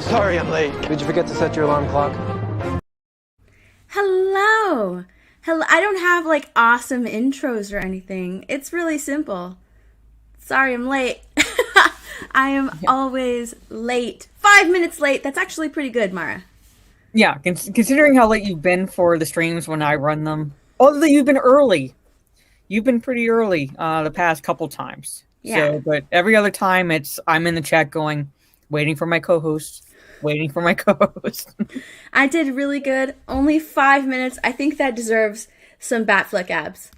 Sorry I'm late. Did you forget to set your alarm clock? Hello. Hello. I don't have like awesome intros or anything. It's really simple. Sorry I'm late. I am always late. 5 minutes late. That's actually pretty good, Mara. Yeah, considering how late you've been for the streams when I run them. Although you've been early. You've been pretty early the past couple times. Yeah. So, but every other time I'm in the chat going, waiting for my co-host. Waiting for my co-host. I did really good. Only 5 minutes. I think that deserves some Batfleck abs.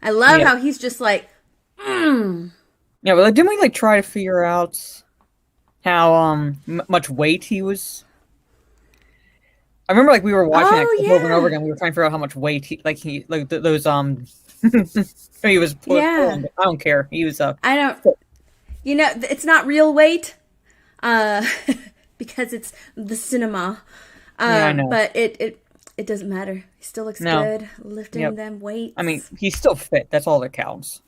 I love how he's just like, Yeah, but didn't we try to figure out how much weight he was? I remember we were watching it over and over again. We were trying to figure out how much weight he those he was put on. I don't care. He was I don't. You know, it's not real weight, because it's the cinema. Yeah, I know. But it doesn't matter. He still looks good lifting them weights. I mean, he's still fit. That's all that counts.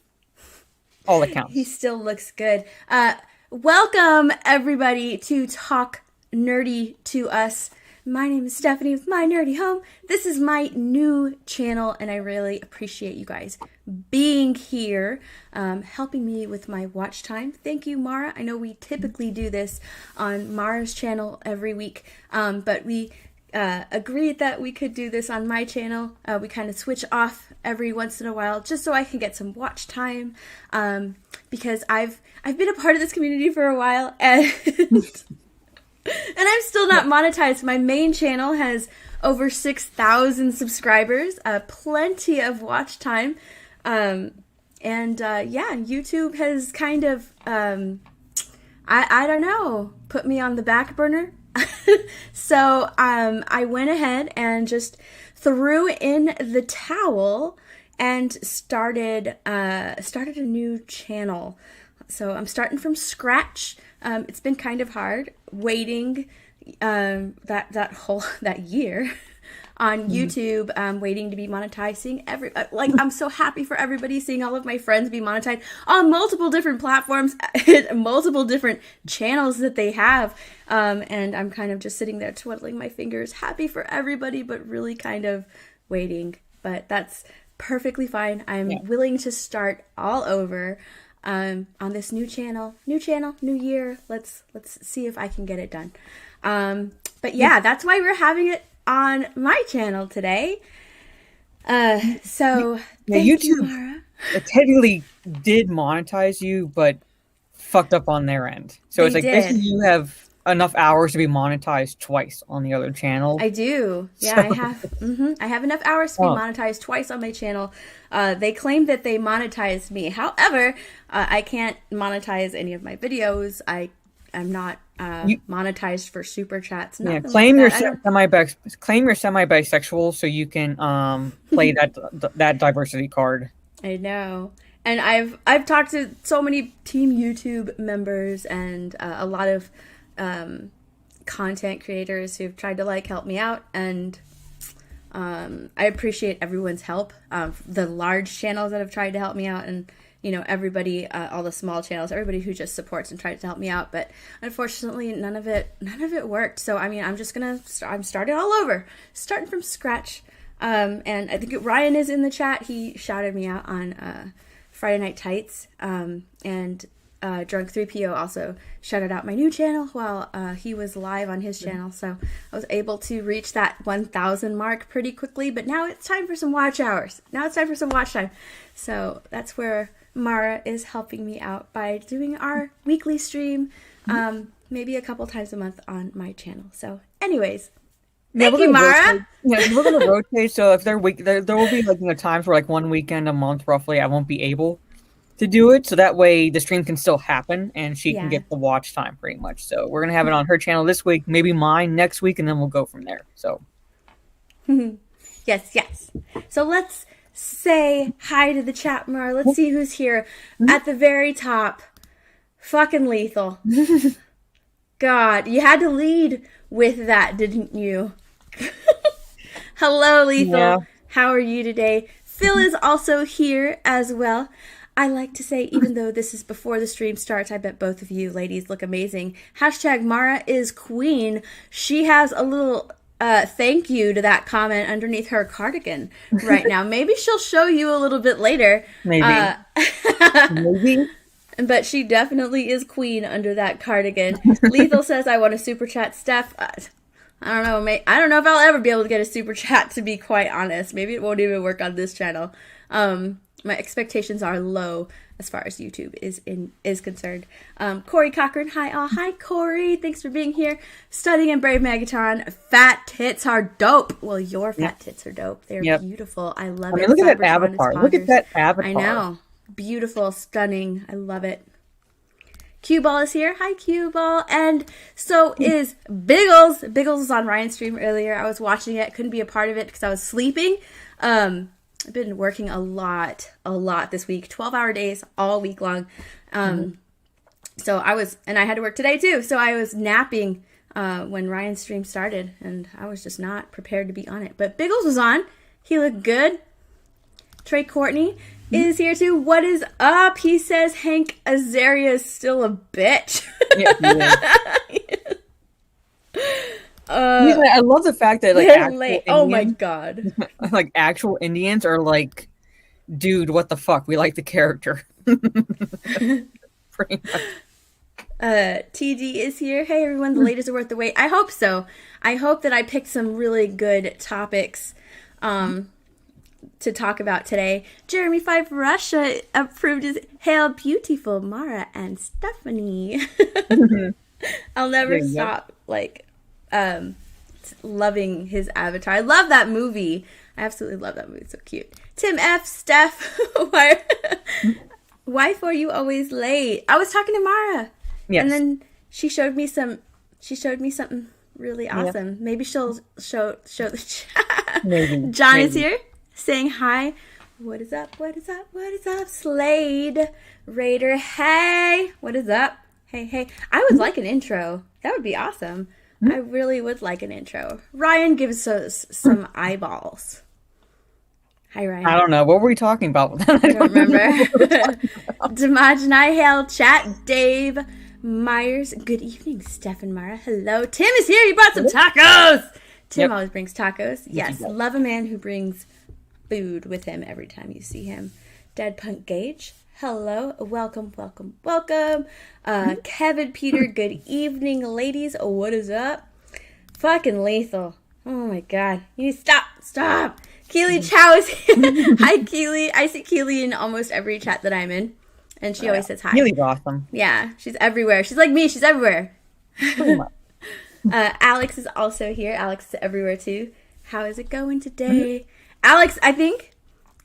All that counts. He still looks good. Welcome everybody to Talk Nerdy to Us. My name is Stephanie with My Nerdy Home. This is my new channel, and I really appreciate you guys being here, helping me with my watch time. Thank you, Mara. I know we typically do this on Mara's channel every week, but we agreed that we could do this on my channel. We kind of switch off every once in a while just so I can get some watch time, because I've been a part of this community for a while, and and I'm still not monetized. My main channel has over 6,000 subscribers, plenty of watch time, and yeah, YouTube has kind of, I don't know, put me on the back burner. So I went ahead and just threw in the towel and started a new channel. So I'm starting from scratch. It's been kind of hard waiting that year on YouTube, waiting to be monetized, seeing I'm so happy for everybody, seeing all of my friends be monetized on multiple different platforms, multiple different channels that they have, and I'm kind of just sitting there twiddling my fingers, happy for everybody, but really kind of waiting. But that's perfectly fine. I'm willing to start all over on this new channel, new year. Let's see if I can get it done. But yeah, that's why we're having it on my channel today. So thank YouTube you, Mara. Technically did monetize you, but fucked up on their end. So it's basically you have enough hours to be monetized twice on the other channel. I do. Yeah, so. I have enough hours to be monetized twice on my channel. They claim that they monetized me. However, I can't monetize any of my videos. I'm not monetized for super chats. Yeah, claim you're semi-bisexual so you can play that diversity card. I know. And I've talked to so many Team YouTube members and a lot of content creators who've tried to help me out, and I appreciate everyone's help. The large channels that have tried to help me out, and everybody, all the small channels, everybody who just supports and tries to help me out. But unfortunately, none of it worked. So I mean, I'm just gonna I'm starting all over, starting from scratch. And I think Ryan is in the chat. He shouted me out on Friday Night Tights, and Drunk 3PO also shouted out my new channel while he was live on his channel. So I was able to reach that 1,000 mark pretty quickly. But now it's time for some watch hours. Now it's time for some watch time. So that's where Mara is helping me out by doing our weekly stream, maybe a couple times a month on my channel. So anyways, thank you, Mara. Yeah, we're going to rotate. So if there will be times where 1 weekend a month roughly I won't be able to do it, so that way the stream can still happen and she can get the watch time pretty much. So we're gonna have it on her channel this week, maybe mine next week, and then we'll go from there. So yes. So let's say hi to the chat, Mara. Let's see who's here. At the very top, fucking lethal. God, you had to lead with that, didn't you? Hello, Lethal. Yeah. How are you today? Phil is also here as well. I like to say, even though this is before the stream starts, I bet both of you ladies look amazing. Hashtag Mara is queen. She has a little thank you to that comment underneath her cardigan right now. Maybe she'll show you a little bit later. Maybe. Maybe. But she definitely is queen under that cardigan. Lethal says, I want a super chat. Steph, I don't know. I don't know if I'll ever be able to get a super chat, to be quite honest. Maybe it won't even work on this channel. My expectations are low as far as YouTube is concerned. Corey Cochran, hi all. Hi Corey, thanks for being here. Studying in Brave Megaton. Fat tits are dope. Well, your fat tits are dope. They're beautiful. I love it. Look at that avatar. Look at that avatar. I know. Beautiful, stunning. I love it. Cue Ball is here. Hi, Cue Ball. And so is Biggles. Biggles was on Ryan's stream earlier. I was watching it. Couldn't be a part of it because I was sleeping. I've been working a lot this week. 12-hour days all week long. So I was, and I had to work today too. So I was napping when Ryan's stream started, and I was just not prepared to be on it. But Biggles was on. He looked good. Trey Courtney is here too. What is up? He says Hank Azaria is still a bitch. I love the fact that oh my god, like actual Indians are like, dude, what the fuck? We like the character. Pretty much. TD is here. Hey everyone, the ladies are worth the wait. I hope so. I hope that I picked some really good topics to talk about today. Jeremy 5 Russia approved his Hail Beautiful Mara and Stephanie. I'll never stop loving his avatar. I love that movie. I absolutely love that movie. It's so cute. Tim F. Steph, why are you always late? I was talking to Mara. Yes. And then she showed me something really awesome. Yeah. Maybe she'll show the chat. Maybe. John is here saying hi. What is up? What is up? What is up? Slade Raider. Hey. What is up? Hey. I would like an intro. That would be awesome. I really would like an intro. Ryan gives us some eyeballs. Hi, Ryan. I don't know. What were we talking about? I don't remember. Damaj and I hail chat. Dave Myers. Good evening, Steph and Mara. Hello. Tim is here. He brought some tacos. Tim always brings tacos. Yes. Love a man who brings food with him every time you see him. Dead Punk Gage. Hello. Welcome. Kevin Peter. Good evening, ladies. What is up? Fucking lethal. Oh my god. You need to stop. Keely Chow is here. Hi, Keely. I see Keely in almost every chat that I'm in. And she always says hi. Keely's awesome. Yeah, she's everywhere. She's like me. She's everywhere. Alex is also here. Alex is everywhere too. How is it going today? Alex, I think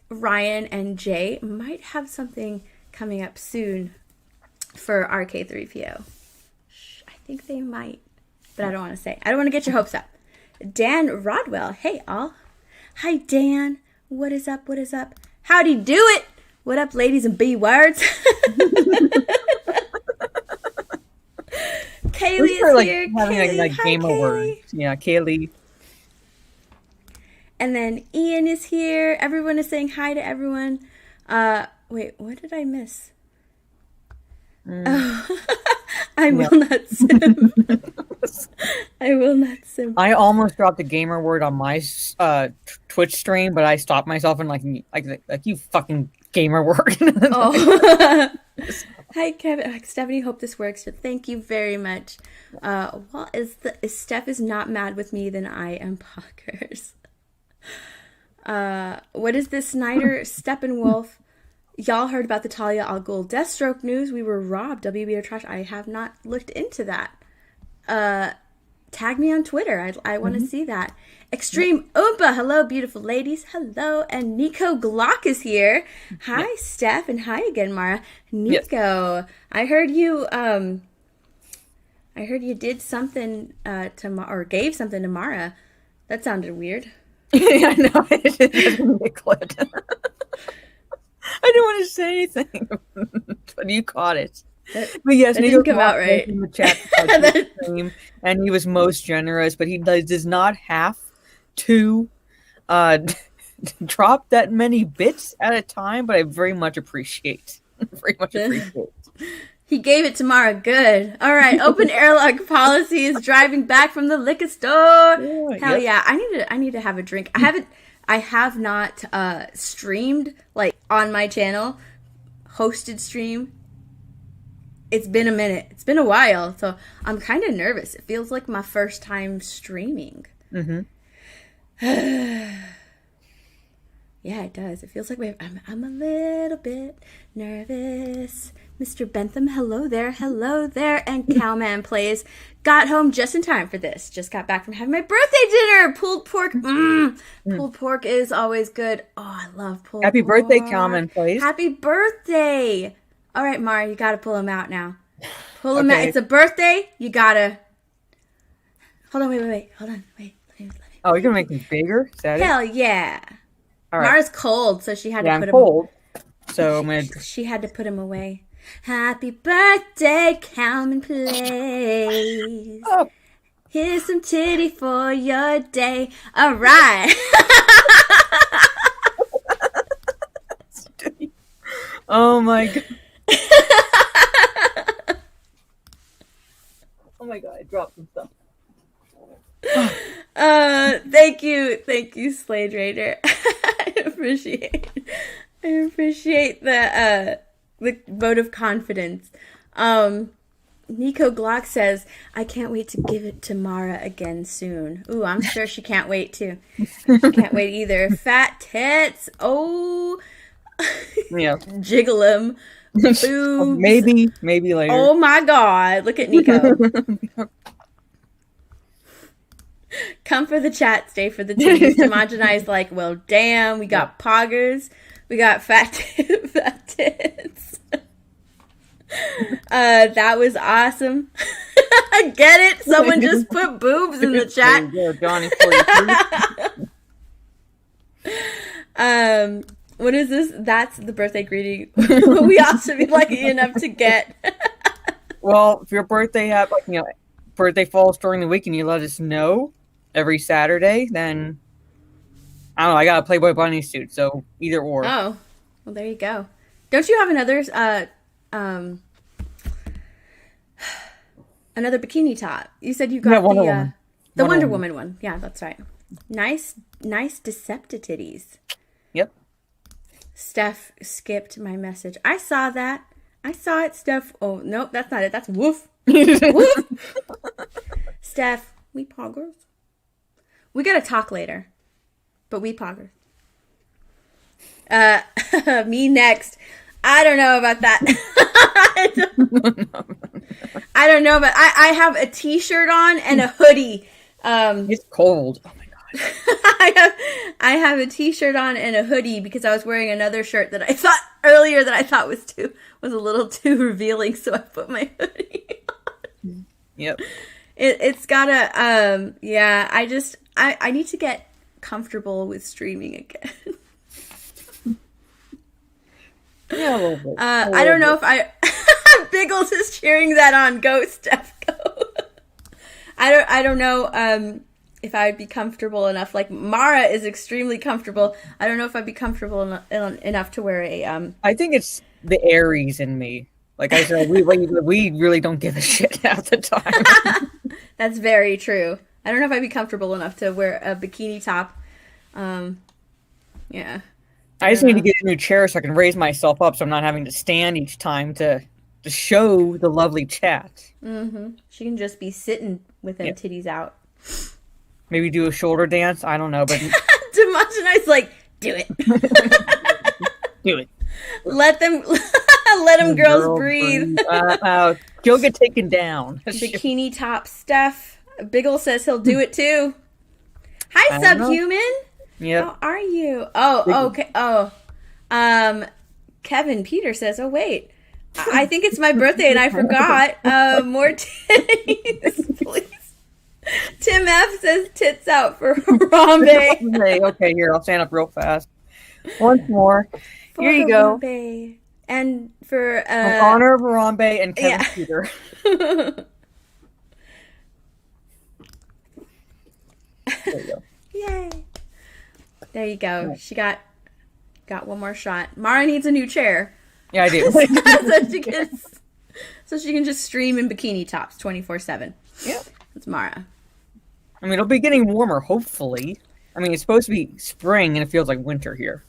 Ryan and Jay might have something coming up soon for RK3PO. I think they might. But I don't want to say. I don't want to get your hopes up. Dan Rodwell. Hey, all. Hi, Dan. What is up? Howdy do it. What up, ladies and B words? Kaylee is here. Having Kaylee. Hi, gamer Kaylee. words. Yeah, Kaylee. And then Ian is here. Everyone is saying hi to everyone. Wait, what did I miss? Oh, I will not sim. I will not sim. I almost dropped a gamer word on my Twitch stream, but I stopped myself and like you fucking gamer word. Oh. Hi, Kevin. Stephanie, hope this works. Thank you very much. Well, if Steph is not mad with me, then I am poggers. What is this, Snyder Steppenwolf? Y'all heard about the Talia al Ghul Deathstroke news? We were robbed. WB or trash. I have not looked into that. Tag me on Twitter. I want to see that. Extreme Oompa. Hello, beautiful ladies. Hello. And Nico Glock is here. Hi, Steph. And hi again, Mara. Nico. Yes. I heard you did something or gave something to Mara. That sounded weird. Yeah, I know. It doesn't get clipped. I didn't want to say anything, but you caught it. But yes, Nico didn't come out right in the chat, and he was most generous. But he does not have to drop that many bits at a time, but I very much appreciate. He gave it to Mara. Good. All right. Open airlock policy is driving back from the liquor store. Hell yeah. I need to have a drink. I have not streamed like on my channel, hosted stream. It's been a minute. It's been a while, so I'm kind of nervous. It feels like my first time streaming. Mm-hmm. Yeah, it does. It feels like I'm a little bit nervous. Mr. Bentham, hello there, and Cowman Plays. Got home just in time for this. Just got back from having my birthday dinner. Pulled pork. Pulled pork is always good. Oh, I love pulled pork. Happy birthday, Cowman Plays. Happy birthday. All right, Mara, you got to pull him out now. Pull him out. It's a birthday. You got to. Hold on, wait. Hold on, wait. Let me. Oh, you're going to make me bigger? Is that Hell yeah. All right. Mara's cold, so she had to put him cold. So she had to put him away. Happy birthday, Cowman Plays. Oh. Here's some titty for your day. All right. Oh my god. Oh my god, I dropped some stuff. Thank you, Slade Raider. I appreciate the vote of confidence. Nico Glock says, I can't wait to give it to Mara again soon. Ooh, I'm sure she can't wait too. She can't wait either. Fat tits. Oh. Yeah. Jiggle him. Boobs. Maybe later. Oh my god. Look at Nico. Come for the chat, stay for the teams. Homogenized like, well, damn, we got poggers. We got fat tits. That was awesome. I get it. Someone just put boobs in the chat. Johnny, what is this? That's the birthday greeting we all should be lucky enough to get. Well, if your birthday birthday falls during the week and you let us know every Saturday, then I don't know, I got a Playboy Bunny suit, so either or. Oh, well, there you go. Don't you have another bikini top? You said you got the Wonder Woman one. Yeah, that's right. Nice Decepta titties. Yep. Steph skipped my message. I saw that. I saw it, Steph. Oh, nope, that's not it. That's woof. Woof. Steph, we poggers. We gotta talk later. But we poggers. Me next. I don't know about that. I don't know, but I have a t-shirt on and a hoodie. It's cold. Oh my god. I have a t-shirt on and a hoodie because I was wearing another shirt that I thought earlier that I thought was a little too revealing, so I put my hoodie on. Yep. It's gotta yeah, I need to get comfortable with streaming again. Yeah, a little bit. I don't know if Biggles is cheering that on. Go, Steph, go. I don't know if I would be comfortable enough. Like, Mara is extremely comfortable. I don't know if I'd be comfortable enough to wear a I think it's the Aries in me. Like I said, we really don't give a shit half the time. That's very true. I don't know if I'd be comfortable enough to wear a bikini top. Yeah. I just need to get a new chair so I can raise myself up so I'm not having to stand each time to show the lovely chat. Mm-hmm. She can just be sitting with them titties out. Maybe do a shoulder dance. I don't know, but Demogenize, like, do it. Do it. Let them girls breathe. She'll get taken down. Bikini top Steph. Biggle says he'll do it too. Hi, Subhuman. Yeah. How are you? Oh, okay. Oh, Kevin Peter says, "Oh wait, I think it's my birthday and I forgot. More titties, please." Tim F says, "Tits out for Harambe." Okay, here I'll stand up real fast. Once more. Here you go. Harambe. And for in honor of Harambe and Kevin Peter. There you go. Yay. There you go. Yeah. She got one more shot. Mara needs a new chair. Yeah, I do. so she can just stream in bikini tops 24/7. Yeah. That's Mara. I mean, it'll be getting warmer, hopefully. I mean, it's supposed to be spring, and it feels like winter here.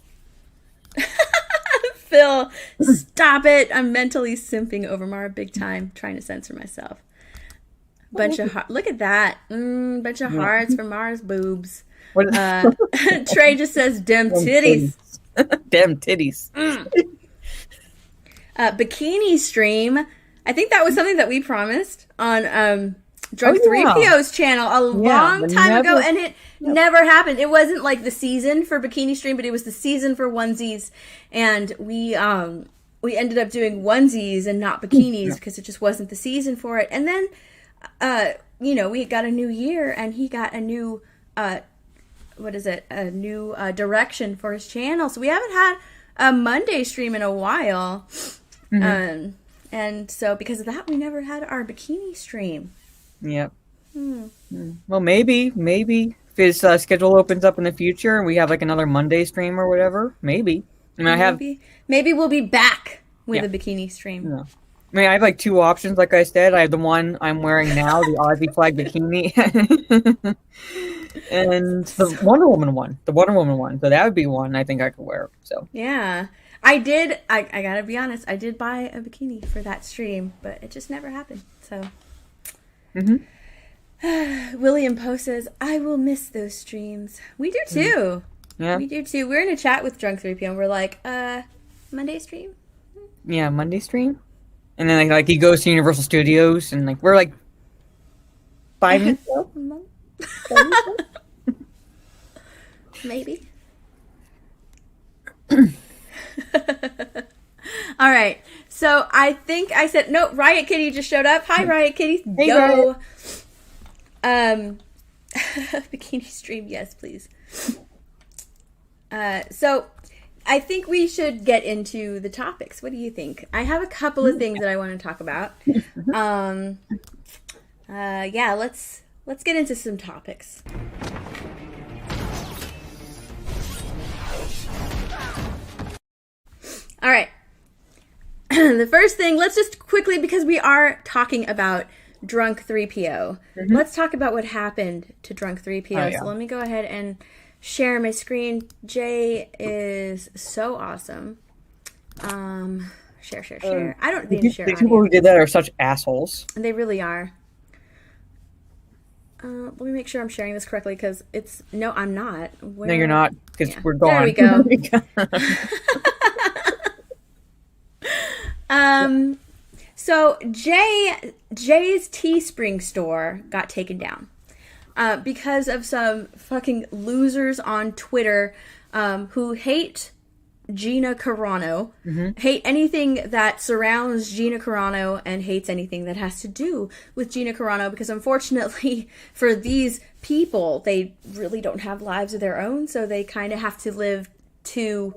Phil, stop it. I'm mentally simping over Mara big time, trying to censor myself. Bunch of look at that. Bunch of hearts for Mara's boobs. Trey just says, "Dem titties." Dem titties. Bikini stream. I think that was something that we promised on Drunk 3PO's channel a long time ago, and it never happened. It wasn't like the season for bikini stream, but it was the season for onesies, and we ended up doing onesies and not bikinis because it just wasn't the season for it. And then we got a new year, and he got a new direction for his channel. So we haven't had a Monday stream in a while. And so because of that, we never had our bikini stream. Yep. Well, maybe if his schedule opens up in the future and we have like another Monday stream or whatever, maybe. And maybe we'll be back with a bikini stream. Yeah. I mean, I have like two options. Like I said, I have the one I'm wearing now, the Aussie flag bikini, and the Wonder Woman one. So that would be one I think I could wear. So yeah, I did. I gotta be honest. I did buy a bikini for that stream, but it just never happened. So. William Poe says, "I will miss those streams." We do too. Yeah, we do too. We're in a chat with Drunk 3PM. We're like, Monday stream. Yeah, Monday stream. And then like he goes to Universal Studios, and like we're like 5 minutes ago. Maybe. All right. So I think I said no. Riot Kitty just showed up. Hi, Riot Kitty. Hey, go. Bikini stream, yes, please. So I think we should get into the topics. What do you think? I have a couple of things that I want to talk about. Let's get into some topics. All right. The first thing, let's just quickly, because we are talking about Drunk 3PO. Let's talk about what happened to Drunk 3PO. So let me go ahead and share my screen. Jay is so awesome. Share. I don't need to share. The people who did that are such assholes. They really are. Let me make sure I'm sharing this correctly because it's... No, I'm not. No, you're not, because we're gone. There we go. So Jay's Teespring store got taken down because of some fucking losers on Twitter who hate Gina Carano, hate anything that surrounds Gina Carano, and hates anything that has to do with Gina Carano, because unfortunately for these people, they really don't have lives of their own, so they kind of have to live to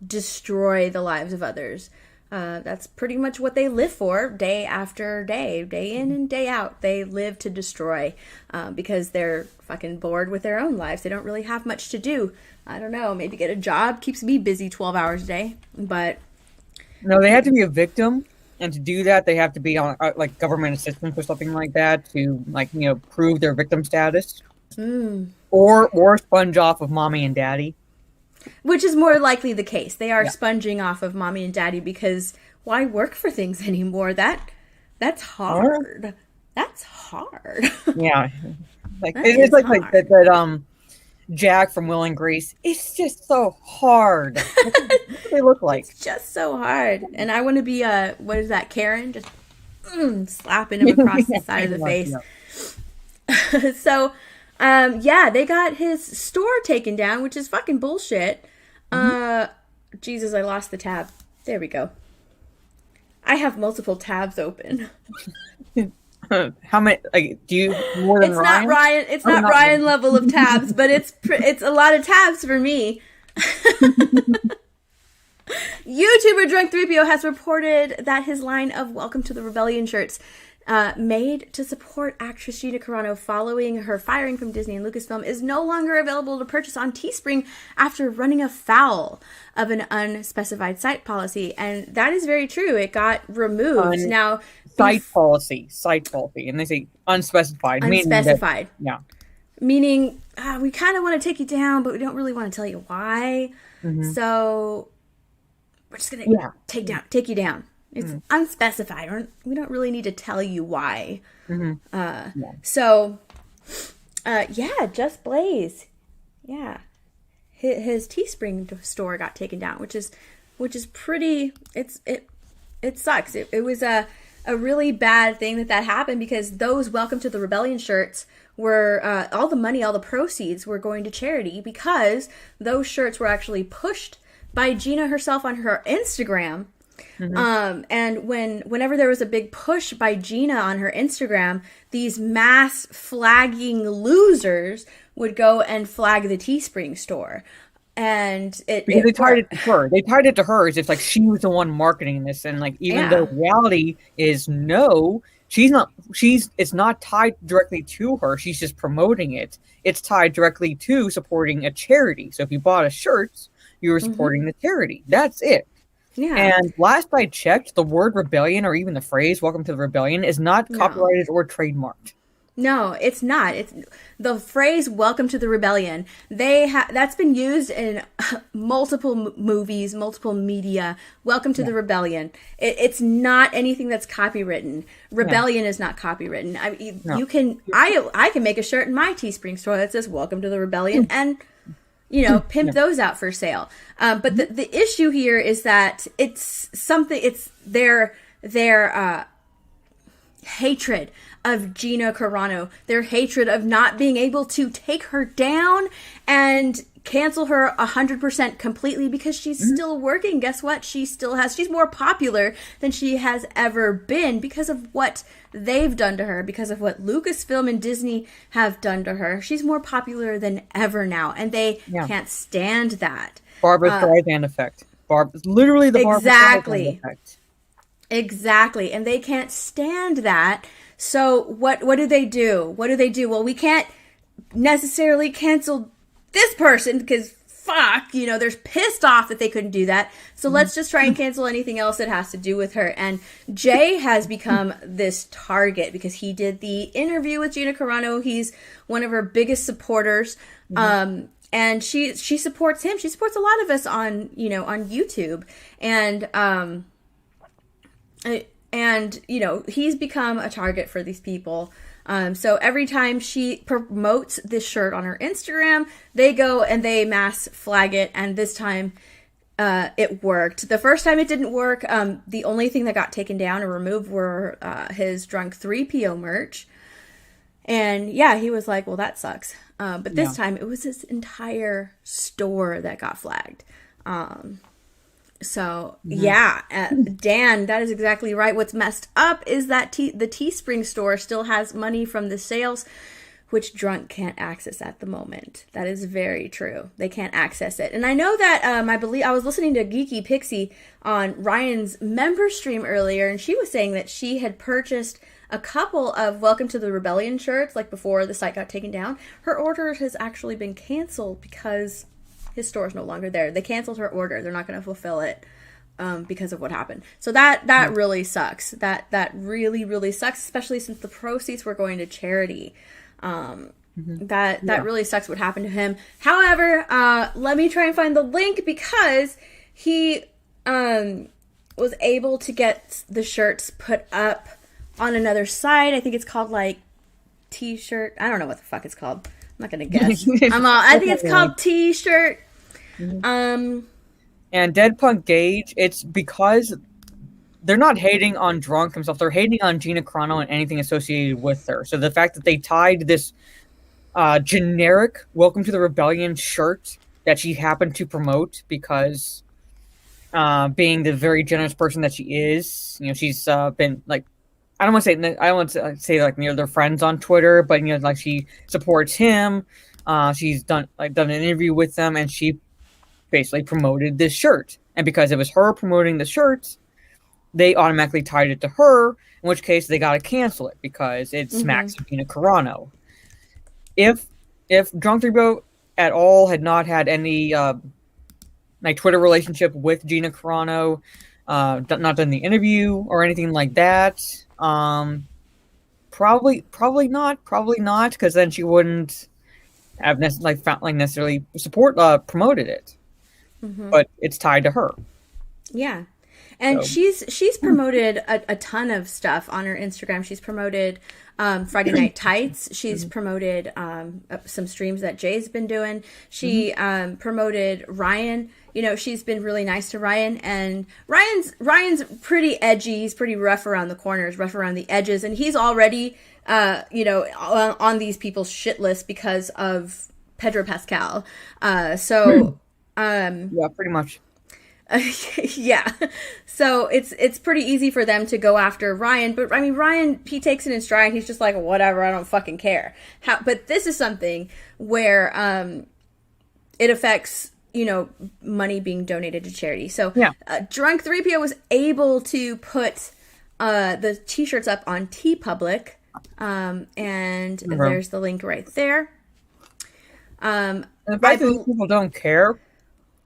destroy the lives of others. That's pretty much what they live for, day after day in and day out. They live to destroy because they're fucking bored with their own lives. They don't really have much to do. I don't know, maybe get a job, keeps me busy 12 hours a day, but... No, they have to be a victim, and to do that, they have to be on like government assistance or something like that to, like, you know, prove their victim status. Or sponge off of mommy and daddy. Which is more likely the case. They are sponging off of mommy and daddy, because why work for things anymore? That's hard. That's hard. Yeah. Like it's like that Jack from Will and Grace. It's just so hard. That's what they look like. It's just so hard. And I want to be what is that, Karen? Just slapping him across the side of the face. So they got his store taken down, which is fucking bullshit. Jesus, I lost the tab. There we go. I have multiple tabs open. How many? Like, do you more than Ryan? Not Ryan. It's not Ryan level of tabs, but it's a lot of tabs for me. YouTuber Drunk 3PO has reported that his line of Welcome to the Rebellion shirts made to support actress Gina Carano following her firing from Disney and Lucasfilm is no longer available to purchase on Teespring after running afoul of an unspecified site policy. And that is very true. It got removed. Now, site policy. And they say unspecified. Unspecified. Yeah. Meaning, we kind of want to take you down, but we don't really want to tell you why. So we're just going to take you down. It's unspecified. We don't really need to tell you why. So, Just Blaze. Yeah. His Teespring store got taken down, which is pretty, it sucks. It was a really bad thing that happened, because those Welcome to the Rebellion shirts were, all the money, all the proceeds were going to charity, because those shirts were actually pushed by Gina herself on her Instagram. And whenever there was a big push by Gina on her Instagram, these mass flagging losers would go and flag the Teespring store. And they tied it to her. They tied it to her as if like she was the one marketing this, and like even though reality is no, it's not tied directly to her. She's just promoting it. It's tied directly to supporting a charity. So if you bought a shirt, you were supporting the charity. That's it. Yeah. And last I checked, the word rebellion, or even the phrase "Welcome to the Rebellion," is not copyrighted or trademarked. No, it's not. It's the phrase "Welcome to the Rebellion." That's been used in multiple movies, multiple media. Welcome to the Rebellion. It's not anything that's copywritten. Rebellion is not copywritten. I mean, you can. I can make a shirt in my Teespring store that says "Welcome to the Rebellion" and pimp those out for sale. But the issue here is that it's their hatred of Gina Carano, their hatred of not being able to take her down and cancel her 100% completely, because she's still working. Guess what? She's more popular than she has ever been because of what they've done to her, because of what Lucasfilm and Disney have done to her. She's more popular than ever now, and they can't stand that. Barbra Streisand effect. Literally the Barbra Streisand effect. Exactly. And they can't stand that. So what do they do? Well, we can't necessarily cancel this person because they're pissed off that they couldn't do that. So let's just try and cancel anything else that has to do with her. And Jay has become this target because he did the interview with Gina Carano. He's one of her biggest supporters. And she supports him. She supports a lot of us on YouTube. And he's become a target for these people. So every time she promotes this shirt on her Instagram, they go and they mass flag it. And this time it worked. The first time it didn't work. The only thing that got taken down or removed were his Drunk 3PO merch. And he was like, well, that sucks. But this time it was his entire store that got flagged. Dan, that is exactly right. What's messed up is that the Teespring store still has money from the sales, which Drunk can't access at the moment. That is very true. They can't access it. And I know that I was listening to Geeky Pixie on Ryan's member stream earlier, and she was saying that she had purchased a couple of Welcome to the Rebellion shirts, like before the site got taken down. Her order has actually been canceled because his store is no longer there. They canceled her order. They're not going to fulfill it because of what happened. So that really sucks. That really, really sucks, especially since the proceeds were going to charity. That really sucks what happened to him. However, let me try and find the link because he was able to get the shirts put up on another site. I think it's called like T-shirt. I don't know what the fuck it's called. I'm not gonna guess. I think it's called T-shirt. And Dead Punk Gage, it's because they're not hating on Drunk himself. They're hating on Gina Carano and anything associated with her. So the fact that they tied this generic Welcome to the Rebellion shirt that she happened to promote because being the very generous person that she is, she's been like, I don't want to say like they're friends on Twitter, but like she supports him. She's done an interview with them, and she basically promoted this shirt. And because it was her promoting the shirt, they automatically tied it to her, in which case they got to cancel it because it smacks of Gina Carano. If Drunk Rebo at all had not had any like Twitter relationship with Gina Carano, not done the interview or anything like that, probably not, because then she wouldn't have necessarily promoted it. But it's tied to her. Yeah. And so she's promoted a ton of stuff on her Instagram. She's promoted Friday Night Tights. She's promoted some streams that Jay's been doing. She promoted Ryan. You know, she's been really nice to Ryan. And Ryan's pretty edgy. He's pretty rough around the corners, rough around the edges. And he's already, on these people's shit list because of Pedro Pascal. Yeah, pretty much. Yeah. So it's pretty easy for them to go after Ryan, but I mean, Ryan, he takes it in stride. He's just like, whatever, I don't fucking care. But this is something where it affects, money being donated to charity. So yeah. Drunk 3PO was able to put the t-shirts up on TeePublic, and there's the link right there. And the fact that people don't care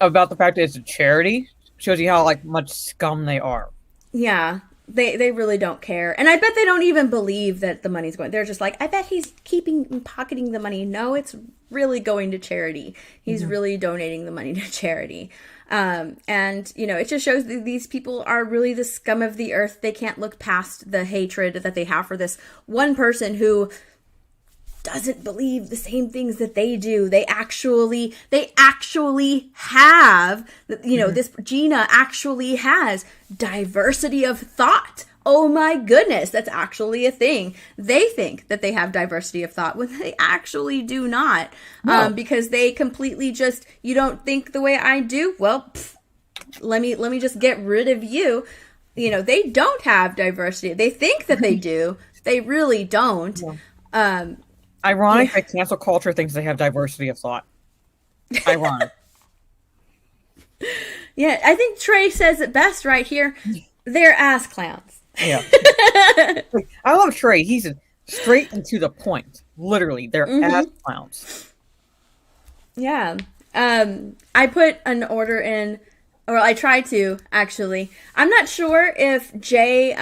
about the fact that it's a charity shows you how much scum they are. Yeah, they really don't care, and I bet they don't even believe that the money's going. They're just like, I bet he's pocketing the money. No, it's really going to charity. He's really donating the money to charity. And it just shows that these people are really the scum of the earth. They can't look past the hatred that they have for this one person who doesn't believe the same things that they do. They actually have, this Gina actually has diversity of thought. Oh my goodness, that's actually a thing. They think that they have diversity of thought when they actually do not. No. Because they completely just, you don't think the way I do? Well, let me just get rid of you. They don't have diversity. They think that they do. They really don't. Yeah. Ironic that cancel culture thinks they have diversity of thought. Ironic. Yeah, I think Trey says it best right here. They're ass clowns. Yeah. I love Trey. He's straight and to the point. Literally, they're ass clowns. Yeah. I put an order in, or I tried to, actually. I'm not sure if Jay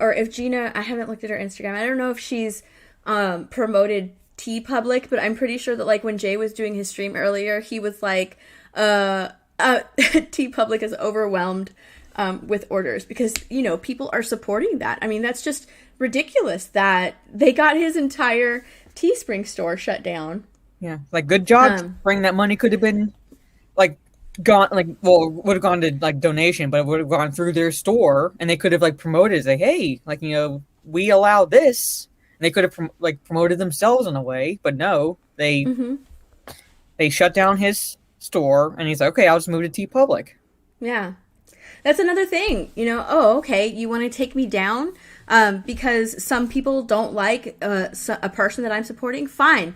or if Gina, I haven't looked at her Instagram. I don't know if she's promoted TeePublic, but I'm pretty sure that when Jay was doing his stream earlier, he was like, TeePublic is overwhelmed with orders because, people are supporting that. I mean, that's just ridiculous that they got his entire Teespring store shut down. Yeah. Good job. Bring that money could have been gone, would have gone to donation, but it would have gone through their store and they could have promoted, say, hey, we allow this. They could have promoted themselves in a way, but no, they shut down his store, and he's like, okay, I'll just move to TeePublic. Yeah, that's another thing. Okay, you want to take me down because some people don't like a person that I'm supporting? Fine,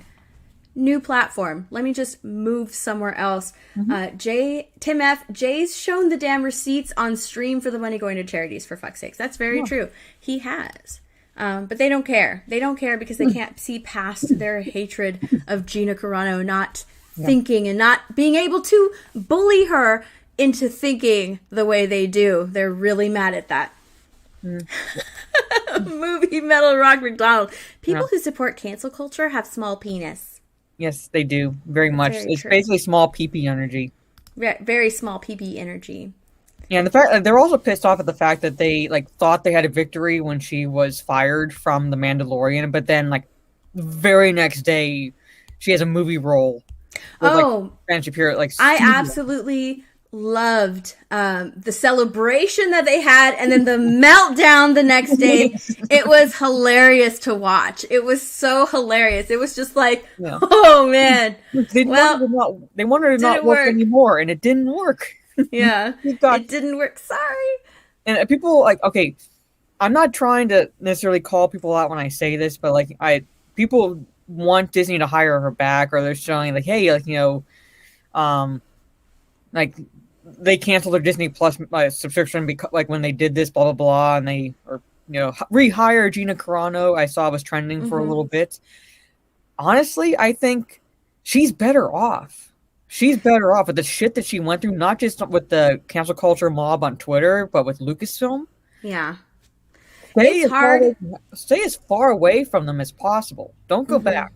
new platform. Let me just move somewhere else. Tim F. Jay's shown the damn receipts on stream for the money going to charities. For fuck's sakes, that's very true. He has. But they don't care. They don't care because they can't see past their hatred of Gina Carano not thinking and not being able to bully her into thinking the way they do. They're really mad at that. Movie Metal Rock McDonald. People who support cancel culture have small penis. Yes, they do. Very much. It's true. Basically small pee-pee energy. Very small pee-pee energy. Yeah, and the fact they're also pissed off at the fact that they thought they had a victory when she was fired from The Mandalorian, but then very next day she has a movie role. With, Ben Shapiro, I absolutely loved the celebration that they had, and then the meltdown the next day. It was hilarious to watch. It was so hilarious. It was just oh man. They wanted to not work anymore, and it didn't work. Yeah, it didn't work. Sorry. And people okay, I'm not trying to necessarily call people out when I say this, but people want Disney to hire her back, or they're showing hey, they canceled their Disney Plus subscription because, like, when they did this, blah blah blah, and they rehire Gina Carano. I saw was trending for a little bit. Honestly, I think she's better off. She's better off with the shit that she went through, not just with the cancel culture mob on Twitter, but with Lucasfilm. Yeah. Stay as far away from them as possible. Don't go back.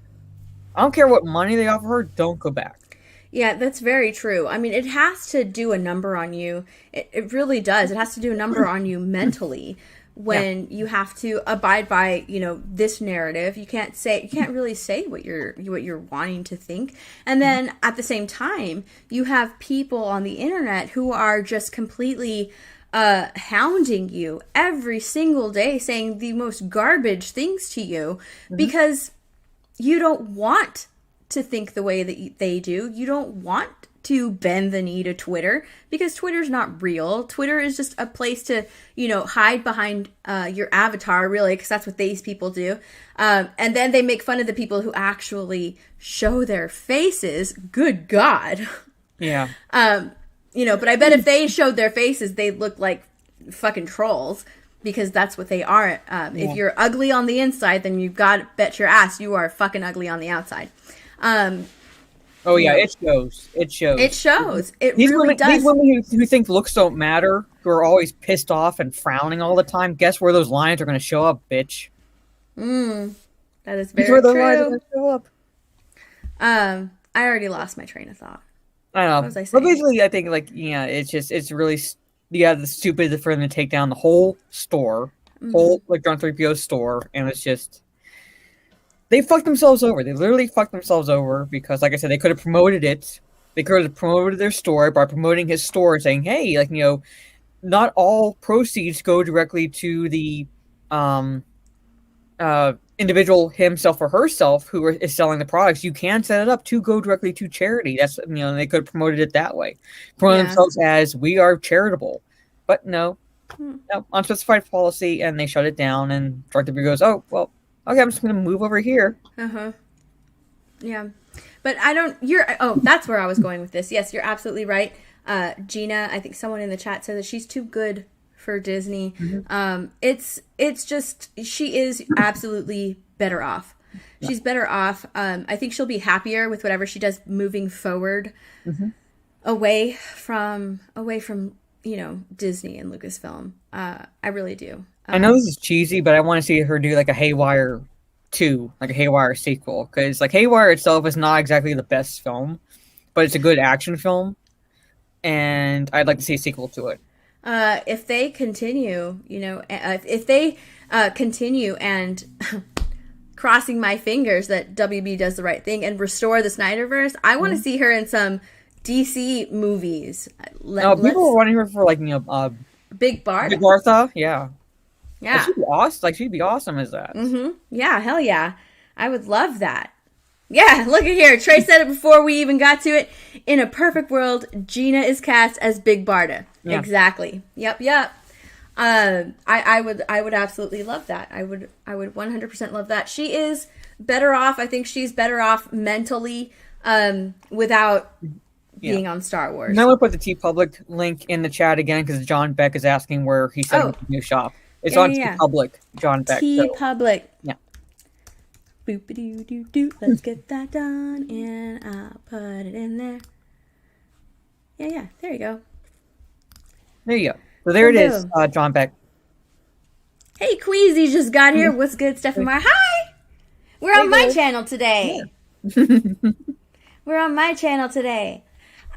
I don't care what money they offer her. Don't go back. Yeah, that's very true. I mean, it has to do a number on you. It really does. It has to do a number on you mentally when you have to abide by, this narrative. You can't really say what you're wanting to think. And then at the same time, you have people on the internet who are just completely hounding you every single day, saying the most garbage things to you because you don't want to think the way that they do. You don't want to bend the knee to Twitter because Twitter's not real. Twitter is just a place to, hide behind your avatar, really, because that's what these people do. And then they make fun of the people who actually show their faces. Good God. Yeah. But I bet if they showed their faces, they'd look like fucking trolls because that's what they are. If you're ugly on the inside, then you've got to bet your ass you are fucking ugly on the outside. It shows. It shows. It shows. It really does. These women who think looks don't matter, who are always pissed off and frowning all the time, guess where those lines are going to show up, bitch? That is very Guess where true. those lines are going to show up? I already lost my train of thought. I know. What was I saying? But basically, I think, it's really, the stupid for them to take down the whole store, whole, John 3PO store, and it's just, they fucked themselves over. They literally fucked themselves over because, like I said, they could have promoted it. They could have promoted their store by promoting his store and saying, hey, not all proceeds go directly to the individual himself or herself who is selling the products. You can set it up to go directly to charity. That's, they could have promoted it that way. Promote themselves as, we are charitable. But no, unspecified policy, and they shut it down, and Director B goes, oh, well, okay, I'm just going to move over here. Yeah. But that's where I was going with this. Yes, you're absolutely right. Gina, I think someone in the chat said that she's too good for Disney. It's just, she is absolutely better off. She's better off. I think she'll be happier with whatever she does moving forward, away from Disney and Lucasfilm. I really do. I know this is cheesy, but I want to see her do like a Haywire 2, like a Haywire sequel, because Haywire itself is not exactly the best film, but it's a good action film, and I'd like to see a sequel to it. If they continue, if they continue and crossing my fingers that WB does the right thing and restore the Snyderverse, I want to see her in some DC movies. People were wanting her for Big Barda. Big Bartha, yeah. Yeah. She'd be awesome. She'd be awesome as that. Yeah, hell yeah. I would love that. Yeah, look at here. Trey said it before we even got to it. In a perfect world, Gina is cast as Big Barda. Yeah. Exactly. Yep. I would absolutely love that. I would 100% love that. She is better off. I think she's better off mentally without being on Star Wars. Now we'll put the TeePublic link in the chat again because John Beck is asking where he's setting up a new shop. It's on TeePublic, John Beck. TeePublic. Yeah. Boop-a-doo-doo-doo. Let's get that done, and I'll put it in there. Yeah. There you go. There you go. So there it is, John Beck. Hey, Queasy just got here. What's good, Stephen Meyer? Hi! We're on my channel today. We're on my channel today.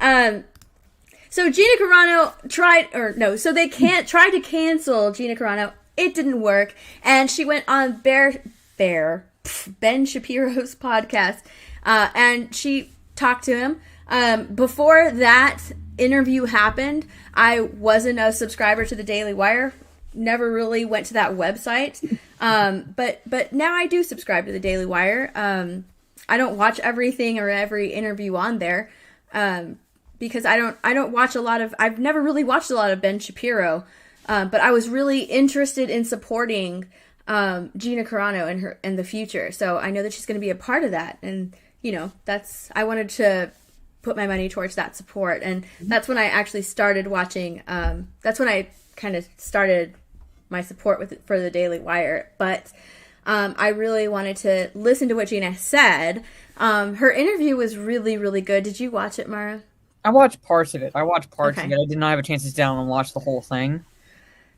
So Gina Carano so they tried to cancel Gina Carano. It didn't work. And she went on Ben Shapiro's podcast, and she talked to him. Before that interview happened, I wasn't a subscriber to the Daily Wire. Never really went to that website. But now I do subscribe to the Daily Wire. I don't watch everything or every interview on there. Because I don't watch I've never really watched a lot of Ben Shapiro. But I was really interested in supporting Gina Carano and the future. So I know that she's going to be a part of that. And, I wanted to put my money towards that support. And that's when I actually started watching. That's when I kind of started my support for the Daily Wire. But I really wanted to listen to what Gina said. Her interview was really, really good. Did you watch it, Mara? I watched parts of it. I did not have a chance to sit down and watch the whole thing.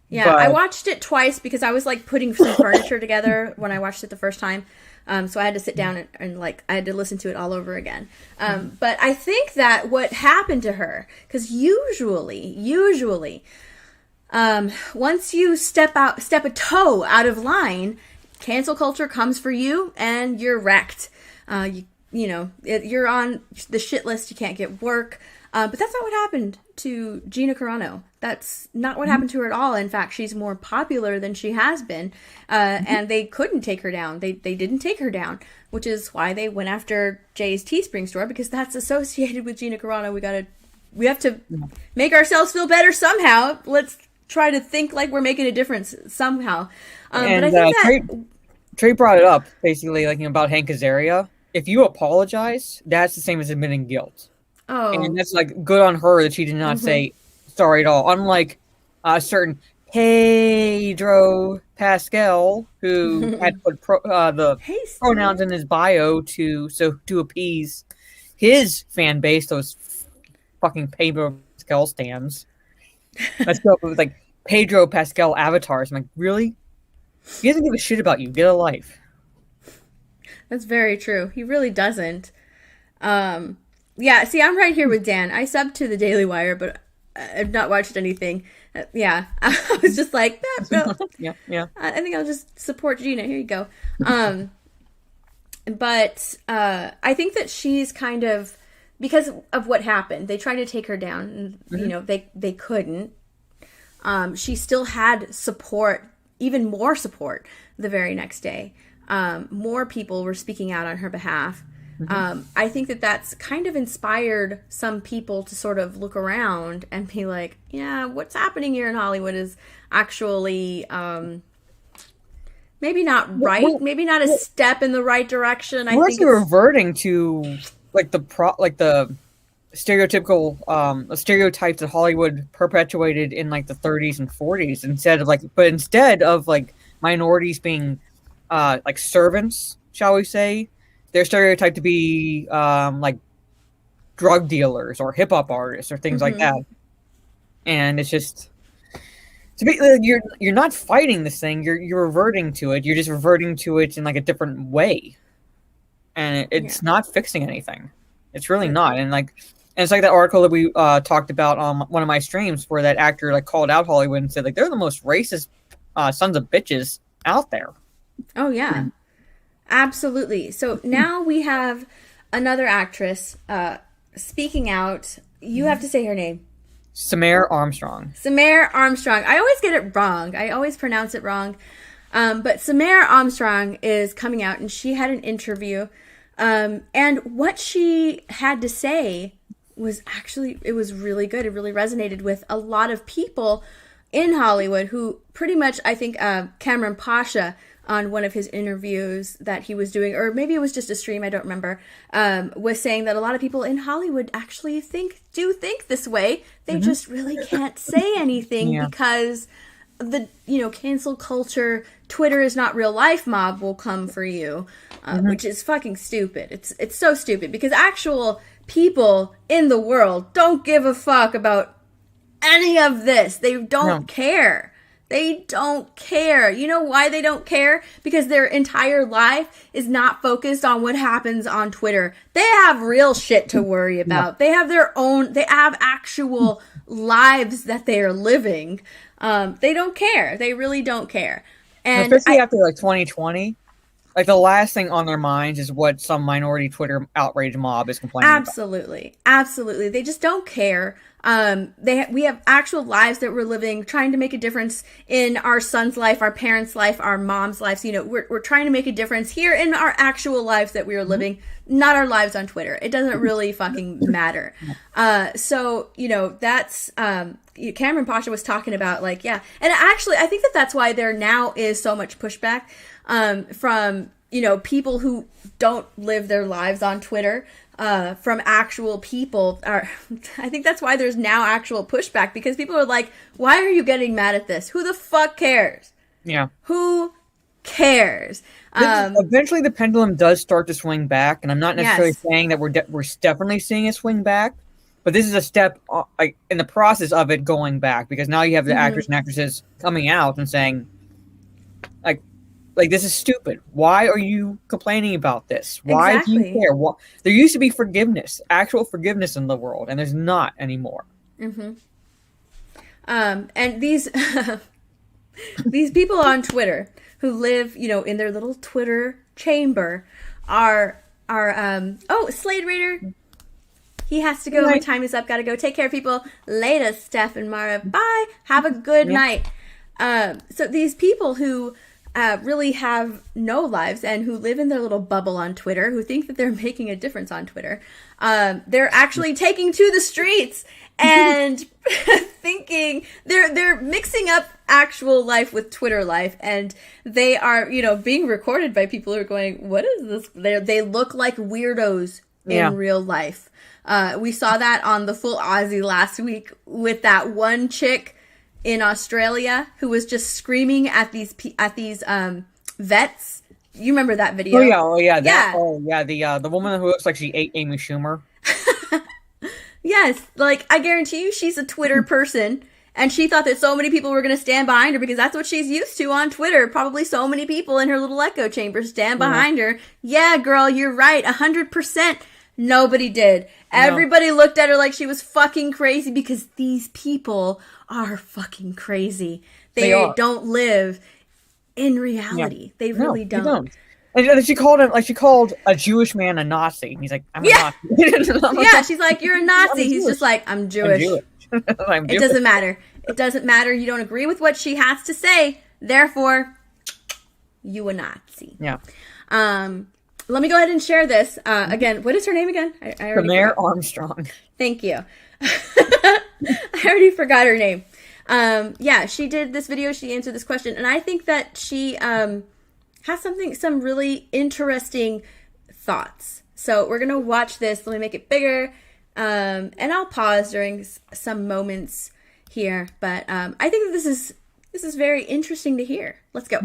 Yeah, but I watched it twice because I was like putting some furniture together when I watched it the first time. So I had to sit down and like I had to listen to it all over again. But I think that what happened to her, because usually, once you step a toe out of line, cancel culture comes for you and you're wrecked. You're on the shit list. You can't get work. But that's not what happened to Gina Carano. That's not what happened to her at all. In fact, she's more popular than she has been. And they couldn't take her down. They didn't take her down, which is why they went after Jay's Teespring store, because that's associated with Gina Carano. We have to make ourselves feel better somehow. Let's try to think like we're making a difference somehow. But I think that Trey brought it up basically, like, about Hank Azaria. If you apologize, that's the same as admitting guilt. Oh, and that's like good on her that she did not say sorry at all. Unlike a certain Pedro Pascal, who had put the pronouns in his bio to appease his fan base, those fucking Pedro Pascal stands. Let's go with like Pedro Pascal avatars. I'm like, really? He doesn't give a shit about you. Get a life. That's very true. He really doesn't. Yeah, see, I'm right here with Dan. I subbed to the Daily Wire, but I've not watched anything. Yeah, I was just like, no. yeah. I think I'll just support Gina. Here you go. But I think that she's kind of, because of what happened, they tried to take her down. And, they couldn't. She still had support, even more support, the very next day. More people were speaking out on her behalf. I think that that's kind of inspired some people to sort of look around and be like, yeah, what's happening here in Hollywood is actually maybe not right, maybe not a step in the right direction. I think you're reverting to like the stereotypical stereotypes that Hollywood perpetuated in like the 30s and 40s instead of like minorities being like servants, shall we say. They're stereotyped to be like drug dealers or hip hop artists or things like that, and it's just to be you're not fighting this thing. You're reverting to it. You're just reverting to it in like a different way, and it's not fixing anything. It's really not. And it's like that article that we talked about on one of my streams where that actor like called out Hollywood and said like they're the most racist sons of bitches out there. Oh yeah. Absolutely. So now we have another actress speaking out. You have to say her name. Samaire Armstrong. Samaire Armstrong. I always get it wrong. I always pronounce it wrong. But Samaire Armstrong is coming out, and she had an interview. And what she had to say was actually, it was really good. It really resonated with a lot of people in Hollywood who pretty much, I think, Cameron Pasha on one of his interviews that he was doing, or maybe it was just a stream, I don't remember, was saying that a lot of people in Hollywood actually do think this way. They just really can't say anything because the, cancel culture, Twitter is not real life mob will come for you, which is fucking stupid. It's so stupid because actual people in the world don't give a fuck about any of this. They don't care. They don't care. You know why they don't care? Because their entire life is not focused on what happens on Twitter. They have real shit to worry about. They have they have actual lives that they are living. They don't care. They really don't care. And especially after like 2020, like the last thing on their minds is what some minority Twitter outrage mob is complaining about. Absolutely. They just don't care. We have actual lives that we're living, trying to make a difference in our son's life, our parents' life, our mom's lives. We're trying to make a difference here in our actual lives that we are living, not our lives on Twitter. It doesn't really fucking matter. So that's, Cameron Pasha was talking about and actually I think that's why there now is so much pushback, from people who don't live their lives on Twitter, from actual people. I think that's why there's now actual pushback, because people are like, why are you getting mad at this? Who the fuck cares? Yeah. Who cares? Eventually the pendulum does start to swing back, and I'm not necessarily saying that we're definitely seeing it swing back, but this is a step in the process of it going back, because now you have the actors and actresses coming out and saying, like this is stupid. Why are you complaining about this? Why do you care? There used to be forgiveness, actual forgiveness in the world, and there's not anymore. And these these people on Twitter who live, in their little Twitter chamber are Slade Raider. He has to go. My time is up. Gotta go. Take care, people. Later, Steph and Mara. Bye. Have a good night. So these people who really have no lives and who live in their little bubble on Twitter, who think that they're making a difference on Twitter, they're actually taking to the streets and thinking they're mixing up actual life with Twitter life, and they are, being recorded by people who are going, what is this? They look like weirdos in real life. We saw that on the Full Aussie last week with that one chick in Australia who was just screaming at these vets. You remember that video? Oh yeah. The woman who looks like she ate Amy Schumer. Yes, like I guarantee you she's a Twitter person, and she thought that so many people were going to stand behind her because that's what she's used to on Twitter. Probably so many people in her little echo chamber stand behind her. Yeah, girl, you're right. 100%. Nobody did. No. Everybody looked at her like she was fucking crazy, because these people are fucking crazy. They don't live in reality. They really don't. They don't. And she called a Jewish man a Nazi. He's like, I'm a Nazi. Yeah, she's like, you're a Nazi. He's just like, I'm Jewish. It doesn't matter. It doesn't matter. You don't agree with what she has to say. Therefore, you a Nazi. Yeah. Let me go ahead and share this. Again, what is her name again? I already forgot. Armstrong. Thank you. I already forgot her name. She did this video. She answered this question. And I think that she has some really interesting thoughts. So we're going to watch this. Let me make it bigger. And I'll pause during some moments here. But I think that this is very interesting to hear. Let's go.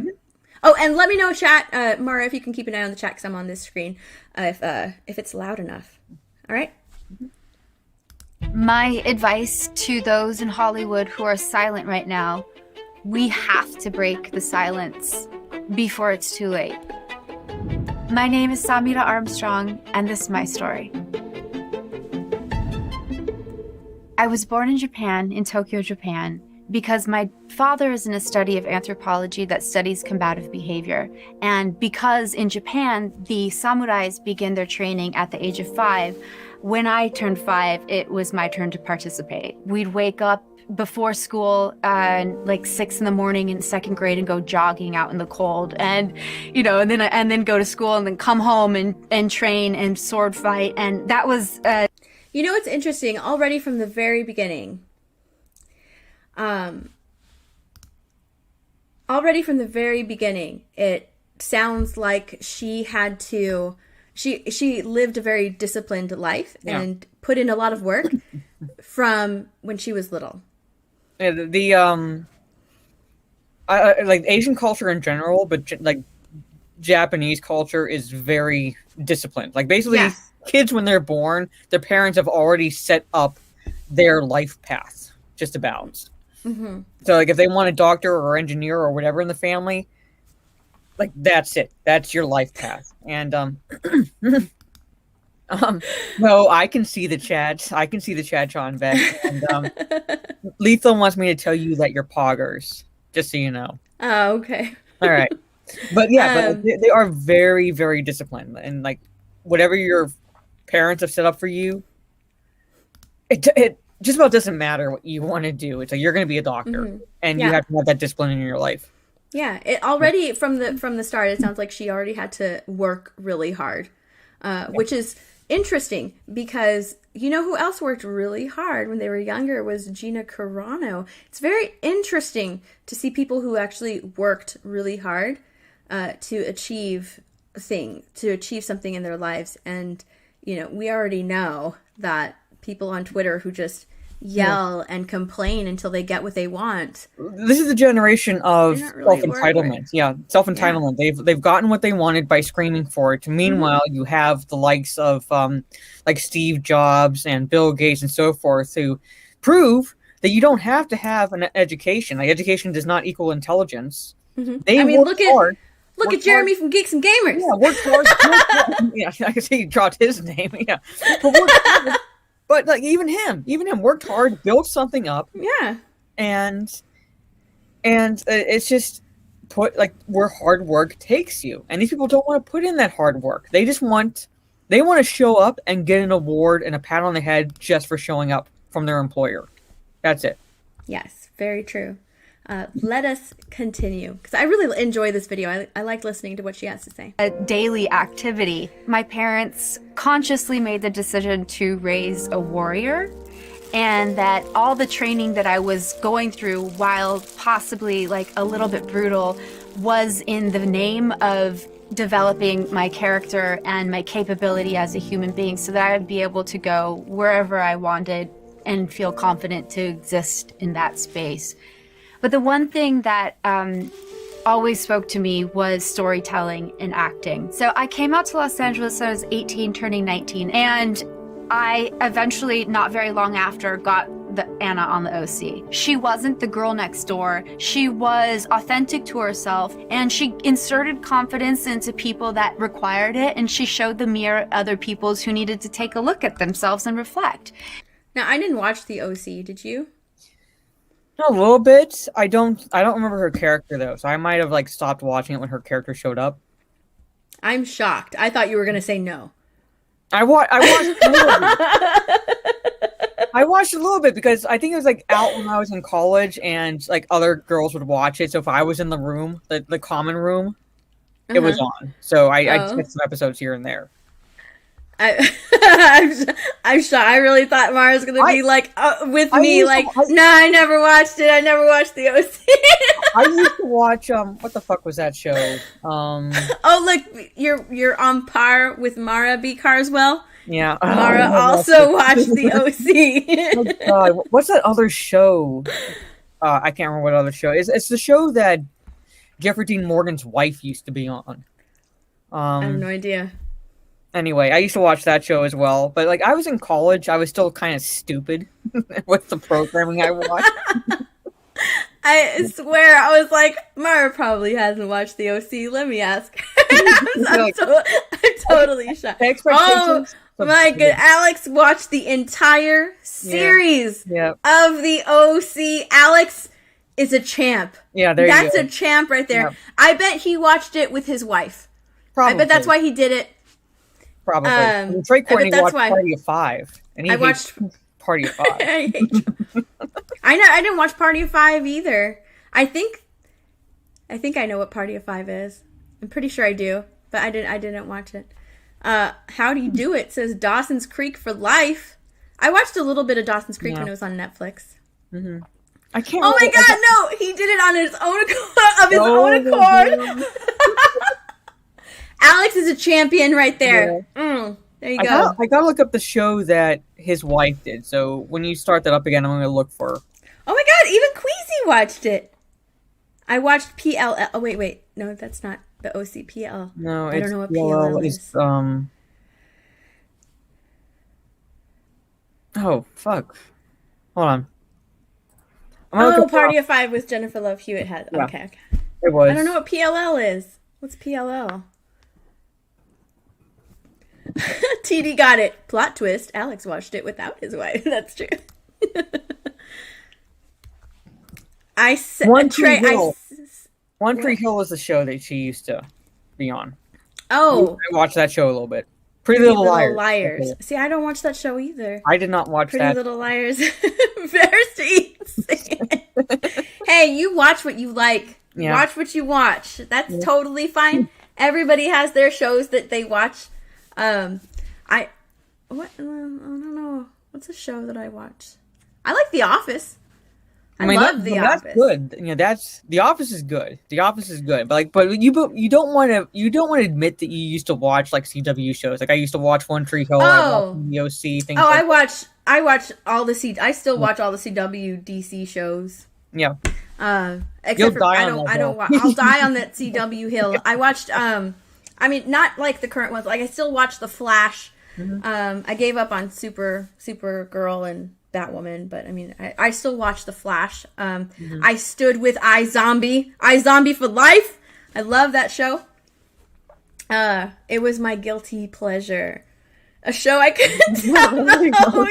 Oh, and let me know, chat, Mara, if you can keep an eye on the chat, because I'm on this screen, if it's loud enough. All right? My advice to those in Hollywood who are silent right now, we have to break the silence before it's too late. My name is Samira Armstrong, and this is my story. I was born in Japan, in Tokyo, Japan, because my father is in a study of anthropology that studies combative behavior. And because in Japan, the samurais begin their training at the age of 5, when I turned 5, it was my turn to participate. We'd wake up before school like 6 in the morning in 2nd grade and go jogging out in the cold, and and then go to school and then come home and train and sword fight. And that was it's interesting already from the very beginning. Already from the very beginning, it sounds like she had to, she lived a very disciplined life and put in a lot of work from when she was little. Yeah, like Asian culture in general, but like Japanese culture is very disciplined. Like basically kids, when they're born, their parents have already set up their life path just about. Mm-hmm. So like if they want a doctor or engineer or whatever in the family, like that's it. That's your life path. And no, I can see the chat. I can see the chat, Sean Beck. And Lethal wants me to tell you that you're poggers, just so you know. Oh, okay. All right. But yeah, but they are very, very disciplined, and like whatever your parents have set up for you, it just about doesn't matter what you want to do. It's like you're going to be a doctor, and you have to have that discipline in your life. Yeah, it already from the start, it sounds like she already had to work really hard, which is interesting because you know who else worked really hard when they were younger was Gina Carano. It's very interesting to see people who actually worked really hard to achieve something in their lives. And we already know that people on Twitter who just yell and complain until they get what they want. This is the generation of really self-entitlement. Yeah, self-entitlement. Yeah. They've gotten what they wanted by screaming for it. Meanwhile, you have the likes of like Steve Jobs and Bill Gates and so forth who prove that you don't have to have an education. Like, education does not equal intelligence. They look hard. Look at Jeremy from Geeks and Gamers. Yeah, worked hard. Yeah, I can see you dropped his name. Yeah, but worked hard. But like even him worked hard, built something up. Yeah, and it's just where hard work takes you. And these people don't want to put in that hard work. They want to show up and get an award and a pat on the head just for showing up from their employer. That's it. Yes, very true. Let us continue, because I really enjoy this video. I like listening to what she has to say. A daily activity. My parents consciously made the decision to raise a warrior, and that all the training that I was going through, while possibly like a little bit brutal, was in the name of developing my character and my capability as a human being, so that I would be able to go wherever I wanted and feel confident to exist in that space. But the one thing that always spoke to me was storytelling and acting. So I came out to Los Angeles when I was 18, turning 19, and I eventually, not very long after, got the Anna on the OC. She wasn't the girl next door. She was authentic to herself, and she inserted confidence into people that required it, and she showed the mirror other people's who needed to take a look at themselves and reflect. Now, I didn't watch the OC, did you? A little bit. I don't remember her character though, so I might have like stopped watching it when her character showed up. I'm shocked. I thought you were gonna say no. I watched a little bit. I watched a little bit because I think it was like out when I was in college, and like other girls would watch it. So if I was in the room, the common room, it was on. So I took some episodes here and there. I'm shocked. I really thought Mara's gonna be like with me, like, no, I never watched it. I never watched the OC. I used to watch what the fuck was that show? Oh, look, you're on par with Mara B. Carswell. Yeah, Mara also watched the OC. Oh God, what's that other show? I can't remember what other show. It's the show that Jeffrey Dean Morgan's wife used to be on. I have no idea. Anyway, I used to watch that show as well, but like I was in college, I was still kind of stupid with the programming I watched. I swear, I was like, Mara probably hasn't watched the OC. Let me ask her. I'm totally shocked. Oh my god, Alex watched the entire series of the OC. Alex is a champ. Yeah, that's a champ right there. Yep. I bet he watched it with his wife. Probably. I bet that's why he did it. Probably. Trey Courtney watched Party of Five, and I watched Party of Five. I didn't watch Party of Five either. I think I know what Party of Five is. I'm pretty sure I do, but I didn't watch it. How Do You Do It says Dawson's Creek for life. I watched a little bit of Dawson's Creek when it was on Netflix. Mm-hmm. I can't. Oh my god, no! He did it on his own accord. Alex is a champion right there. Yeah. There you go. I gotta look up the show that his wife did. So when you start that up again, I'm gonna look for. Oh my god! Even Queasy watched it. I watched PLL. Oh wait, no, that's not the OCPL. No, I don't know what PLL is. Oh fuck! Hold on. Party of Five with Jennifer Love Hewitt had. Yeah, okay. It was. I don't know what PLL is. What's PLL? TD got it. Plot twist. Alex watched it without his wife. That's true. One Tree Hill was the show that she used to be on. Oh. I watched that show a little bit. Pretty Little Liars. See, I don't watch that show either. I did not watch Pretty Little Liars. Very Hey, you watch what you like. Yeah. Watch what you watch. That's totally fine. Everybody has their shows that they watch. I don't know. What's a show that I watch? I like The Office. I love The Office. That's good. You know, that's The Office is good. The Office is good, but you don't want to admit that you used to watch like CW shows. Like I used to watch One Tree Hill. I watched the OC things. I watch all the I still watch all the CW DC shows. Yeah. Except for I'll die on that CW hill. I watched I mean not like the current ones. Like I still watch The Flash. I gave up on Supergirl and Batwoman, but I mean I still watch The Flash. I stood with iZombie for life. I love that show. It was my guilty pleasure. A show I couldn't tell.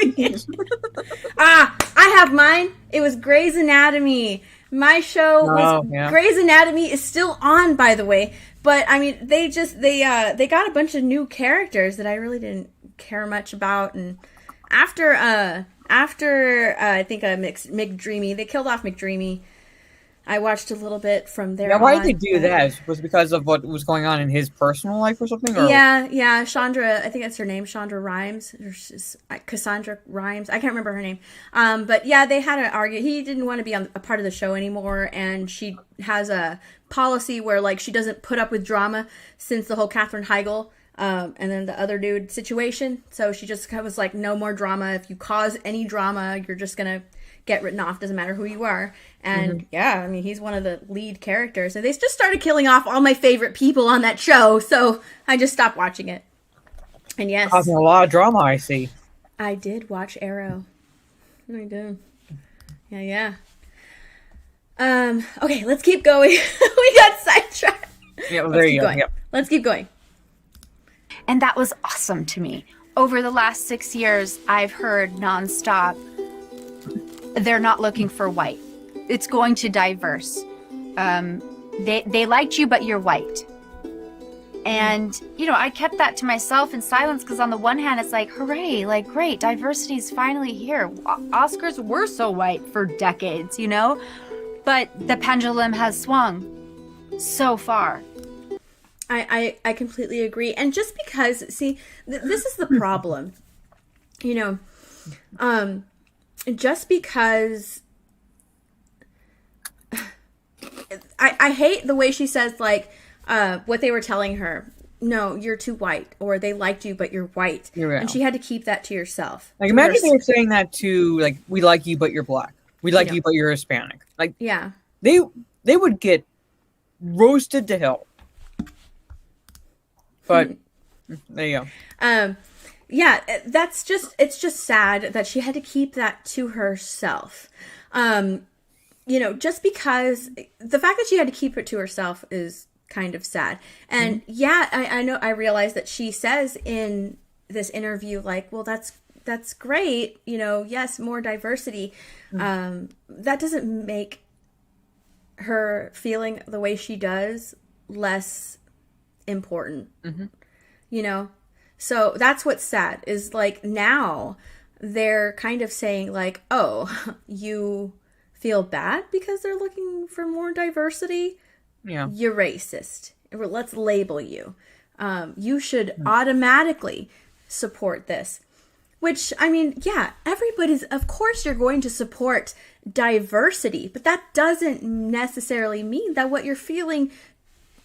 I have mine. It was Grey's Anatomy. My show was Grey's Anatomy is still on, by the way. But I mean, they got a bunch of new characters that I really didn't care much about. And after I think McDreamy, they killed off McDreamy. I watched a little bit from there. Why did they do that? Was it because of what was going on in his personal life or something? Or? Yeah. Chandra, I think that's her name. Chandra Rhimes. Or Cassandra Rhimes. I can't remember her name. But yeah, they had an argument. He didn't want to be a part of the show anymore. And she has a policy where like she doesn't put up with drama since the whole Katherine Heigl and then the other dude situation. So she just was like, no more drama. If you cause any drama, you're just going to get written off. Doesn't matter who you are. And yeah, I mean, he's one of the lead characters. And they just started killing off all my favorite people on that show. So I just stopped watching it. And yes. Causing a lot of drama, I see. I did watch Arrow. I did. Yeah. Okay, let's keep going. We got sidetracked. Yeah, well, there you go. Yep. Let's keep going. And that was awesome to me. Over the last 6 years, I've heard nonstop, they're not looking for white. It's going to diverse. They liked you, but you're white. And, you know, I kept that to myself in silence because on the one hand, it's like, hooray, like, great, diversity is finally here. Oscars were so white for decades, you know? But the pendulum has swung so far. I completely agree. And just because, see, this is the problem. You know, just because I hate the way she says, like, what they were telling her. No, you're too white, or they liked you, but you're white. And she had to keep that to herself. Like, imagine they were saying that to, like, we like you, but you're black. We like you, but you're Hispanic. Like, yeah, they would get roasted to hell. But there you go. Yeah, it's just sad that she had to keep that to herself. You know, just because the fact that she had to keep it to herself is kind of sad. And yeah, I know, I realize that she says in this interview, like, well, that's great. You know, yes, more diversity. That doesn't make her feeling the way she does less important. You know? So that's what's sad is like now they're kind of saying like, oh, you feel bad because they're looking for more diversity? Yeah. You're racist. Let's label you. You should automatically support this. Which, I mean, yeah, everybody's, of course you're going to support diversity, but that doesn't necessarily mean that what you're feeling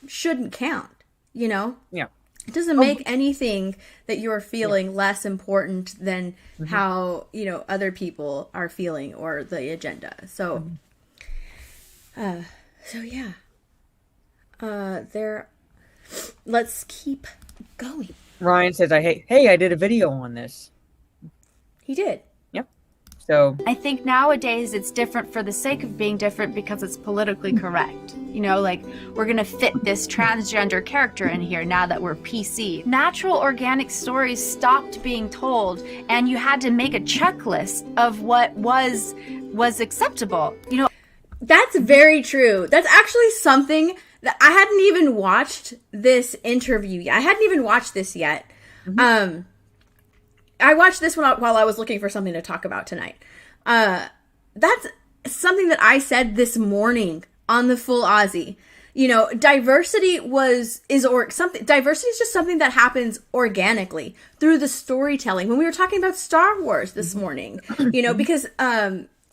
shouldn't count, you know? Yeah. It doesn't make anything that you're feeling less important than how, you know, other people are feeling or the agenda. So, let's keep going. Ryan says, I did a video on this. He did. Yep. So I think nowadays it's different for the sake of being different because it's politically correct. You know, like, we're going to fit this transgender character in here now that we're PC. Natural organic stories stopped being told, and you had to make a checklist of what was acceptable. You know, that's very true. That's actually something that I hadn't even watched this interview yet. I hadn't even watched this yet. I watched this one while I was looking for something to talk about tonight. That's something that I said this morning on the Full Aussie. You know, diversity is just something that happens organically through the storytelling. When we were talking about Star Wars this morning, you know, because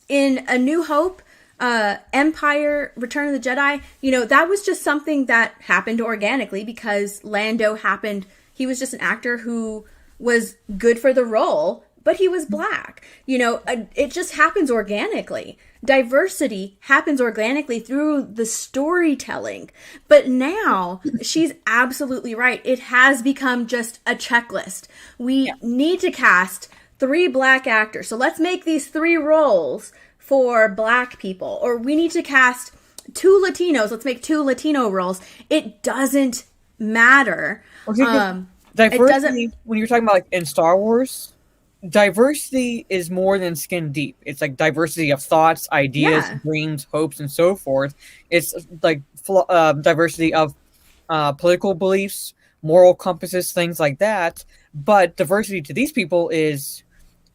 in A New Hope, Empire, Return of the Jedi, that was just something that happened organically because Lando he was just an actor who was good for the role, but he was black. It just happens organically. Diversity happens organically through the storytelling. But now, she's absolutely right. It has become just a checklist. We need to cast 3 black actors. So let's make these 3 roles for black people. Or we need to cast 2 Latinos. Let's make 2 Latino roles. It doesn't matter. Diversity, when you're talking about like in Star Wars, diversity is more than skin deep. It's like diversity of thoughts, ideas, dreams, hopes, and so forth. It's like diversity of political beliefs, moral compasses, things like that. But diversity to these people is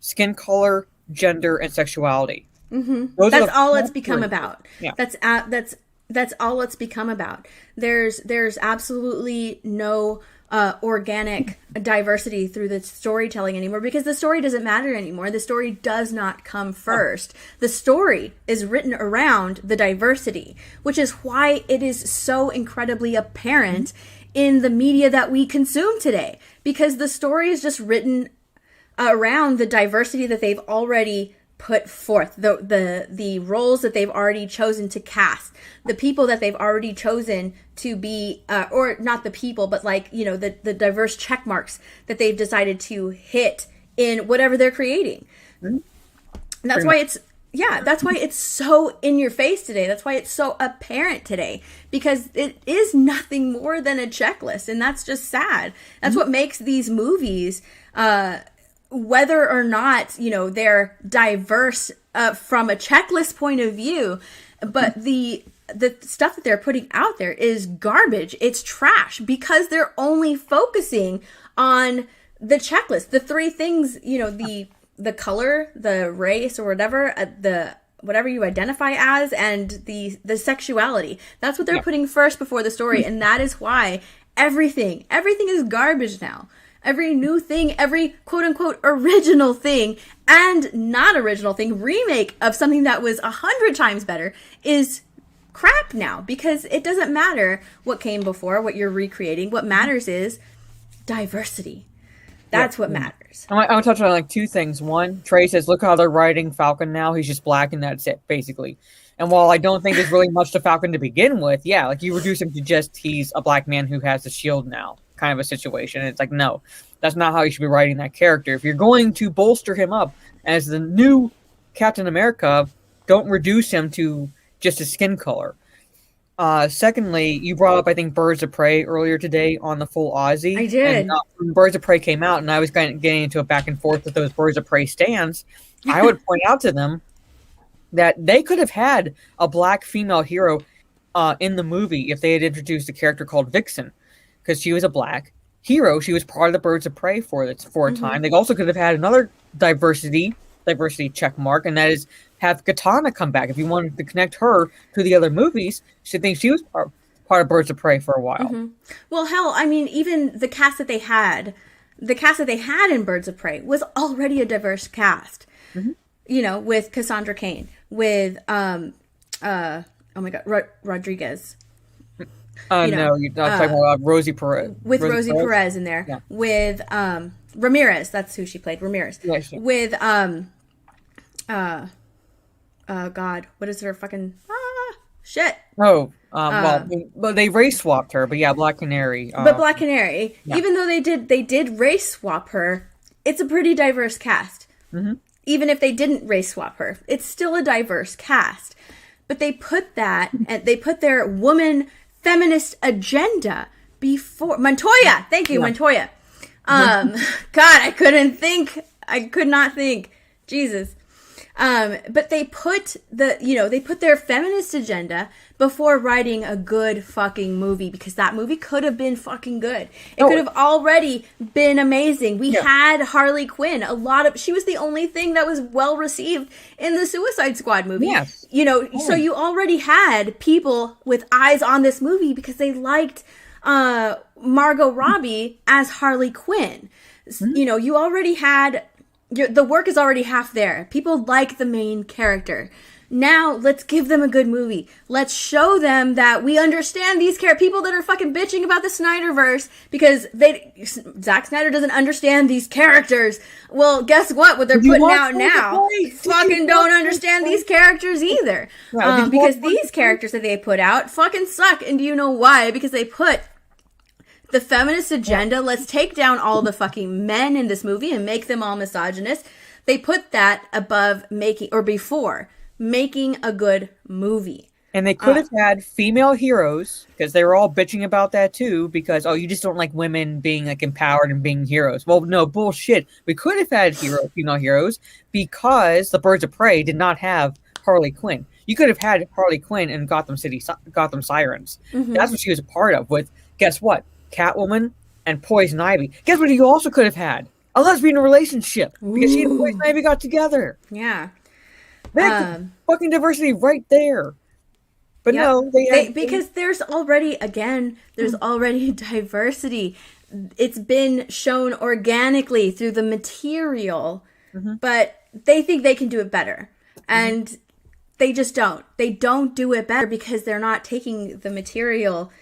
skin color, gender, and sexuality. Mm-hmm. That's all it's become about. Yeah. That's all it's become about. There's absolutely no organic diversity through the storytelling anymore because the story doesn't matter anymore. The story does not come first. The story is written around the diversity, which is why it is so incredibly apparent in the media that we consume today, because the story is just written around the diversity that they've already put forth, the roles that they've already chosen to cast, the people that they've already chosen to be, or not the people, but like, the diverse check marks that they've decided to hit in whatever they're creating. And that's why it's so in your face today. That's why it's so apparent today, because it is nothing more than a checklist. And that's just sad. That's what makes these movies, whether or not, they're diverse from a checklist point of view, but the stuff that they're putting out there is garbage. It's trash because they're only focusing on the checklist, the 3 things, the color, the race, or whatever you identify as, and the sexuality. That's what they're putting first before the story, and that is why everything is garbage now. Every new thing, every quote-unquote original thing and not original thing, remake of something that was 100 times better, is crap now, because it doesn't matter what came before, what you're recreating. What matters is diversity. That's what matters. I want to touch on like 2 things. One, Trey says, look how they're writing Falcon now. He's just black and that's it, basically. And while I don't think there's really much to Falcon to begin with, like you reduce him to just he's a black man who has a shield now, kind of a situation. And it's like, no, that's not how you should be writing that character. If you're going to bolster him up as the new Captain America, don't reduce him to just his skin color. Secondly, you brought up, I think, Birds of Prey earlier today on the full Aussie. I did. And, when Birds of Prey came out, and I was getting into a back and forth with those Birds of Prey stands, I would point out to them that they could have had a black female hero in the movie if they had introduced a character called Vixen, because she was a black hero. She was part of the Birds of Prey for a time. They also could have had another diversity check mark, and that is have Katana come back. If you wanted to connect her to the other movies, she thinks she was part of Birds of Prey for a while. Well, hell, I mean, even the cast that they had in Birds of Prey was already a diverse cast. With Cassandra Cain, with oh my God, Rodriguez. No, you're not talking about Rosie Perez. With Rosie Perez in there. With Ramirez, that's who she played, Ramirez. Yeah, with God, what is her fucking shit? Oh, well, they race swapped her, but yeah, Black Canary. But Black Canary, even though they did race swap her, it's a pretty diverse cast. Even if they didn't race swap her, it's still a diverse cast. But they put their woman feminist agenda before Montoya. Thank you, Montoya. God, I could not think. Jesus. But they put their feminist agenda before writing a good fucking movie, because that movie could have been fucking good. It could have already been amazing. We had Harley Quinn. She was the only thing that was well received in the Suicide Squad movie. Yes. So you already had people with eyes on this movie because they liked Margot Robbie as Harley Quinn. You already had the work is already half there. People like the main character. Now, let's give them a good movie. Let's show them that we understand these people that are fucking bitching about the Snyderverse because Zack Snyder doesn't understand these characters. Well, guess what? What they're putting out now fucking don't understand these characters either. Because these characters that they put out fucking suck. And do you know why? Because they put the feminist agenda. Let's take down all the fucking men in this movie and make them all misogynist. They put that before making a good movie. And they could have had female heroes, because they were all bitching about that too, because, you just don't like women being like empowered and being heroes. Well, no, bullshit. We could have had female heroes because the Birds of Prey did not have Harley Quinn. You could have had Harley Quinn in Gotham Sirens. Mm-hmm. That's what she was a part of with, guess what? Catwoman and Poison Ivy. Guess what you also could have had? A lesbian relationship, because she and Poison Ivy got together. Yeah. That's fucking diversity right there. But no, because there's already diversity. It's been shown organically through the material, but they think they can do it better. And they just don't. They don't do it better because they're not taking the material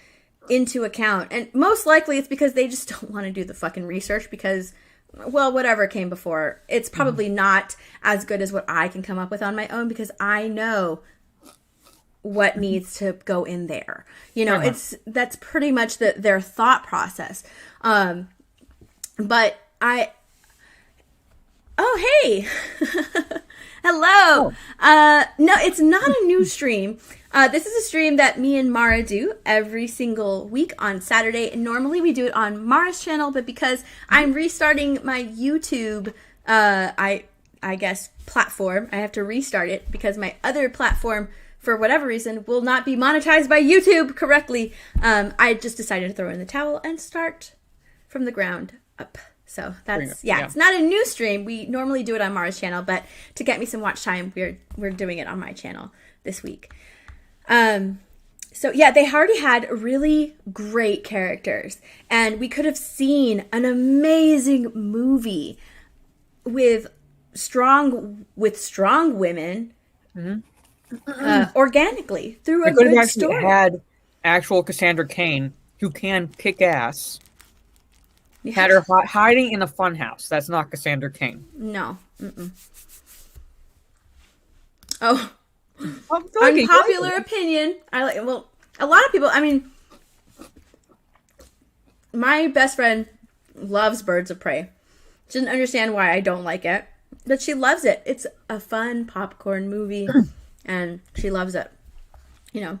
into account. And most likely it's because they just don't want to do the fucking research because, well, whatever came before, it's probably not as good as what I can come up with on my own because I know what needs to go in there. You know, that's pretty much their thought process. But hey, hello. No, it's not a new stream. This is a stream that me and Mara do every single week on Saturday. And normally we do it on Mara's channel, but because I'm restarting my YouTube, I guess, platform, I have to restart it because my other platform, for whatever reason, will not be monetized by YouTube correctly. I just decided to throw in the towel and start from the ground up. So that's, it's not a new stream. We normally do it on Mara's channel, but to get me some watch time, we're doing it on my channel this week. So yeah, they already had really great characters, and we could have seen an amazing movie with strong women, organically through a good story. Had actual Cassandra Cain who can kick ass. Yeah. Had her hiding in a funhouse. That's not Cassandra Cain. No. Oh. Unpopular opinion. A lot of people, I mean, my best friend loves Birds of Prey. She doesn't understand why I don't like it, but she loves it. It's a fun popcorn movie, and she loves it. You know.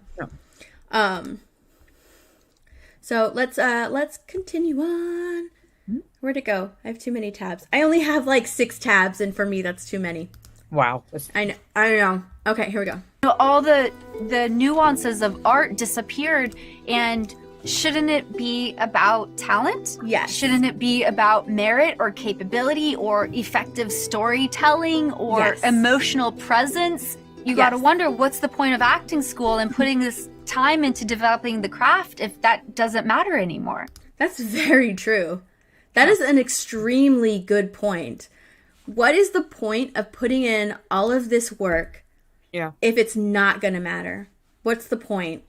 Yeah. So let's continue on. Where'd it go? I have too many tabs. I only have like 6 tabs, and for me, that's too many. Wow. I know. Okay, here we go. All the nuances of art disappeared, and shouldn't it be about talent? Yes. Shouldn't it be about merit or capability or effective storytelling or emotional presence? You got to wonder, what's the point of acting school and putting this time into developing the craft if that doesn't matter anymore? That's very true. That is an extremely good point. What is the point of putting in all of this work if it's not going to matter? What's the point?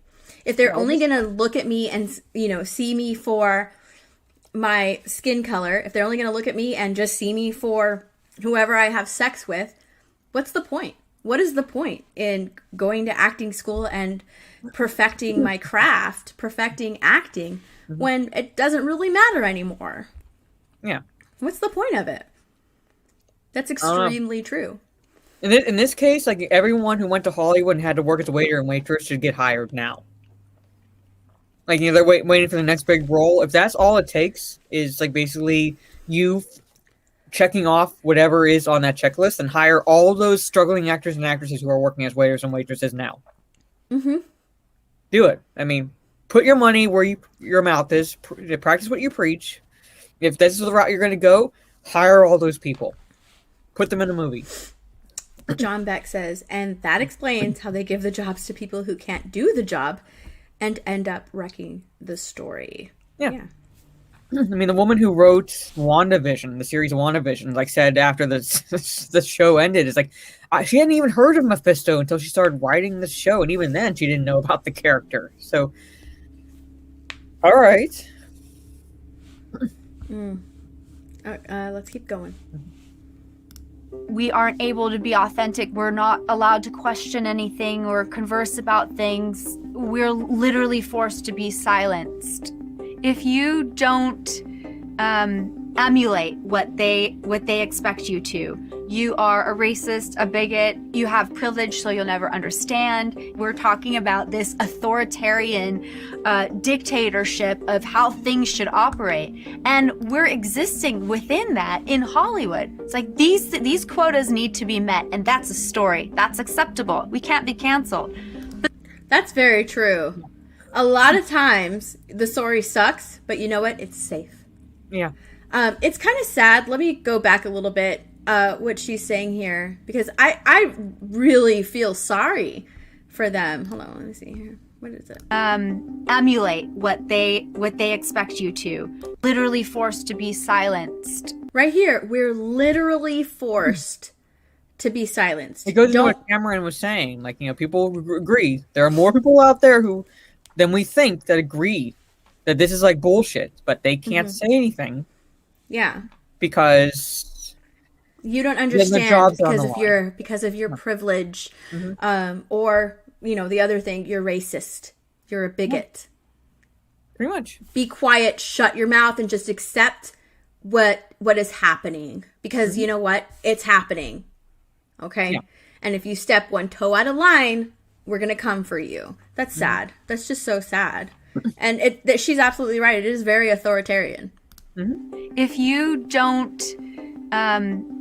If they're only going to look at me and, see me for my skin color, if they're only going to look at me and just see me for whoever I have sex with, what's the point? What is the point in going to acting school and perfecting my craft, perfecting acting, when it doesn't really matter anymore? Yeah. What's the point of it? That's extremely true. In this case, like, everyone who went to Hollywood and had to work as a waiter and waitress should get hired now. Like, they're waiting for the next big role. If that's all it takes, is like basically you checking off whatever is on that checklist and hire all those struggling actors and actresses who are working as waiters and waitresses now. Mm-hmm. Do it. I mean, put your money where your mouth is. Practice what you preach. If this is the route you're going to go, hire all those people. Put them in a movie. John Beck says, and that explains how they give the jobs to people who can't do the job and end up wrecking the story. Yeah. I mean, the woman who wrote WandaVision, the series WandaVision, like said after the show ended, is like she hadn't even heard of Mephisto until she started writing the show, and even then, she didn't know about the character. So, all right, let's keep going. We aren't able to be authentic. We're not allowed to question anything or converse about things. We're literally forced to be silenced. If you don't emulate what they expect you to, you are a racist, a bigot, you have privilege so you'll never understand. We're talking about this authoritarian dictatorship of how things should operate. And we're existing within that in Hollywood. It's like these quotas need to be met, and that's a story. That's acceptable. We can't be canceled. That's very true. A lot of times the story sucks, but you know what? It's safe. yeah. It's kind of sad. Let me go back a little bit, what she's saying here, because I really feel sorry for them. Hold on, let me see here. What is it? Emulate what they expect you to. Literally forced to be silenced. Right here, we're literally forced to be silenced. It goes into what Cameron was saying. Like, people agree. There are more people out there than we think that agree that this is like bullshit, but they can't say anything. Yeah. Because you don't understand because of your privilege, or the other thing, you're racist, you're a bigot. Pretty much. Be quiet, shut your mouth, and just accept what is happening, because you know what, it's happening. Okay, yeah. And if you step one toe out of line, we're gonna come for you. That's sad. That's just so sad. And she's absolutely right. It is very authoritarian. If you don't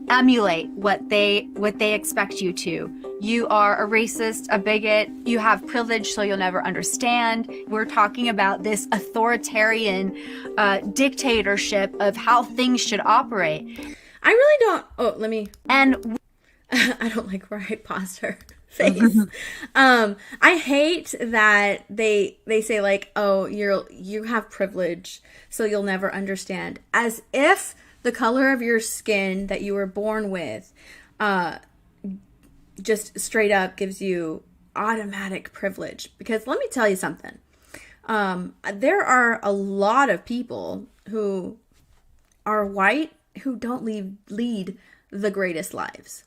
emulate what they expect you to, you are a racist, a bigot, you have privilege so you'll never understand. We're talking about this authoritarian dictatorship of how things should operate. I really don't. Oh, let me. And I don't like where I paused her face. I hate that they say like, oh, you have privilege so you'll never understand, as if the color of your skin that you were born with just straight up gives you automatic privilege. Because let me tell you something, there are a lot of people who are white who don't lead the greatest lives.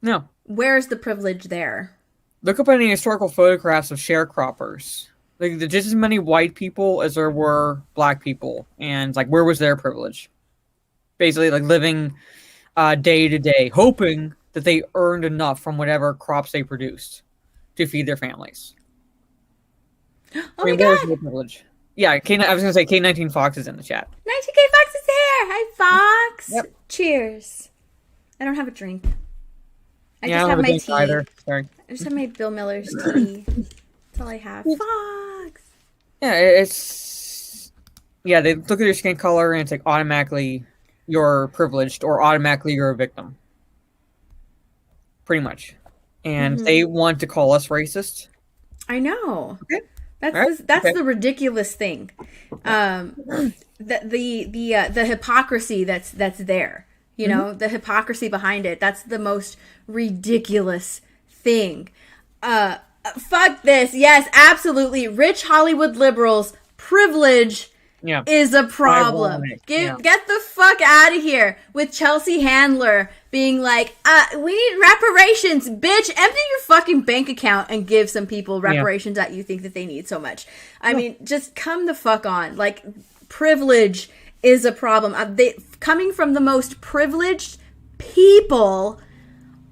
No. Where's the privilege there? Look up any historical photographs of sharecroppers. Like, there's just as many white people as there were black people. And, like, where was their privilege? Basically, like, living day to day, hoping that they earned enough from whatever crops they produced to feed their families. Oh, my God. Where's their privilege? Yeah, I was going to say K19 Fox is in the chat. 19K Fox is here! Hi, Fox! Yep. Cheers. I don't have a drink. I Yeah, just have my tea. Either. Sorry. I just have my Bill Miller's tea. That's all I have. Fox! Yeah, it's... Yeah, they look at your skin color and it's like automatically you're privileged or automatically you're a victim. Pretty much. And they want to call us racist. I know. Okay. That's the ridiculous thing. The hypocrisy that's there. You know, the hypocrisy behind it. That's the most ridiculous thing. Fuck this. Yes, absolutely. Rich Hollywood liberals, privilege is a problem. Get the fuck out of here with Chelsea Handler being like, we need reparations. Bitch, empty your fucking bank account and give some people reparations that you think that they need so much. I mean, just come the fuck on. Like, privilege is a problem. Coming from the most privileged people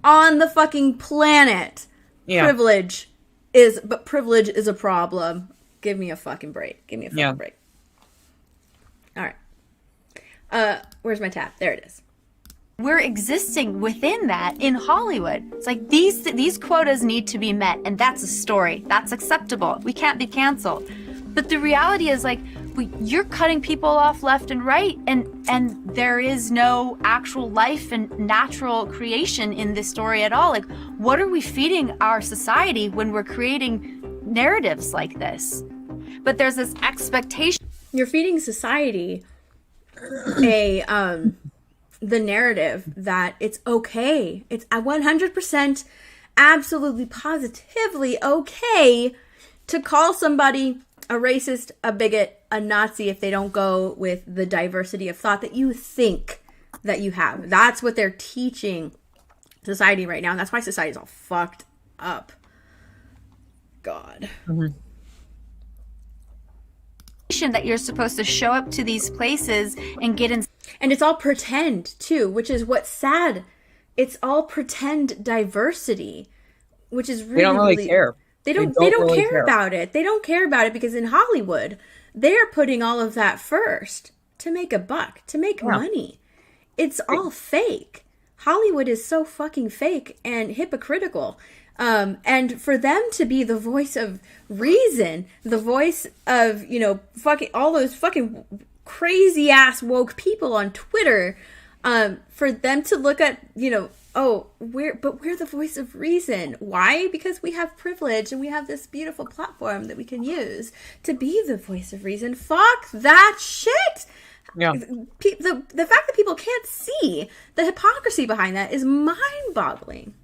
on the fucking planet. Privilege is a problem. Give me a fucking break. Give me a fucking break. All right. Where's my tab? There it is. We're existing within that in Hollywood. It's like these quotas need to be met, and that's a story. That's acceptable. We can't be canceled. But the reality is, like, you're cutting people off left and right, and there is no actual life and natural creation in this story at all. Like, what are we feeding our society when we're creating narratives like this? But there's this expectation. You're feeding society the narrative that it's okay. It's 100% absolutely positively okay to call somebody a racist, a bigot, a Nazi if they don't go with the diversity of thought that you think that you have. That's what they're teaching society right now, and that's why society's all fucked up. God. Mm-hmm. That you're supposed to show up to these places and get in. And it's all pretend too, which is what's sad. It's all pretend diversity, which is really, they don't really care. They don't really care about it. They don't care about it because in Hollywood, they're putting all of that first to make a buck, to make money. It's all fake. Hollywood is so fucking fake and hypocritical. And for them to be the voice of reason, the voice of, fucking all those fucking crazy ass woke people on Twitter, for them to look at, we're the voice of reason. Why? Because we have privilege and we have this beautiful platform that we can use to be the voice of reason. Fuck that shit. Yeah. The fact that people can't see the hypocrisy behind that is mind-boggling.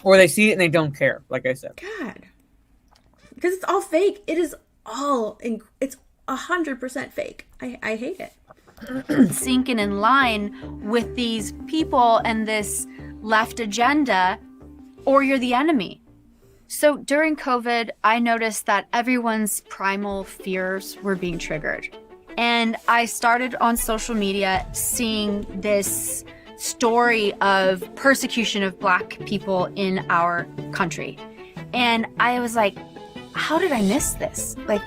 Or they see it and they don't care, like I said. God. Because it's all fake. It is all, it's 100% fake. I hate it. Sinking in line with these people and this left agenda, or you're the enemy. So during COVID, I noticed that everyone's primal fears were being triggered. And I started on social media seeing this story of persecution of Black people in our country. And I was like, how did I miss this? Like,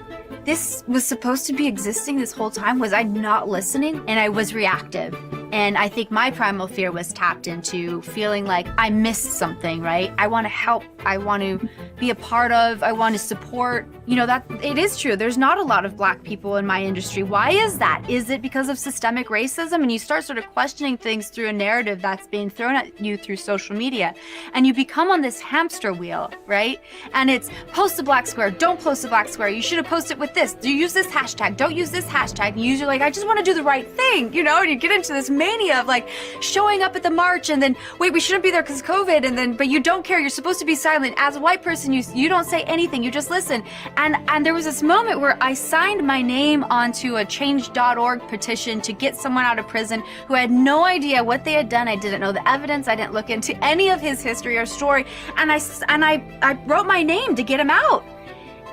this was supposed to be existing this whole time. Was I not listening? And I was reactive. And I think my primal fear was tapped into feeling like I missed something, right? I want to help. I want to be a part of. I want to support. That it is true. There's not a lot of Black people in my industry. Why is that? Is it because of systemic racism? And you start sort of questioning things through a narrative that's being thrown at you through social media. And you become on this hamster wheel, right? And it's post a Black square. Don't post a Black square. You should have posted with this. Do you use this hashtag? Don't use this hashtag. And usually like, I just want to do the right thing, and you get into this mania of like showing up at the march and then, wait, we shouldn't be there because of COVID. And then, but you don't care. You're supposed to be silent. As a white person, you don't say anything. You just listen. And there was this moment where I signed my name onto a change.org petition to get someone out of prison who had no idea what they had done. I didn't know the evidence. I didn't look into any of his history or story. And I wrote my name to get him out.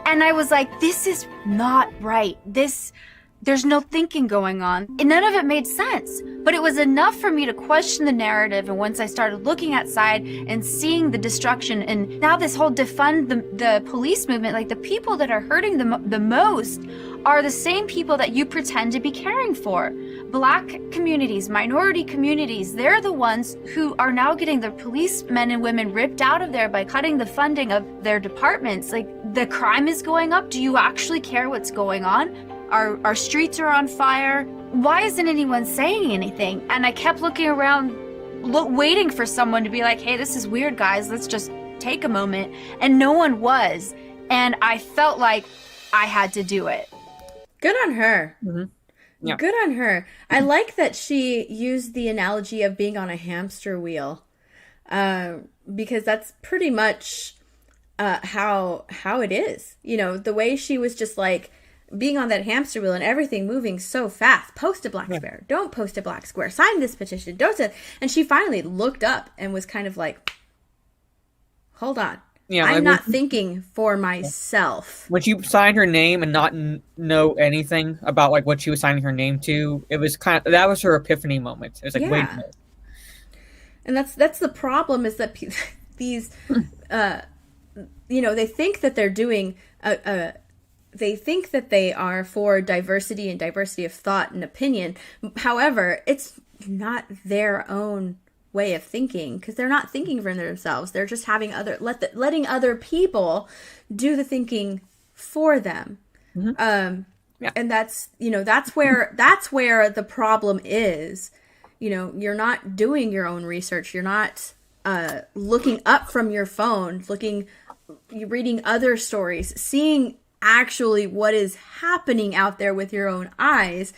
And I was like, this is not right. There's no thinking going on. And none of it made sense. But it was enough for me to question the narrative. And once I started looking outside and seeing the destruction, and now this whole defund the police movement, like the people that are hurting the most are the same people that you pretend to be caring for. Black communities, minority communities, they're the ones who are now getting the policemen and women ripped out of there by cutting the funding of their departments. Like, the crime is going up. Do you actually care what's going on? Our streets are on fire. Why isn't anyone saying anything? And I kept looking around, waiting for someone to be like, hey, this is weird, guys. Let's just take a moment. And no one was. And I felt like I had to do it. Good on her. Mm-hmm. Yeah. Good on her. I like that she used the analogy of being on a hamster wheel, because that's pretty much how it is. The way she was just like, being on that hamster wheel and everything moving so fast. Post a Black square. Don't post a Black square. Sign this petition. Don't say. And she finally looked up and was kind of like, hold on. Yeah, I'm not thinking for myself. When she signed her name and not know anything about like what she was signing her name to, it was that was her epiphany moment. It was like, wait a minute. And that's the problem, is that these, they think that they're doing they think that they are for diversity and diversity of thought and opinion. However, it's not their own way of thinking, because they're not thinking for themselves. They're just having letting other people do the thinking for them. Mm-hmm. And that's where the problem is. You're not doing your own research. You're not looking up from your phone, you're reading other stories, seeing actually what is happening out there with your own eyes.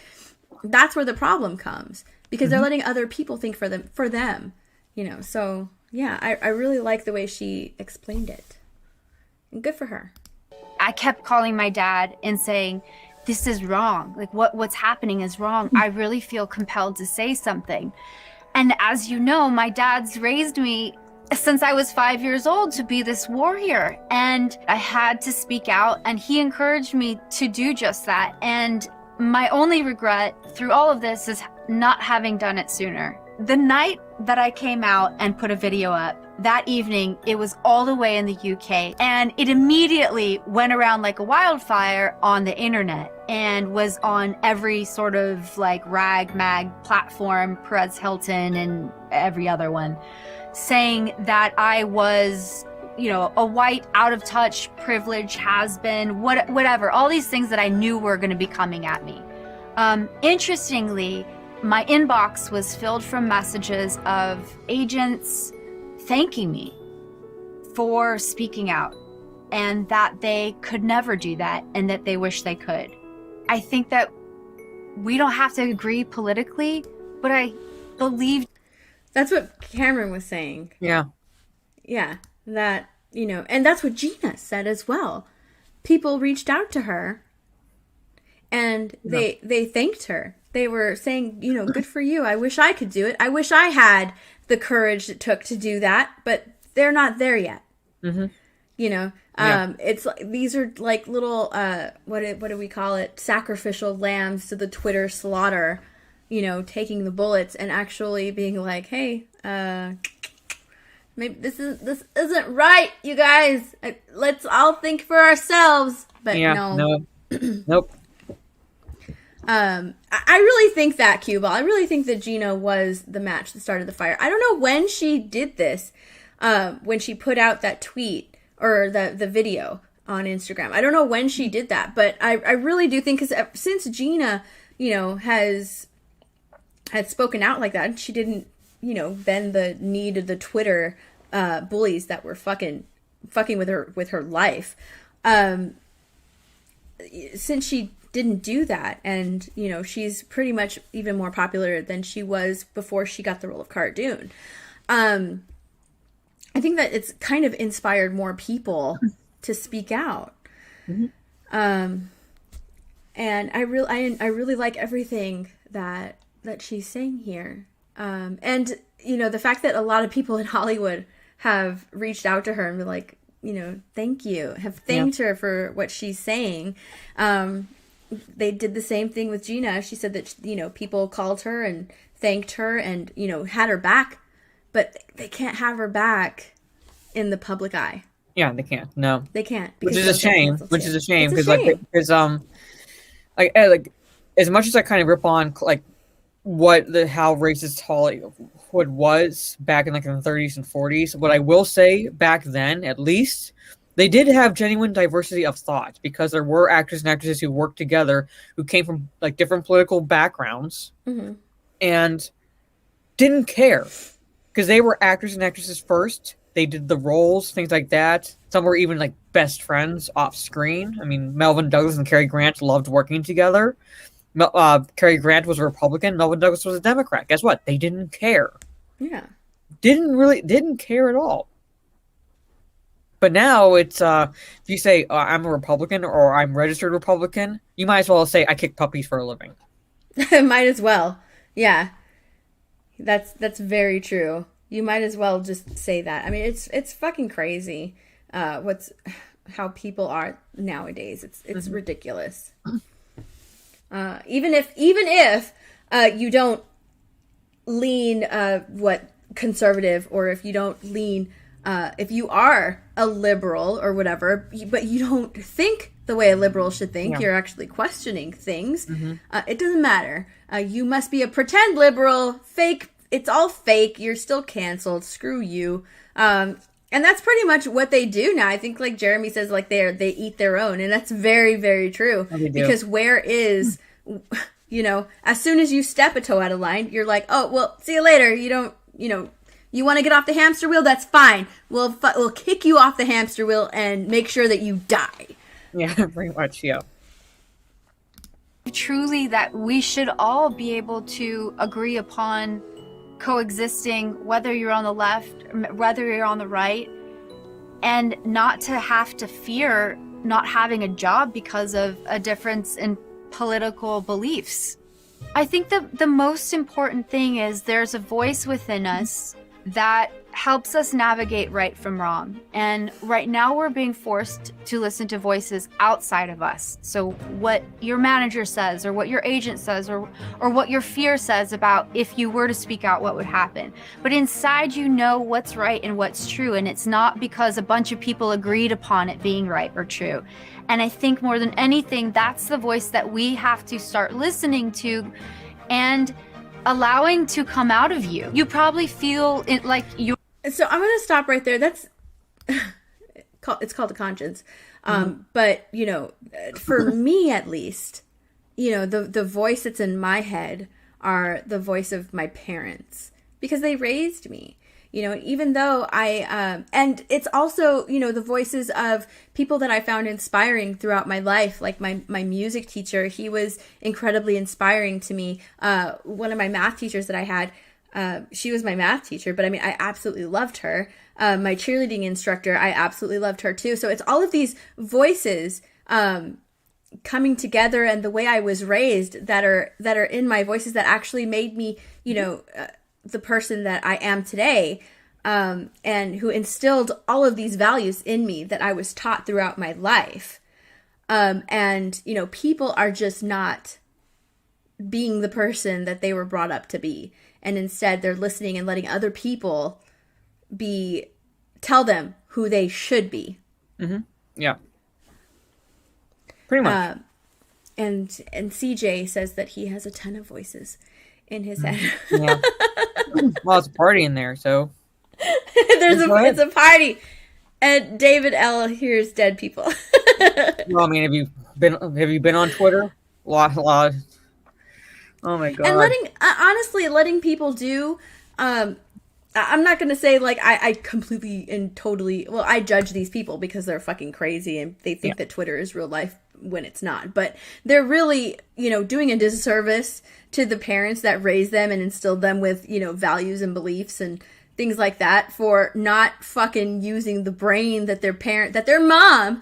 that's where the problem comes, because they're letting other people think for them, you know. So yeah, I really like the way she explained it, and good for her. I kept calling my dad and saying, this is wrong. Like what's happening is wrong. I really feel compelled to say something. And as you know, my dad's raised me since I was 5 years old to be this warrior. And I had to speak out, and he encouraged me to do just that. And my only regret through all of this is not having done it sooner. The night that I came out and put a video up, that evening, it was all the way in the UK, and it immediately went around like a wildfire on the internet and was on every sort of like rag mag platform, Perez Hilton and every other one, saying that I was, you know, a white, out of touch, privileged has-been, whatever, all these things that I knew were going to be coming at me. Interestingly, my inbox was filled from messages of agents thanking me for speaking out, and that they could never do that, and that they wish they could. I think that we don't have to agree politically, but I believe... That's what Cameron was saying. Yeah. Yeah, that, you know, and that's what Gina said as well. People reached out to her, and they thanked her. They were saying, you know, good for you. I wish I could do it. I wish I had the courage it took to do that, but they're not there yet. Mm-hmm. You know, it's like, these are like little, what do we call it? Sacrificial lambs to the Twitter slaughter, you know, taking the bullets and actually being like, hey, maybe this isn't right, you guys. Let's all think for ourselves. But no. Nope. I really think that, Q-Ball, I really think that Gina was the match that started the fire. I don't know when she did this, when she put out that tweet or the video on Instagram. I don't know when she did that, but I really do think, because since Gina, you know, had spoken out like that, she didn't, you know, bend the knee to the Twitter bullies that were fucking with her life. Since she didn't do that, and you know, she's pretty much even more popular than she was before she got the role of Cara Dune. I think that it's kind of inspired more people to speak out. Mm-hmm. And I really like everything that she's saying here. And you know, the fact that a lot of people in Hollywood have reached out to her and been like, you know, thank you, have thanked her for what she's saying. They did the same thing with Gina. She said that, you know, people called her and thanked her and, you know, had her back, but they can't have her back in the public eye. Yeah, they can't. No, they can't. Which is a shame. Which is a shame, because like as much as I kind of rip on like how racist Hollywood was back in like in the 30s and 40s, what I will say back then, at least, they did have genuine diversity of thought, because there were actors and actresses who worked together who came from like different political backgrounds and didn't care, because they were actors and actresses first. They did the roles, things like that. Some were even like best friends off screen. I mean, Melvin Douglas and Cary Grant loved working together. Cary Grant was a Republican. Melvin Douglas was a Democrat. Guess what? They didn't care. Yeah. Didn't care at all. But now it's, if you say, I'm a Republican or I'm registered Republican, you might as well say, I kick puppies for a living. Might as well. Yeah. That's very true. You might as well just say that. I mean, it's fucking crazy how people are nowadays. It's ridiculous. Even if you don't lean conservative, or if you don't lean if you are a liberal or whatever, but you don't think the way a liberal should think, you're actually questioning things, it doesn't matter. You must be a pretend liberal, fake. It's all fake. You're still canceled. Screw you. And that's pretty much what they do now. I think, like Jeremy says, like they eat their own, and that's very, very true. Because where is, you know, as soon as you step a toe out of line, you're like, oh well, see you later. You don't, you know, you want to get off the hamster wheel? That's fine. We'll kick you off the hamster wheel and make sure that you die. Yeah, pretty much. Yeah. truly that we should all be able to agree upon coexisting, whether you're on the left, whether you're on the right, and not to have to fear not having a job because of a difference in political beliefs. I think the most important thing is there's a voice within us that helps us navigate right from wrong. And right now we're being forced to listen to voices outside of us. So what your manager says, or what your agent says, or what your fear says about if you were to speak out, what would happen. But inside you know what's right and what's true. And it's not because a bunch of people agreed upon it being right or true. And I think more than anything, that's the voice that we have to start listening to and allowing to come out of you. You probably feel it like you. So I'm going to stop right there. That's it's called a conscience. But, you know, for me at least, you know, the voice that's in my head are the voice of my parents because they raised me. You know, even though and it's also, you know, the voices of people that I found inspiring throughout my life, like my music teacher. He was incredibly inspiring to me. One of my math teachers that I had, she was my math teacher, but I mean, I absolutely loved her. My cheerleading instructor, I absolutely loved her too. So it's all of these voices coming together, and the way I was raised that are in my voices that actually made me, you know, the person that I am today, and who instilled all of these values in me that I was taught throughout my life. And, you know, people are just not being the person that they were brought up to be. And instead they're listening and letting other people tell them who they should be. Mm-hmm. Yeah. Pretty much. And CJ says that he has a ton of voices in his head. Yeah. Well, it's a party in there, so it's a party. And David L hears dead people. Well, I mean, have you been on Twitter? Lot. Oh my god. And honestly letting people do. I'm not gonna say like I completely and totally. Well, I judge these people because they're fucking crazy and they think that Twitter is real life when it's not. But they're really, you know, doing a disservice to the parents that raised them and instilled them with, you know, values and beliefs and things like that for not fucking using the brain that their mom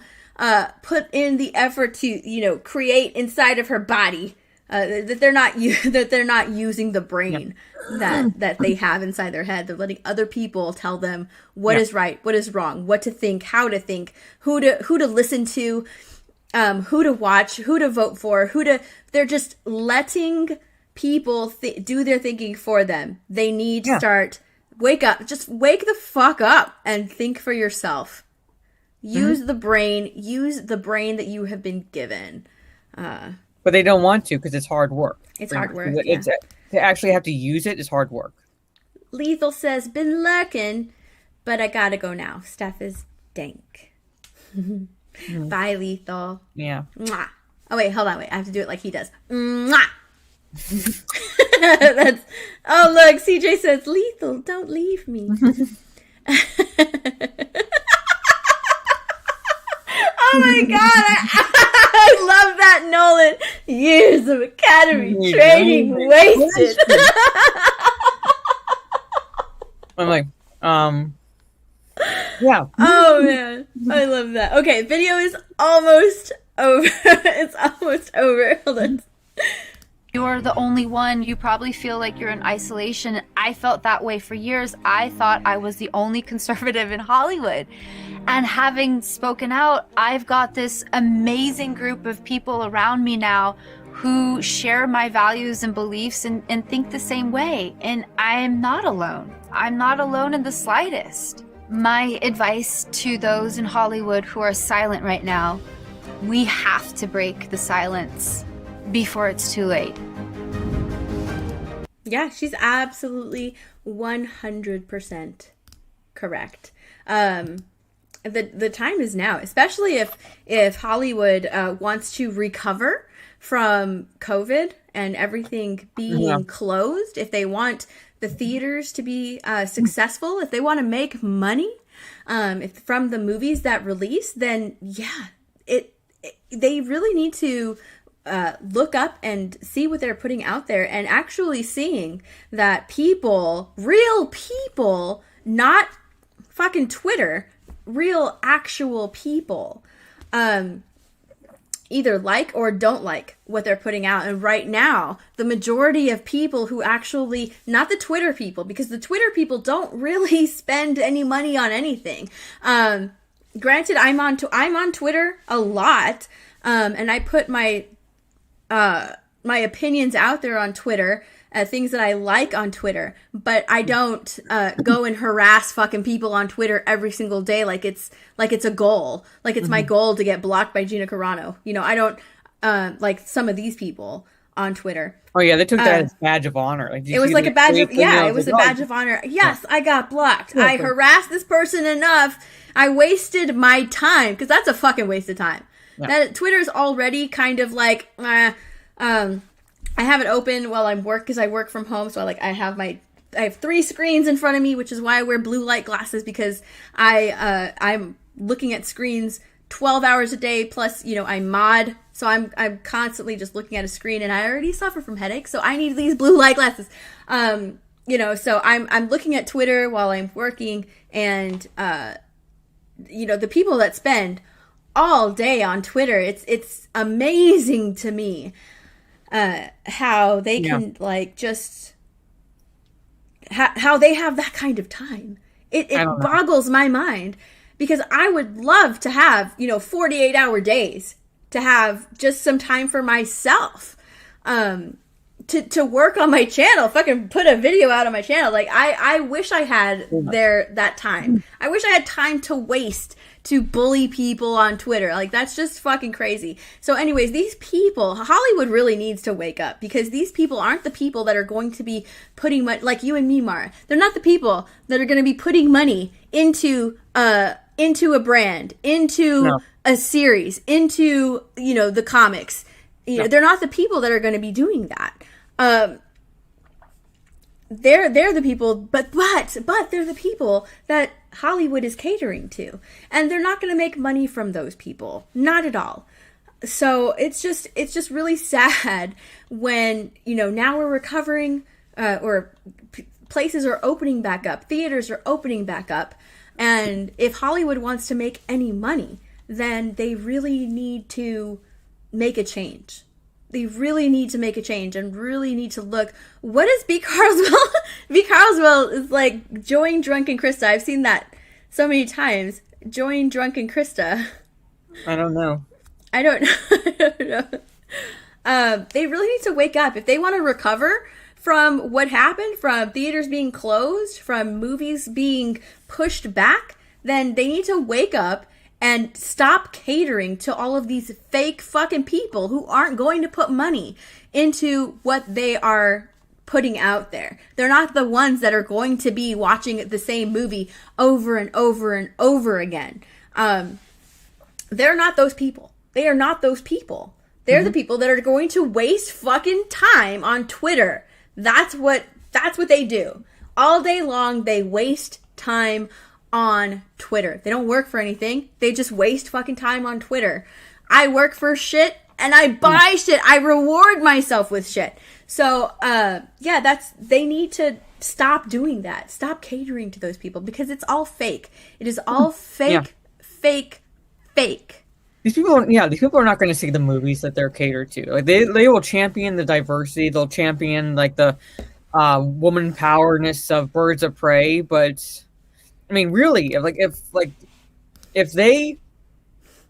put in the effort to, you know, create inside of her body. That they're not using the brain that they have inside their head. They're letting other people tell them what is right, what is wrong, what to think, how to think, who to listen to, who to watch, who to vote for, they're just letting people do their thinking for them. They need to start, wake up, just wake the fuck up and think for yourself. Use the brain that you have been given. But they don't want to because it's hard work. It's hard work. To actually have to use it is hard work. Lethal says, been lurking, but I gotta go now. Steph is dank. Bye, Lethal. Yeah. Mwah. Oh, wait, hold on. Wait, I have to do it like he does. Mwah. Oh, look, CJ says, Lethal, don't leave me. Oh my god, I love that, Nolan. Years of academy training wasted. I'm like, yeah. Oh man, I love that. Okay, video is almost over. It's almost over. Hold on. You're the only one. You probably feel like you're in isolation. I felt that way for years. I thought I was the only conservative in Hollywood. And having spoken out, I've got this amazing group of people around me now who share my values and beliefs and think the same way. And I am not alone. I'm not alone in the slightest. My advice to those in Hollywood who are silent right now, we have to break the silence before it's too late. Yeah, she's absolutely 100% correct. The time is now, especially if Hollywood wants to recover from COVID and everything being closed, if they want the theaters to be successful, if they want to make money if from the movies that release, then yeah, they really need to look up and see what they're putting out there, and actually seeing that people, real people, not fucking Twitter, real actual people, either like or don't like what they're putting out. And right now, the majority of people who actually, not the Twitter people, because the Twitter people don't really spend any money on anything. Granted, I'm on Twitter a lot, and I put my opinions out there on Twitter, things that I like on Twitter, but I don't go and harass fucking people on Twitter every single day like it's a goal. Like it's my goal to get blocked by Gina Carano. You know, I don't like some of these people on Twitter. Oh yeah, they took that as a badge of honor. Like, it was like a badge of it was a badge of honor. Yes, I got blocked. I harassed this person enough. I wasted my time, because that's a fucking waste of time. Yeah. That Twitter's already kind of like I have it open while I'm because I work from home, so I have 3 screens in front of me, which is why I wear blue light glasses, because I'm looking at screens 12 hours a day, plus, you know, I mod, so I'm constantly just looking at a screen, and I already suffer from headaches, so I need these blue light glasses. You know, so I'm looking at Twitter while I'm working, and you know, the people that spend all day on Twitter, it's amazing to me how they can like just how they have that kind of time. It boggles my mind, because I would love to have, you know, 48-hour days, to have just some time for myself, to work on my channel, fucking put a video out on my channel. Like I wish I had that time. I wish I had time to waste to bully people on Twitter. Like, that's just fucking crazy. So anyways, these people, Hollywood really needs to wake up, because these people aren't the people that are going to be putting money, like you and me, Mara. They're not the people that are going to be putting money into a brand, into a series, into, you know, the comics. You know, they're not the people that are going to be doing that. They're the people, but they're the people that Hollywood is catering to, and they're not going to make money from those people, not at all. So it's just really sad when, you know, now we're recovering, or places are opening back up, theaters are opening back up, and if Hollywood wants to make any money, then they really need to make a change. They really need to make a change, and really need to look, what is B. Carlswell? B. Carlswell is like Join Drunken Krista. I've seen that so many times. Join Drunken Krista. I don't know. I don't know. They really need to wake up. If they want to recover from what happened, from theaters being closed, from movies being pushed back, then they need to wake up and stop catering to all of these fake fucking people who aren't going to put money into what they are putting out there. They're not the ones that are going to be watching the same movie over and over and over again. They're not those people. They are not those people. They're the people that are going to waste fucking time on Twitter. That's what they do. All day long, they waste time on Twitter. They don't work for anything. They just waste fucking time on Twitter. I work for shit, and I buy shit. I reward myself with shit. So, they need to stop doing that. Stop catering to those people, because it's all fake. It is all fake, fake. These people are not going to see the movies that they're catered to. Like, they will champion the diversity. They'll champion, like, the woman powerness of Birds of Prey, but I mean, really, if they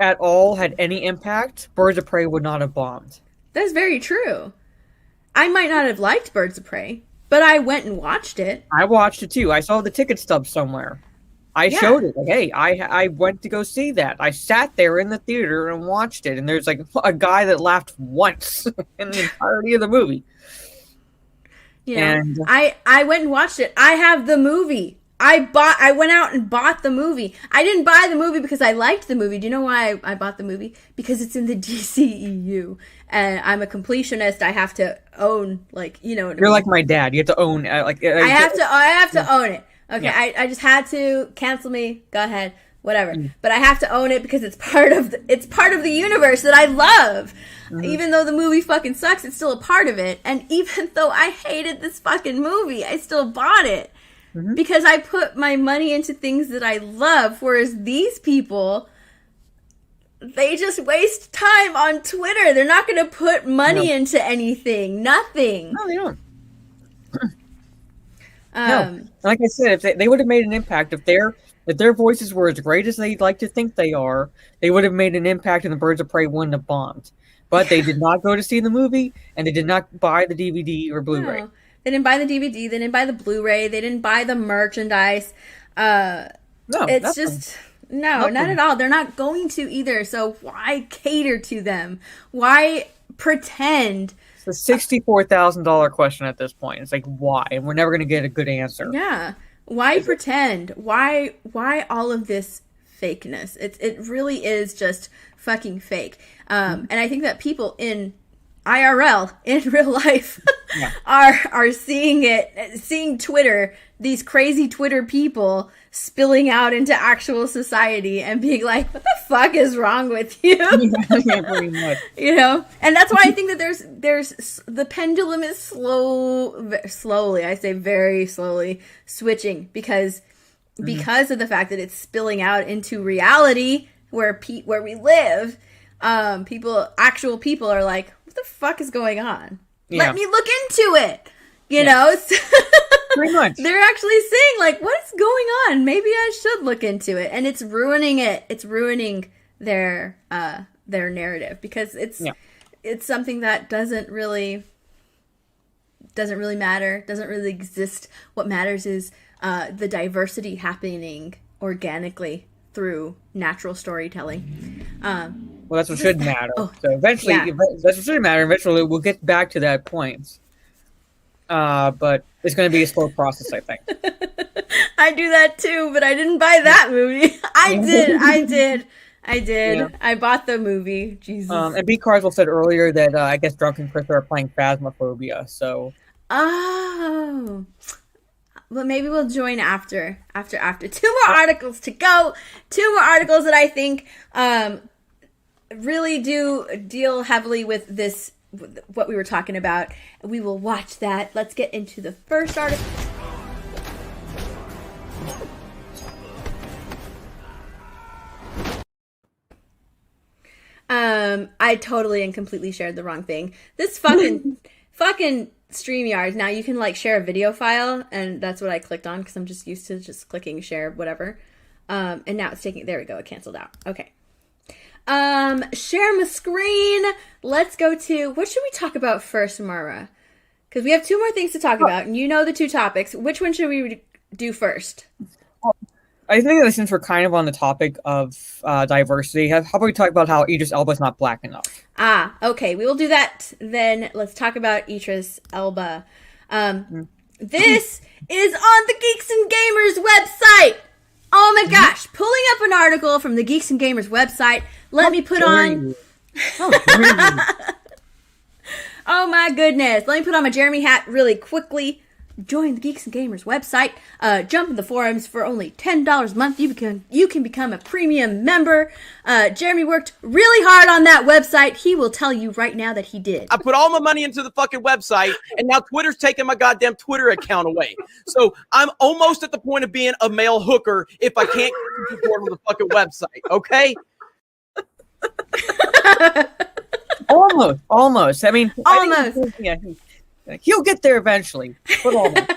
at all had any impact, Birds of Prey would not have bombed. That's very true. I might not have liked Birds of Prey, but I went and watched it. I watched it too. I saw the ticket stub somewhere. I showed it. Like, hey, I went to go see that. I sat there in the theater and watched it, and there's like a guy that laughed once in the entirety of the movie. Yeah, and I went and watched it. I have the movie. I went out and bought the movie. I didn't buy the movie because I liked the movie. Do you know why I bought the movie? Because it's in the DCEU, and I'm a completionist. I have to own, like, you know. You're like my dad. You have to own, I have to own it. Okay, yeah. I just had to. Cancel me. Go ahead. whatever. But I have to own it because it's part of the universe that I love. Even though the movie fucking sucks, it's still a part of it. And even though I hated this fucking movie, I still bought it because I put my money into things that I love. Whereas these people, they just waste time on Twitter. They're not going to put money into anything. Nothing. No, they don't. No. Like I said, if they would have made an impact, if their voices were as great as they'd like to think they are, they would have made an impact and the Birds of Prey wouldn't have bombed. But they did not go to see the movie, and they did not buy the DVD or Blu-ray. No. They didn't buy the DVD, they didn't buy the Blu-ray, they didn't buy the merchandise. No, it's just... No, nothing. Not at all. They're not going to either. So why cater to them? Why pretend? It's a $64,000 question at this point. It's like, why? And we're never going to get a good answer. Yeah. Why pretend? Why all of this fakeness? It really is just fucking fake. And I think that people in IRL, in real life, are seeing Twitter, these crazy Twitter people spilling out into actual society and being like, what the fuck is wrong with you? Yeah, pretty much. You know? And that's why I think that there's the pendulum is slowly, I say very slowly, switching because of the fact that it's spilling out into reality where we live. Actual people are like, what the fuck is going on? Yeah. Let me look into it. You know? Pretty much. They're actually saying, like, what is going on? Maybe I should look into it. And it's ruining it. It's ruining their narrative because it's something that doesn't really matter, doesn't really exist. What matters is the diversity happening organically through natural storytelling. Well, that's what should matter. So eventually, that's what should matter. Eventually, we'll get back to that point. But it's going to be a slow process, I think. I do that too, but I didn't buy that movie. I did. Yeah. I bought the movie. Jesus. And B. Carswell said earlier that I guess Drunken Chris are playing Phasmophobia, so... Oh. Well, maybe we'll join after. 2 more articles to go. 2 more articles that I think really do deal heavily with this, what we were talking about. We will watch that. Let's get into the first article. I totally and completely shared the wrong thing. This fucking StreamYard. Now you can like share a video file, and that's what I clicked on because I'm just used to just clicking share whatever. And now it's taking. There we go. It canceled out. Okay. Share my screen. Let's go to, what should we talk about first, Mara? Because we have 2 more things to talk about, and you know the 2 topics. Which one should we do first? I think that since we're kind of on the topic of diversity, how about we talk about how Idris Elba's not black enough? Okay. We will do that. Then let's talk about Idris Elba. This is on the Geeks and Gamers website. Oh my gosh. Pulling up an article from the Geeks and Gamers website. Let me put on... Oh my goodness. Let me put on my Jeremy hat really quickly. Join the Geeks and Gamers website. Jump in the forums for only $10 a month. You can become a premium member. Jeremy worked really hard on that website. He will tell you right now that he did. I put all my money into the fucking website, and now Twitter's taking my goddamn Twitter account away. So I'm almost at the point of being a male hooker if I can't get support on the fucking website, okay? Almost. I mean, almost. He'll get there eventually. But almost.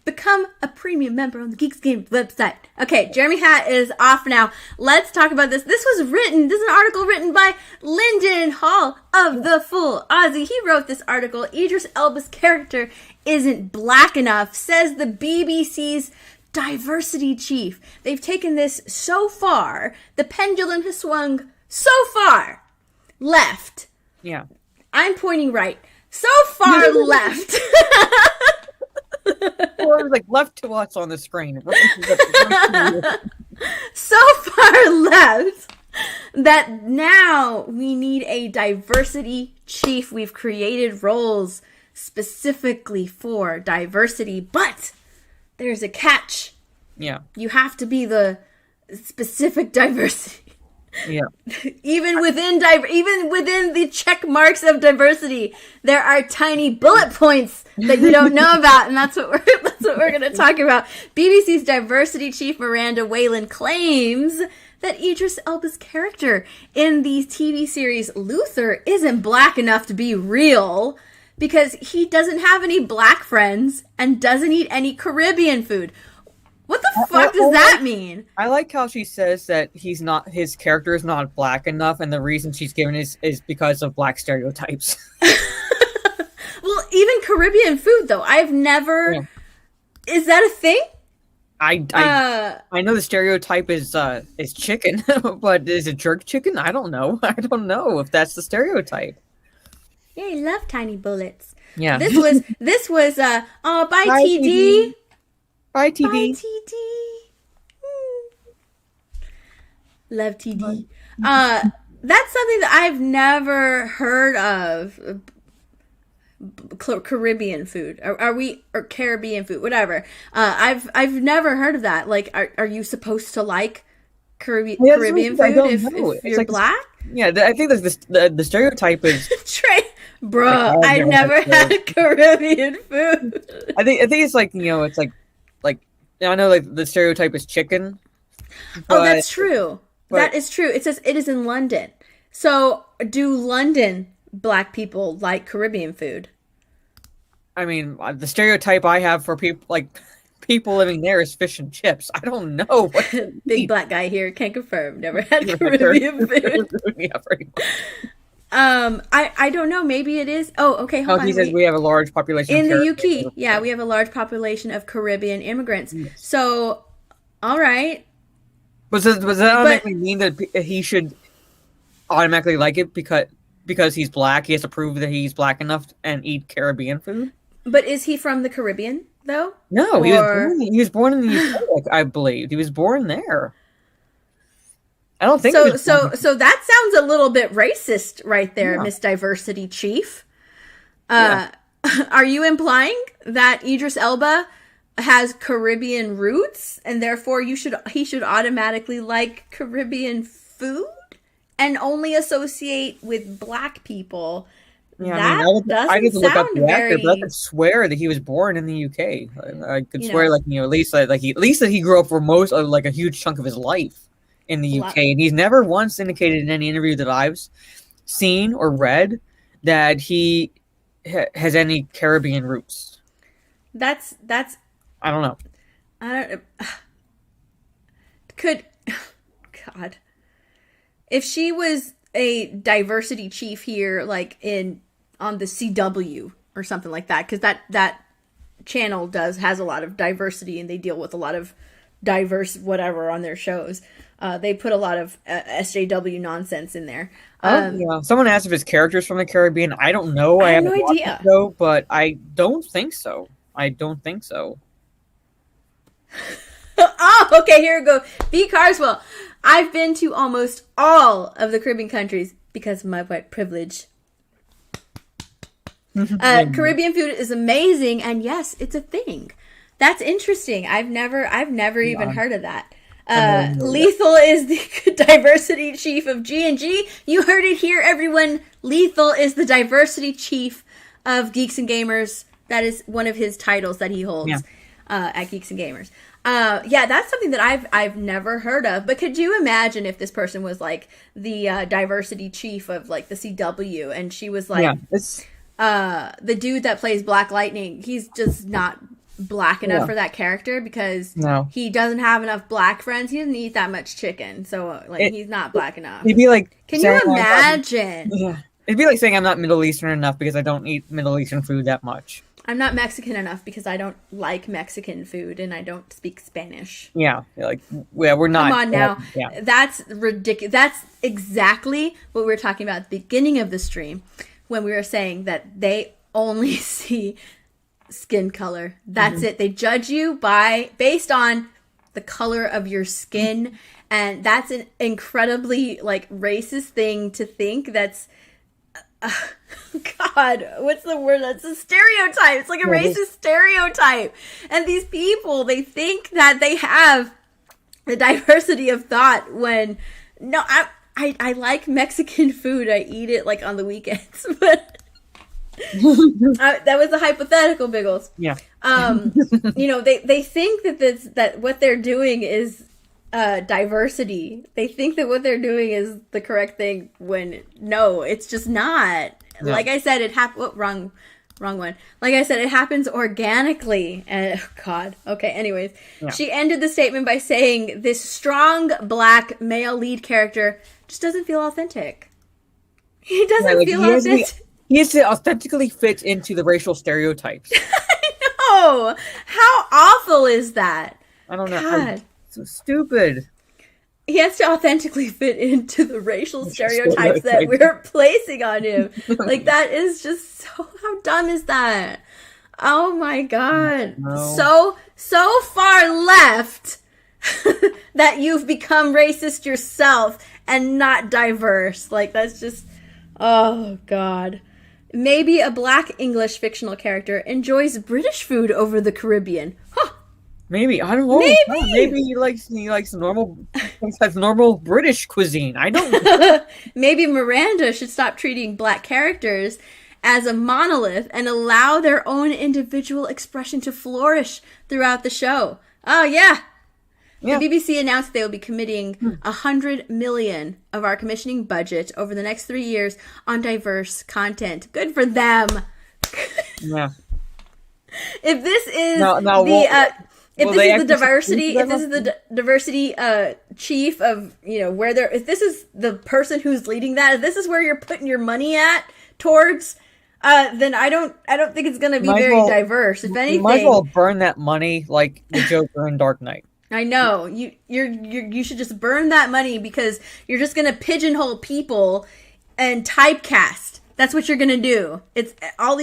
Become a premium member on the Geeks Games website. Okay, Jeremy Hat is off now. Let's talk about this. This is an article written by Lyndon Hall of The Full Aussie. He wrote this article. Idris Elba's character isn't black enough, says the BBC's diversity chief. They've taken this so far. The pendulum has swung so far left. Yeah. I'm pointing right. So far left. Or it was like left to us on the screen. So far left that now we need a diversity chief. We've created roles specifically for diversity, but there's a catch. Yeah. You have to be the specific diversity. Yeah. Even within the check marks of diversity, there are tiny bullet points that you don't know about, and that's what we're going to talk about. BBC's diversity chief Miranda Whalen claims that Idris Elba's character in the TV series Luther isn't black enough to be real because he doesn't have any black friends and doesn't eat any Caribbean food. What the fuck does that mean? I like how she says that his character is not black enough, and the reason she's given is because of black stereotypes. Well, even Caribbean food, though. I've never... Yeah. Is that a thing? I know the stereotype is chicken, but is it jerk chicken? I don't know. I don't know if that's the stereotype. Yeah, I love tiny bullets. Yeah. This was bye TD. Bye, TD. Bye, TD. Love TD. That's something that I've never heard of. Caribbean food. Or Caribbean food, whatever. I've never heard of that. Like, are you supposed to like Caribbean food if you're like, black? Yeah, I think the stereotype is Trey, bro. I never had Caribbean food. I think it's like, it's like I know like the stereotype is chicken. Oh, that's true. That is true. It says it is in London. So, do London black people like Caribbean food? I mean, the stereotype I have for people living there is fish and chips. I don't know. Big black guy here can't confirm. Never had Caribbean food. Yeah, pretty much. I don't know. Maybe it is. Oh, okay. Hold on. He says we have a large population in the UK. Yeah, we have a large population of Caribbean immigrants. Yes. So, all right. Was that automatically mean that he should automatically like it because he's black? He has to prove that he's black enough and eat Caribbean food. But is he from the Caribbean though? No, he was born in the UK. I believe he was born there. I don't think so. So that sounds a little bit racist, right there, yeah. Miss Diversity Chief. Are you implying that Idris Elba has Caribbean roots, and therefore he should automatically like Caribbean food and only associate with black people? Yeah, I need to look up the actor, but I could swear that he was born in the UK. I could swear, at least that he grew up for most of a huge chunk of his life in the UK, and he's never once indicated in any interview that I've seen or read that he has any Caribbean roots. That's. I don't know. God, if she was a diversity chief here, on the CW or something like that, because that channel has a lot of diversity and they deal with a lot of diverse whatever on their shows. They put a lot of SJW nonsense in there. Someone asked if his character's from the Caribbean. I don't know. I have no idea. But I don't think so. Oh, okay, here we go. B. Carswell. I've been to almost all of the Caribbean countries because of my white privilege. Caribbean food is amazing, and yes, it's a thing. That's interesting. I've never even heard of that. Lethal is the diversity chief of G&G. You heard it here, everyone. Lethal is the diversity chief of Geeks and Gamers. That is one of his titles that he holds at Geeks and Gamers. That's something that I've never heard of. But could you imagine if this person was like the diversity chief of the CW, and she was like the dude that plays Black Lightning? He's just not black enough for that character because he doesn't have enough black friends. He doesn't eat that much chicken, so he's not black enough. He'd be like, can you imagine? It'd be like saying I'm not Middle Eastern enough because I don't eat Middle Eastern food that much. I'm not Mexican enough because I don't like Mexican food and I don't speak Spanish. Yeah, we're not. Come on now. That's ridiculous. That's exactly what we were talking about at the beginning of the stream when we were saying that they only see skin color. That's it. They judge you based on the color of your skin, and that's an incredibly racist thing to think. That's God, what's the word? That's a stereotype. It's like a racist stereotype. And these people, they think that they have the diversity of thought when, no, I like Mexican food. I eat it like on the weekends, but that was a hypothetical, Biggles. Yeah. They think that what they're doing is diversity. They think that what they're doing is the correct thing when no, it's just not. No. Like I said, it happened. Wrong one. Like I said, it happens organically. And God. Okay. Anyways, She ended the statement by saying this strong black male lead character just doesn't feel authentic. He doesn't feel authentic. He has to authentically fit into the racial stereotypes. I know. How awful is that? I don't know. God. So stupid. He has to authentically fit into the racial stereotypes that we're placing on him. Like, that is just so... How dumb is that? Oh, my God. No. So far left that you've become racist yourself and not diverse. Like, that's just... Oh, God. Maybe a black English fictional character enjoys British food over the Caribbean. Huh. Maybe, I don't know. Maybe he likes normal British cuisine. I don't know. Maybe Miranda should stop treating black characters as a monolith and allow their own individual expression to flourish throughout the show. Oh yeah. The BBC announced they will be committing $100 million of our commissioning budget over the next 3 years on diverse content. Good for them. Yeah. If this is the diversity chief of, where they're, if this is the person who's leading that, if this is where you're putting your money towards, then I don't think it's going to be very diverse. If anything, you might as well burn that money like the Joker in Dark Knight. I know you should just burn that money because you're just going to pigeonhole people and typecast. That's what you're going to do. It's all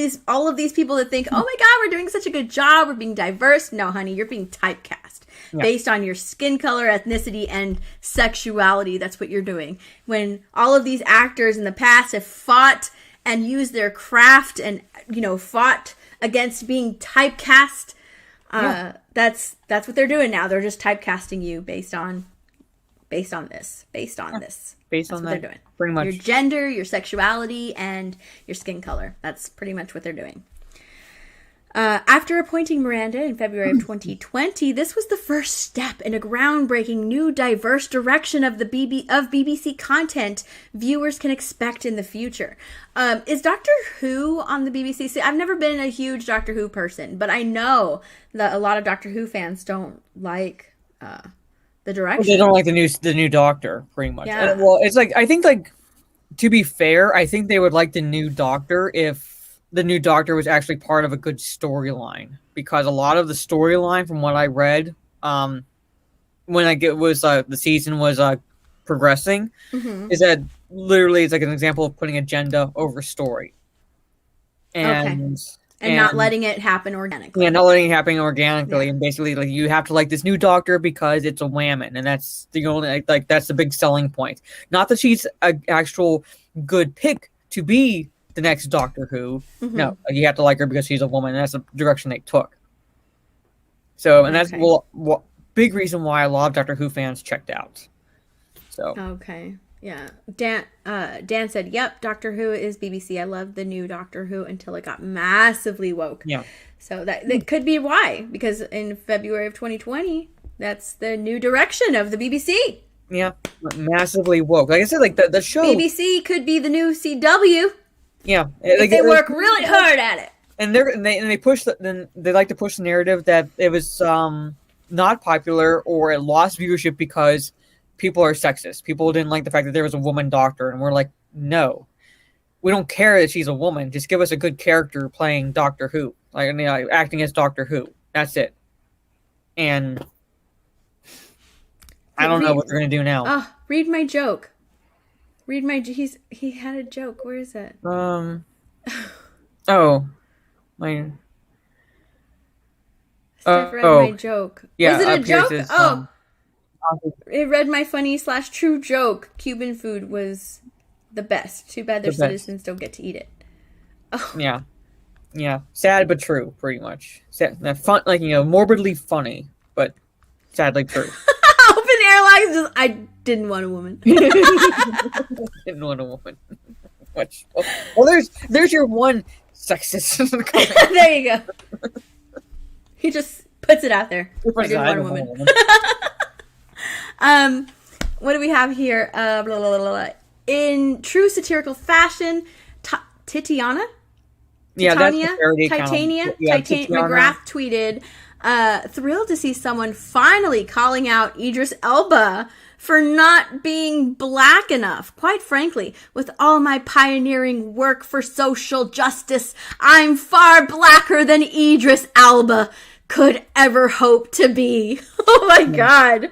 of these people that think, oh my God, we're doing such a good job. We're being diverse. No, honey, you're being typecast based on your skin color, ethnicity, and sexuality. That's what you're doing. When all of these actors in the past have fought and used their craft and, fought against being typecast, that's what they're doing now. They're just typecasting you based on this. Based on what they're doing. Pretty much. Your gender, your sexuality, and your skin color. That's pretty much what they're doing. After appointing Miranda in February of 2020, this was the first step in a groundbreaking new diverse direction of BBC content viewers can expect in the future. Is Doctor Who on the BBC? See, I've never been a huge Doctor Who person, but I know that a lot of Doctor Who fans don't like the direction. They don't like the new Doctor, pretty much. Yeah. It's like, I think, to be fair, I think they would like the new Doctor if the new Doctor was actually part of a good storyline, because a lot of the storyline, from what I read, when the season was progressing, is that literally it's like an example of putting agenda over story, and not letting it happen organically. Yeah, not letting it happen organically, and basically you have to like this new Doctor because it's a woman, and that's the only that's the big selling point. Not that she's an actual good pick to be the next Doctor Who. No, you have to like her because she's a woman, and that's the direction they took. So, and that's big reason why a lot of Doctor Who fans checked out. So yeah. Dan said, "Yep, Doctor Who is BBC. I love the new Doctor Who until it got massively woke." Yeah. So that could be why, because in February of 2020, that's the new direction of the BBC. Yeah, massively woke. Like I said, the show BBC could be the new CW. Yeah, they work really hard at it. And they push they like to push the narrative that it was not popular or it lost viewership because people are sexist. People didn't like the fact that there was a woman doctor, and we're like, no, we don't care that she's a woman. Just give us a good character playing Doctor Who, acting as Doctor Who. That's it. And I don't know what they're gonna do now. Oh, read my joke. He had a joke. Where is it? My. Steph read my joke. Yeah, was it a joke? It read my funny / true joke. Cuban food was The best. Too bad their The best. citizens don't get to eat it. Oh. Yeah. Yeah. Sad but true, pretty much. Sad, fun, like, morbidly funny, but sadly true. Open Airlines just, I didn't want a woman. Didn't want a woman. Which, well, there's your one sexist. There you go. He just puts it out there. I didn't want a woman. What do we have here? Blah, blah, blah, blah. In true satirical fashion, Titania? Yeah, that's the parody Titania? account. Yeah, McGrath tweeted, thrilled to see someone finally calling out Idris Elba for not being black enough. Quite frankly, with all my pioneering work for social justice, I'm far blacker than Idris Elba could ever hope to be. Oh my God.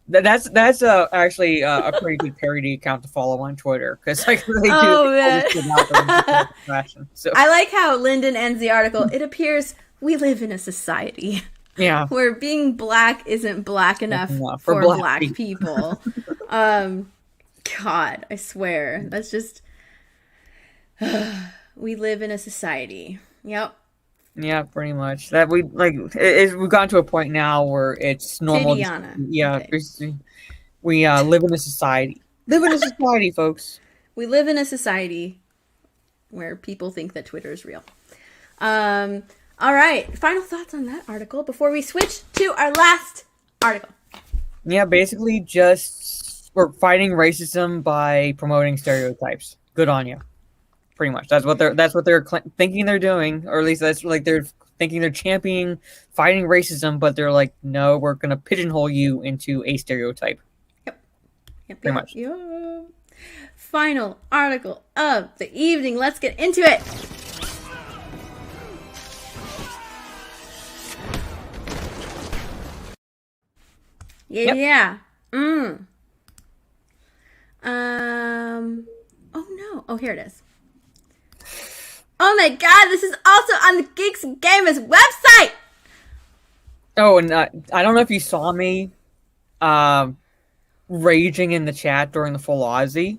That's actually a pretty good parody account to follow on Twitter, because like they do. Oh, fashion. So I like how Lyndon ends the article. It appears we live in a society where being black isn't black enough for black people. God, I swear. That's just we live in a society. Yep. Yeah, pretty much. That we've gotten to a point now where it's normal. Okay. We live in a society. Live in a society, folks. We live in a society where people think that Twitter is real. All right. Final thoughts on that article before we switch to our last article. Yeah, basically we're fighting racism by promoting stereotypes. Good on you. Pretty much. That's what they're thinking they're doing, or at least that's like they're thinking they're championing fighting racism, but they're like, no, we're gonna pigeonhole you into a stereotype. Yep. Pretty much. Yep. Final article of the evening. Let's get into it. Yeah. Yep. Oh no. Oh, here it is. Oh my God, this is also on the Geeks and Gamers website! Oh, and I don't know if you saw me raging in the chat during the full Aussie,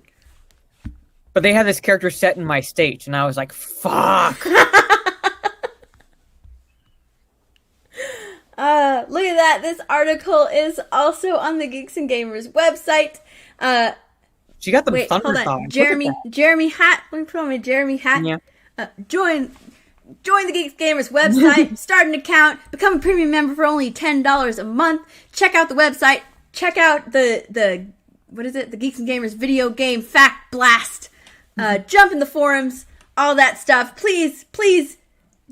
but they had this character set in my stage, and I was like, fuck! Look at that. This article is also on the Geeks and Gamers website. She got the thunder thighs. Jeremy hat. Let me put on my Jeremy hat. Yeah. Join the Geeks Gamers website, start an account, become a premium member for only $10 a month. Check out the website. Check out the what is it? The Geeks and Gamers video game fact blast. Jump in the forums, all that stuff. Please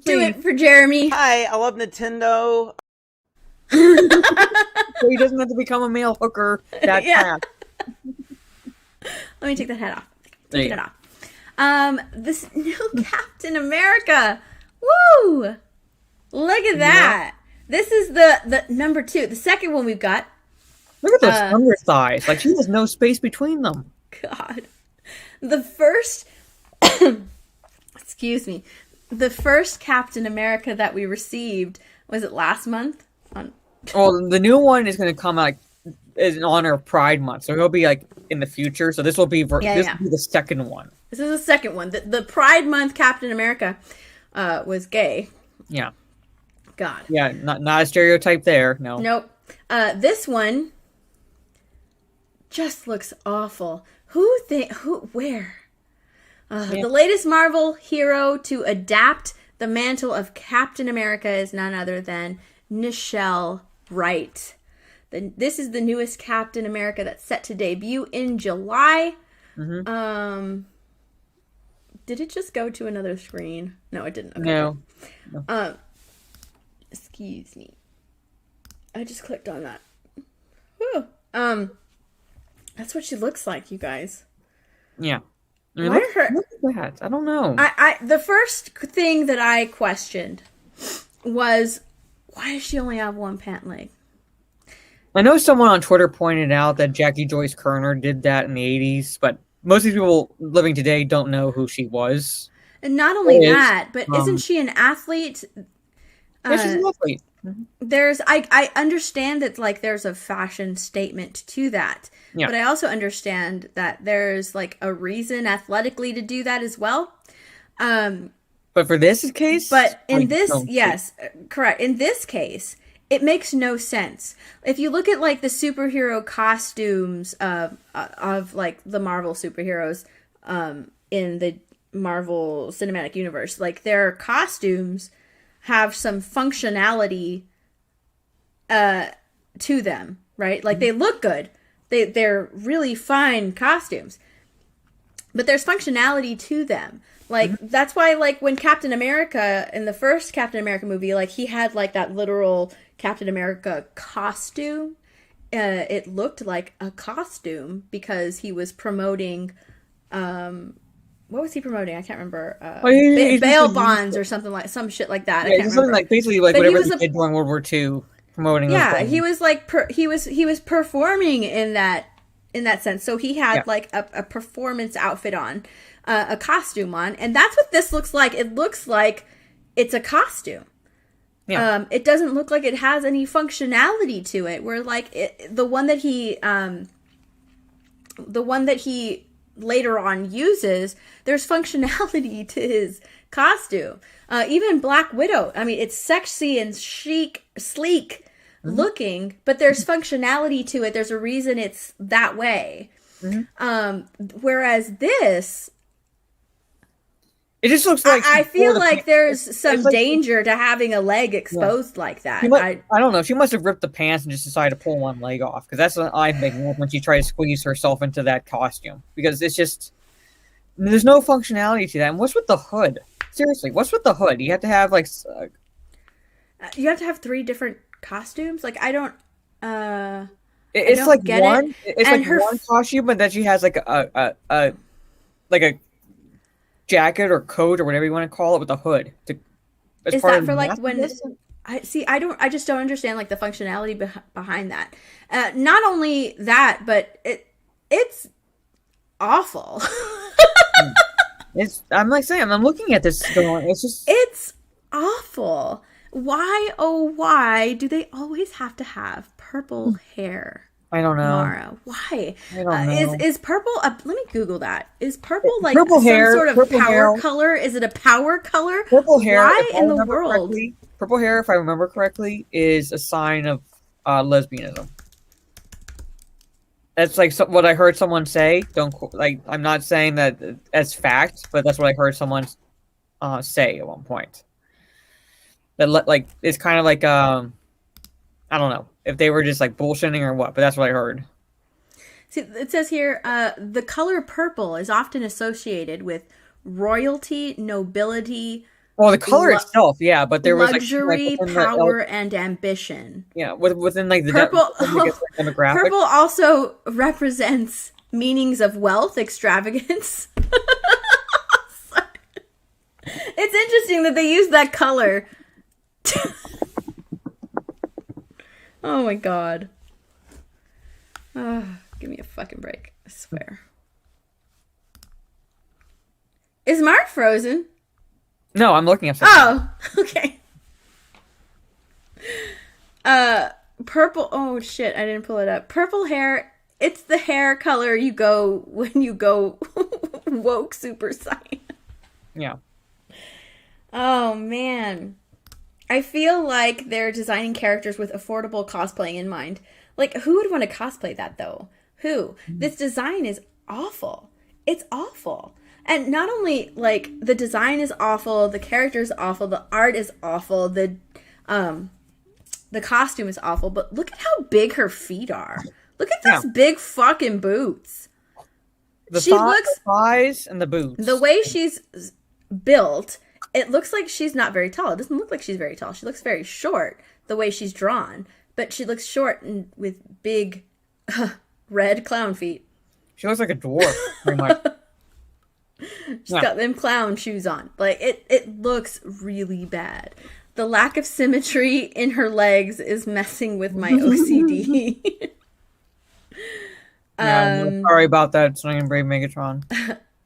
do it for Jeremy. Hi, I love Nintendo. So he doesn't have to become a male hooker that fast. Let me take that hat off. Take it off. This new Captain America. Woo! Look at that. This is the number 2. The second one we've got. Look at those thunder thighs. Like, she has no space between them. God. The first excuse me. The first Captain America that we received, was it last month? Well, the new one is going to come out in honor of Pride Month, so he'll be like in the future. So this will be will be the second one. This is the second one. The Pride Month Captain America was gay. Yeah. God. Yeah, not a stereotype there. No. Nope. This one just looks awful. Where? The latest Marvel hero to adapt the mantle of Captain America is none other than Nichelle Wright. This is the newest Captain America that's set to debut in July. Mm-hmm. Did it just go to another screen? No, it didn't. Okay. No. Excuse me. I just clicked on that. Whew. That's what she looks like, you guys. Yeah. I mean, look at that. I don't know. The first thing that I questioned was, why does she only have one pant leg? I know someone on Twitter pointed out that Jackie Joyce Kerner did that in the 80s, but most of the people living today don't know who she was. And not only that, but isn't she an athlete? Yeah, she's an athlete. I understand that like there's a fashion statement to that, but I also understand that there's like a reason athletically to do that as well. But for this case, but in this, yes, correct. In this case, it makes no sense. If you look at like the superhero costumes of like the Marvel superheroes in the Marvel Cinematic Universe, like their costumes have some functionality to them, right? Like they look good. They're really fine costumes. But there's functionality to them. Like that's why like when Captain America in the first Captain America movie, like he had like that literal Captain America costume. It looked like a costume because he was promoting what was he promoting? I can't remember. Bail bonds or something like some shit like that. Yeah, I can't remember. Like basically like but whatever he did during World War II, promoting. Yeah, he was like he was performing in that sense. So he had like a performance outfit on, a costume on, and that's what this looks like. It looks like it's a costume. Yeah. It doesn't look like it has any functionality to it. Where like the one that he later on uses, there's functionality to his costume. Even Black Widow, I mean, it's sexy and chic, sleek looking, but there's functionality to it. There's a reason it's that way. Whereas this, it just looks like I feel like there's some danger to having a leg exposed like that. I don't know. She must have ripped the pants and just decided to pull one leg off, because that's what I'm thinking when she tried to squeeze herself into that costume, because it's just there's no functionality to that. And what's with the hood? Seriously, what's with the hood? You have to have like you have to have 3 different costumes. Like I don't. It's I don't like get one. it. It's and like one costume, but then she has like a jacket or coat or whatever you want to call it with a hood. Is that for like when? I just don't understand like the functionality behind that. Not only that, but it's awful. I'm like saying, I'm looking at this going, it's awful. Why do they always have to have purple hair? I don't know. Mara, why? I don't know. Is purple? Let me Google that. Is purple like purple some hair, sort of power color? Is it a power color? Purple hair. Why in the world? Purple hair, if I remember correctly, is a sign of lesbianism. That's like what I heard someone say. I'm not saying that as fact, but that's what I heard someone say at one point. That like it's kind of like I don't know if they were just like bullshitting or what, but that's what I heard. See, it says here the color purple is often associated with royalty, nobility. Well, the color itself, yeah, but there was luxury, like power, and ambition. Yeah, within like the purple. demographic. Purple also represents meanings of wealth, extravagance. It's interesting that they use that color. Oh my god. Oh, give me a fucking break. I swear. Is Mark frozen? No, I'm looking at something. Oh, okay. Purple. Oh shit, I didn't pull it up. Purple hair. It's the hair color you go when you go woke super saiyan. Yeah. Oh man. I feel like they're designing characters with affordable cosplaying in mind. Like, who would want to cosplay that though? Who? This design is awful. It's awful. And not only like the design is awful, the character is awful, the art is awful, the costume is awful, but look at how big her feet are. Look at those big fucking boots. The thighs and the boots. The way she's built, it looks like she's not very tall. It doesn't look like she's very tall. She looks very short the way she's drawn, but she looks short and with big red clown feet. She looks like a dwarf, pretty much. She's got them clown shoes on. Like, it looks really bad. The lack of symmetry in her legs is messing with my OCD. I'm sorry about that, Sling and Brave Megatron.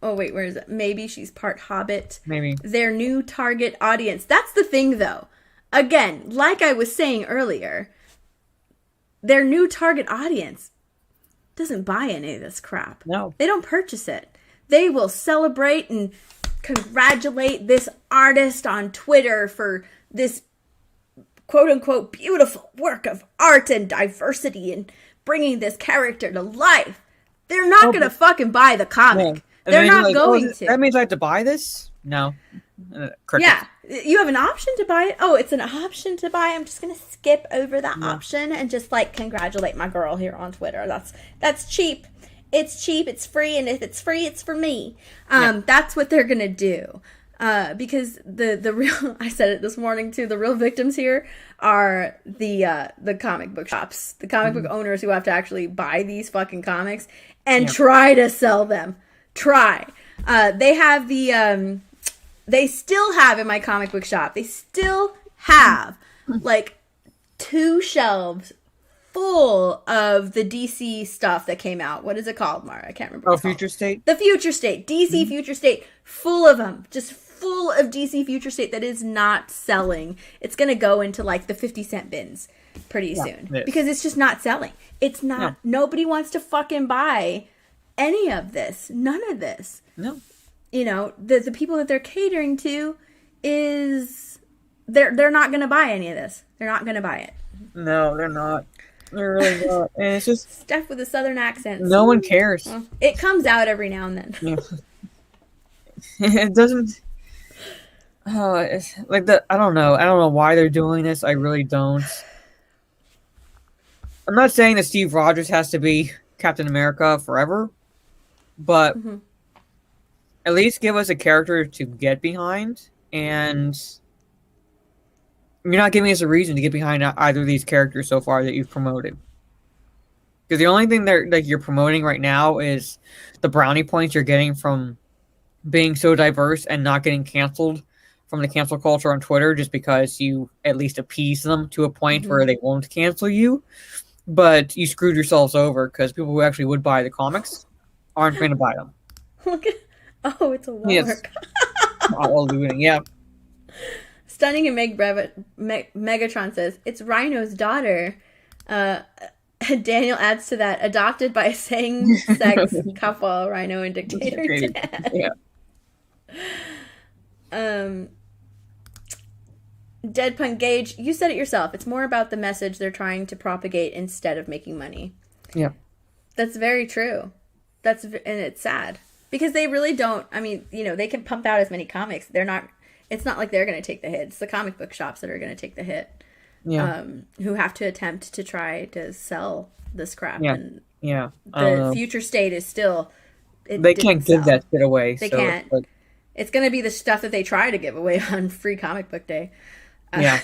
Oh, wait, where is it? Maybe she's part Hobbit. Maybe. Their new target audience. That's the thing, though. again, like I was saying earlier, their new target audience doesn't buy any of this crap. No. They don't purchase it. They will celebrate and congratulate this artist on Twitter for this quote-unquote beautiful work of art and diversity and bringing this character to life. They're not going to fucking buy the comic. Yeah. They're not going to. That means I have to buy this? No. Yeah. You have an option to buy it. Oh, it's an option to buy. I'm just going to skip over that option and just like congratulate my girl here on Twitter. That's cheap. It's cheap. It's free. And if it's free, it's for me. That's what they're going to do. Because the real, I said it this morning too, the real victims here are the comic book shops, the comic book owners who have to actually buy these fucking comics and try to sell them. They have they still have in my comic book shop, they still have like 2 shelves full of the DC stuff that came out. What is it called, Mara? I can't remember. Oh, Future State? The Future State. DC Future State. Full of them. Just full of DC Future State that is not selling. It's going to go into like the 50-cent bins pretty soon. Because it's just not selling. It's not. No. Nobody wants to fucking buy any of this. None of this. No. You know, the people that they're catering to is... They're not going to buy any of this. They're not going to buy it. No, they're not. They're really not. And it's just stuff with a southern accent. No one cares. Well, it comes out every now and then. Yeah. It doesn't. Oh, it's like that. I don't know. I don't know why they're doing this. I really don't. I'm not saying that Steve Rogers has to be Captain America forever, but at least give us a character to get behind, and you're not giving us a reason to get behind either of these characters so far that you've promoted. Because the only thing that you're promoting right now is the brownie points you're getting from being so diverse and not getting canceled from the cancel culture on Twitter just because you at least appease them to a point where they won't cancel you. But you screwed yourselves over because people who actually would buy the comics aren't going to buy them. Oh, it's a war. Yes. Yeah. Stunning and Megatron says, it's Rhino's daughter. Daniel adds to that, adopted by a same-sex couple, Rhino and Dictator Dad. Yeah. Deadpun Gage, you said it yourself. It's more about the message they're trying to propagate instead of making money. Yeah. That's very true. And it's sad. Because they really don't, I mean, you know, they can pump out as many comics. It's not like they're going to take the hit. It's the comic book shops that are going to take the hit. Yeah. Who have to attempt to try to sell this crap. Yeah. And yeah. the Future State is still... They can't give that shit away. They can't. It's going to be the stuff that they try to give away on Free Comic Book Day. Yeah.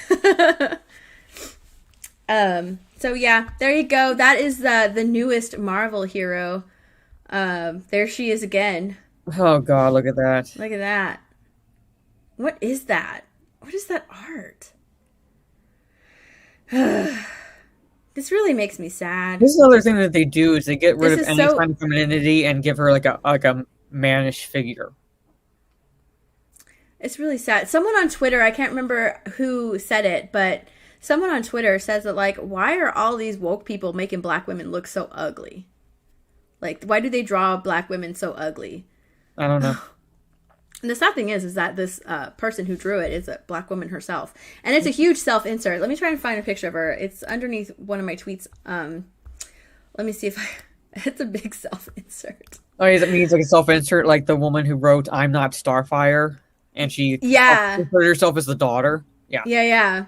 So yeah, there you go. That is the newest Marvel hero. There she is again. Oh God, look at that. Look at that. What is that? What is that art? This really makes me sad. This is another thing that they do is they get rid of any kind of femininity and give her like a mannish figure. It's really sad. Someone on Twitter, I can't remember who said it, but someone on Twitter says that, like, why are all these woke people making black women look so ugly? Like, why do they draw black women so ugly? I don't know. And the sad thing is that this person who drew it is a black woman herself. And it's a huge self-insert. Let me try and find a picture of her. It's underneath one of my tweets. Let me see if it's a big self-insert. Oh, yeah, that means like a self-insert, like the woman who wrote "I'm Not Starfire," and she referred herself as the daughter. Yeah. Yeah.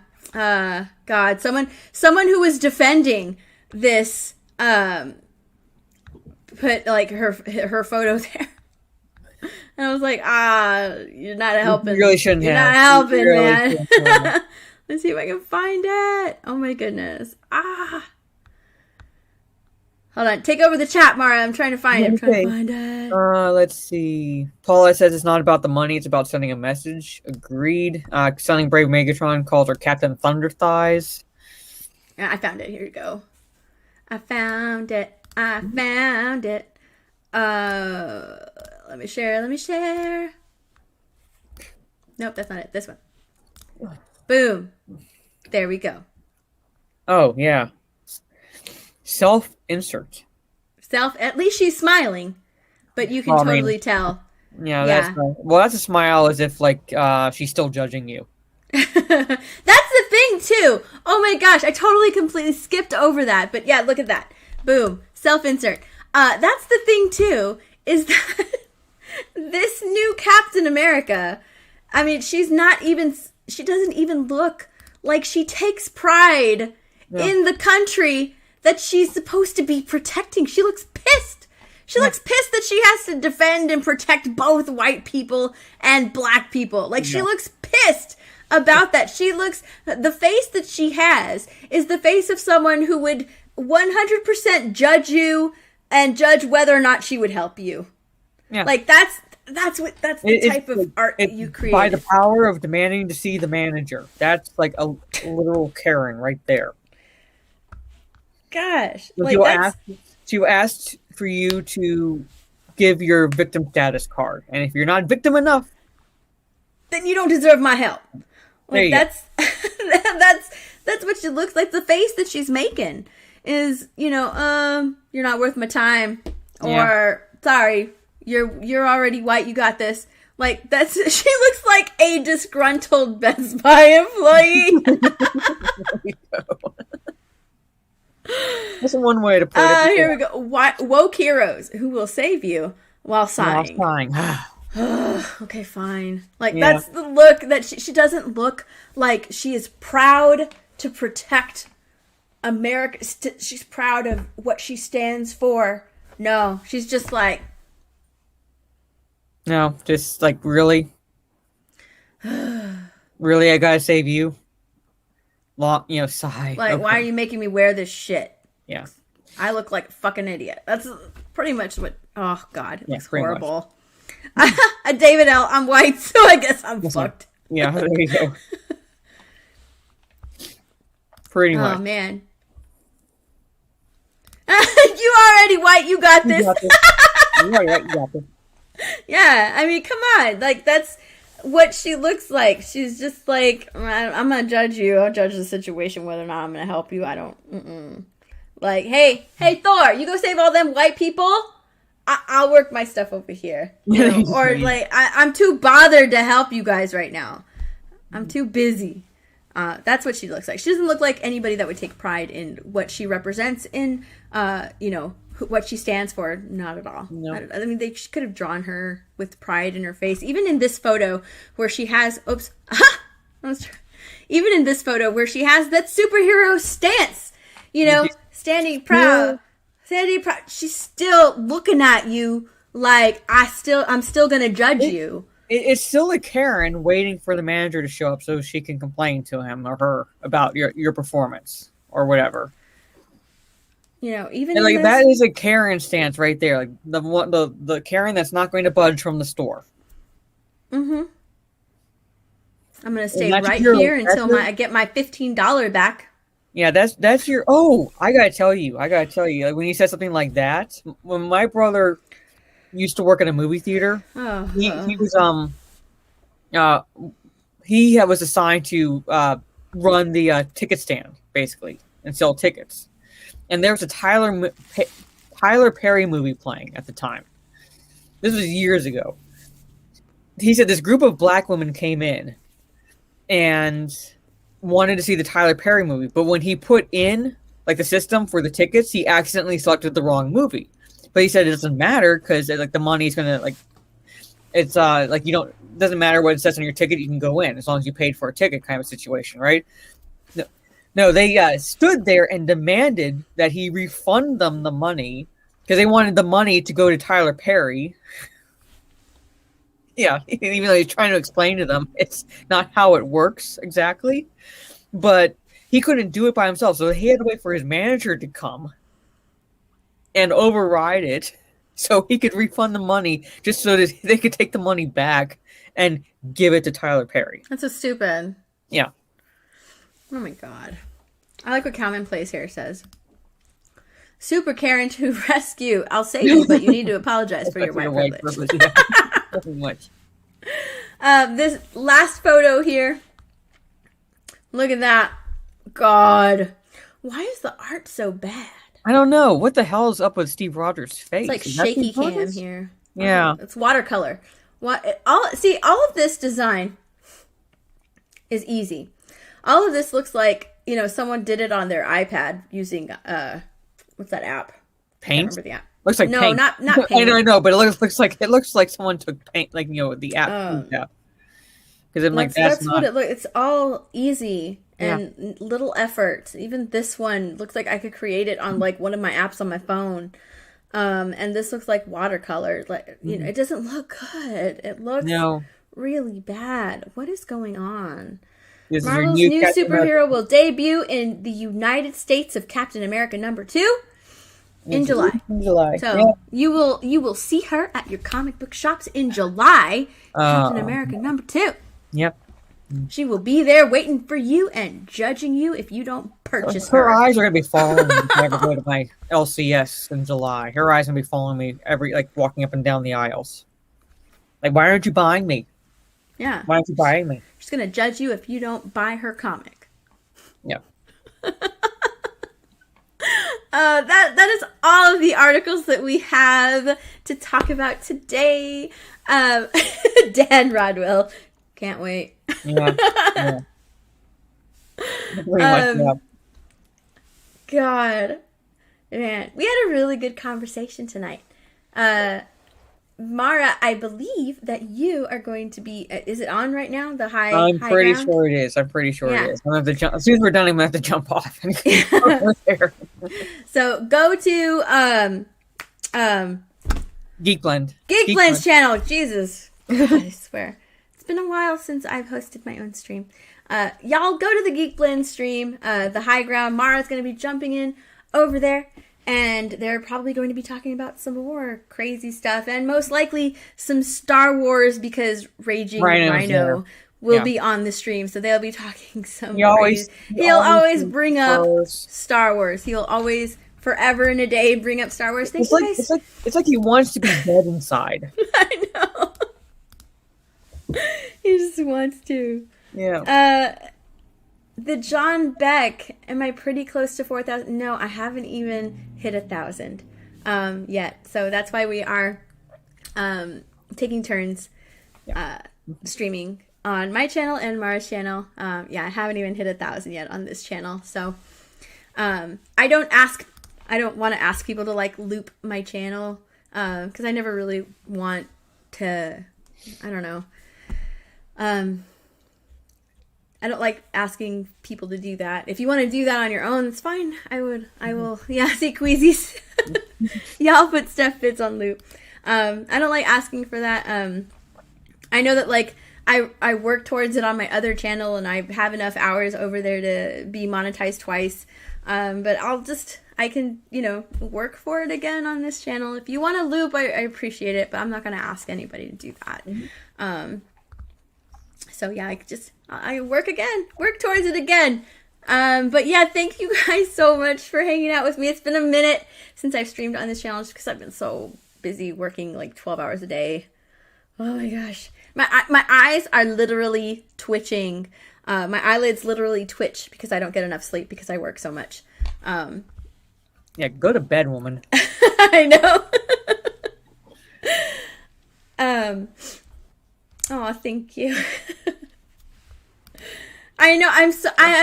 God, someone who was defending this put like her photo there. And I was like, you're not helping. You really shouldn't You're have. not helping, really man. Let's see if I can find it. Oh my goodness. Hold on. Take over the chat, Mara. I'm trying to find it. I'm trying to find it. Let's see. Paula says it's not about the money. It's about sending a message. Agreed. Stunning Brave Megatron calls her Captain Thunder Thighs. Yeah, I found it. Here you go. I found it. Let me share. Nope, that's not it. This one. Boom. There we go. Oh, yeah. Self-insert. At least she's smiling, but you can totally tell. Yeah, that's a smile as if, like, she's still judging you. That's the thing, too. Oh my gosh, I totally completely skipped over that. But yeah, look at that. Boom. Self-insert. That's the thing, too, is that this new Captain America, I mean, she doesn't even look like she takes pride in the country that she's supposed to be protecting. She looks pissed. She looks pissed that she has to defend and protect both white people and black people. Like, she looks pissed about that. The face that she has is the face of someone who would 100% judge you and judge whether or not she would help you. Yeah. Like, that's the type of art that you create. By the power of demanding to see the manager. That's like a literal Karen right there. Gosh. She asked for you to give your victim status card. And if you're not victim enough, then you don't deserve my help. Like, that's what she looks like. The face that she's making is, you're not worth my time. Or, sorry, you're already white, you got this. Like, she looks like a disgruntled Best Buy employee. That's one way to put it. Here we go. Woke heroes who will save you while sighing. Okay, fine. Like, that's the look that she doesn't look like she is proud to protect America. She's proud of what she stands for. No, she's just like. No, just like, really? Really, I gotta save you? Sigh. Like, why are you making me wear this shit? Yeah. I look like a fucking idiot. That's pretty much what. Oh God, it looks horrible. David L. I'm white, so I guess I'm fucked. Yeah, there you go. Pretty much. Oh man. You already white. You got this. You got this. Yeah, I mean, come on. Like, that's what she looks like. She's just like, I'm gonna judge you. I'll judge the situation whether or not I'm gonna help you. I don't. Like, hey, Thor, you go save all them white people. I'll work my stuff over here. Or like, I'm too bothered to help you guys right now. I'm too busy. That's what she looks like. She doesn't look like anybody that would take pride in what she represents in, what she stands for. Not at all. No. I mean, they could have drawn her with pride in her face. Even in this photo where she has, even in this photo where she has that superhero stance, standing proud. She's still looking at you like, I'm still gonna judge you. It's still a Karen waiting for the manager to show up so she can complain to him or her about your performance or whatever. Even like that is a Karen stance right there. Like the Karen that's not going to budge from the store. Mm-hmm. I'm gonna stay right here until I get my $15 back. Yeah, that's your. Oh, I gotta tell you. Like, when you said something like that, when my brother used to work at a movie theater, he was he was assigned to run the ticket stand basically and sell tickets. And there was a Tyler Perry movie playing at the time. This was years ago. He said this group of black women came in and wanted to see the Tyler Perry movie, but when he put in like the system for the tickets, he accidentally selected the wrong movie. But he said it doesn't matter because like the money's gonna like it's like it doesn't matter what it says on your ticket, you can go in as long as you paid for a ticket kind of situation, right? No, they stood there and demanded that he refund them the money because they wanted the money to go to Tyler Perry. Yeah, even though he's trying to explain to them it's not how it works exactly. But he couldn't do it by himself, so he had to wait for his manager to come and override it so he could refund the money just so that they could take the money back and give it to Tyler Perry. That's so stupid. Yeah. Oh my God. I like what Commonplace here says. Super Karen to rescue. I'll save you, but you need to apologize for your white privilege. Nothing much. This last photo here Look at that. God. Why is the art so bad? I don't know. What the hell is up with Steve Rogers' face? It's like Is that shaky Steve cam Rogers? here. Yeah. It's watercolor. All of this design is easy. All of this looks like, someone did it on their iPad using what's that app? I Paint? can't remember the app. Looks like no, paint. not paint. I know, but it looks like someone took paint, like the app. Because I'm like, that's what it looks. It's all easy and little effort. Even this one looks like I could create it on like one of my apps on my phone. And this looks like watercolor. Like it doesn't look good. It looks really bad. What is going on? Marvel's new superhero will debut in the United States of Captain America #2 in July. So you will see her at your comic book shops in July. Captain America #2. Yep. She will be there waiting for you and judging you if you don't purchase her. Her eyes are going to be following me if I ever go to my LCS in July. Her eyes are going to be following me walking up and down the aisles. Like, why aren't you buying me? Yeah. Why aren't you buying me? She's going to judge you if you don't buy her comic. Yep. That is all of the articles that we have to talk about today. Dan Rodwell. Can't wait. Yeah. Pretty much, yeah. God. Man, we had a really good conversation tonight. Mara, I believe that you are going to be... is it on right now? The high I'm pretty ground? sure it is. I'm pretty sure it is. I'm gonna have to jump. As soon as we're done, I'm going to have to jump off. And over there. So go to... Geekblend. Geekblend's channel. Jesus. God, I swear. It's been a while since I've hosted my own stream. Y'all go to the Geekblend stream, the high ground. Mara's going to be jumping in over there, and they're probably going to be talking about some more crazy stuff, and most likely some Star Wars, because Raging Rhino will be on the stream, so they'll be talking some crazy. He'll always bring up Star Wars. He'll always, forever and a day, bring up Star Wars. Thank you guys. It's like he wants to be dead inside. I know. He just wants to. Yeah. The John Beck, am I pretty close to 4,000? No, I haven't even hit 1,000 yet. So that's why we are taking turns streaming on my channel and Mara's channel. I haven't even hit 1,000 yet on this channel. So I don't want to ask people to like loop my channel because I never really want to, I don't know. I don't like asking people to do that. If you want to do that on your own, it's fine. I will. Yeah, see, Queasies. Y'all put Steph Fits on loop. I don't like asking for that. I know that, like, I work towards it on my other channel, and I have enough hours over there to be monetized twice. But I can, work for it again on this channel. If you want to loop, I appreciate it, but I'm not going to ask anybody to do that. So yeah, I work towards it again. But yeah, thank you guys so much for hanging out with me. It's been a minute since I've streamed on this channel just because I've been so busy working like 12 hours a day. Oh my gosh. My eyes are literally twitching. My eyelids literally twitch because I don't get enough sleep because I work so much. Yeah, go to bed, woman. I know. Oh, thank you. I know. I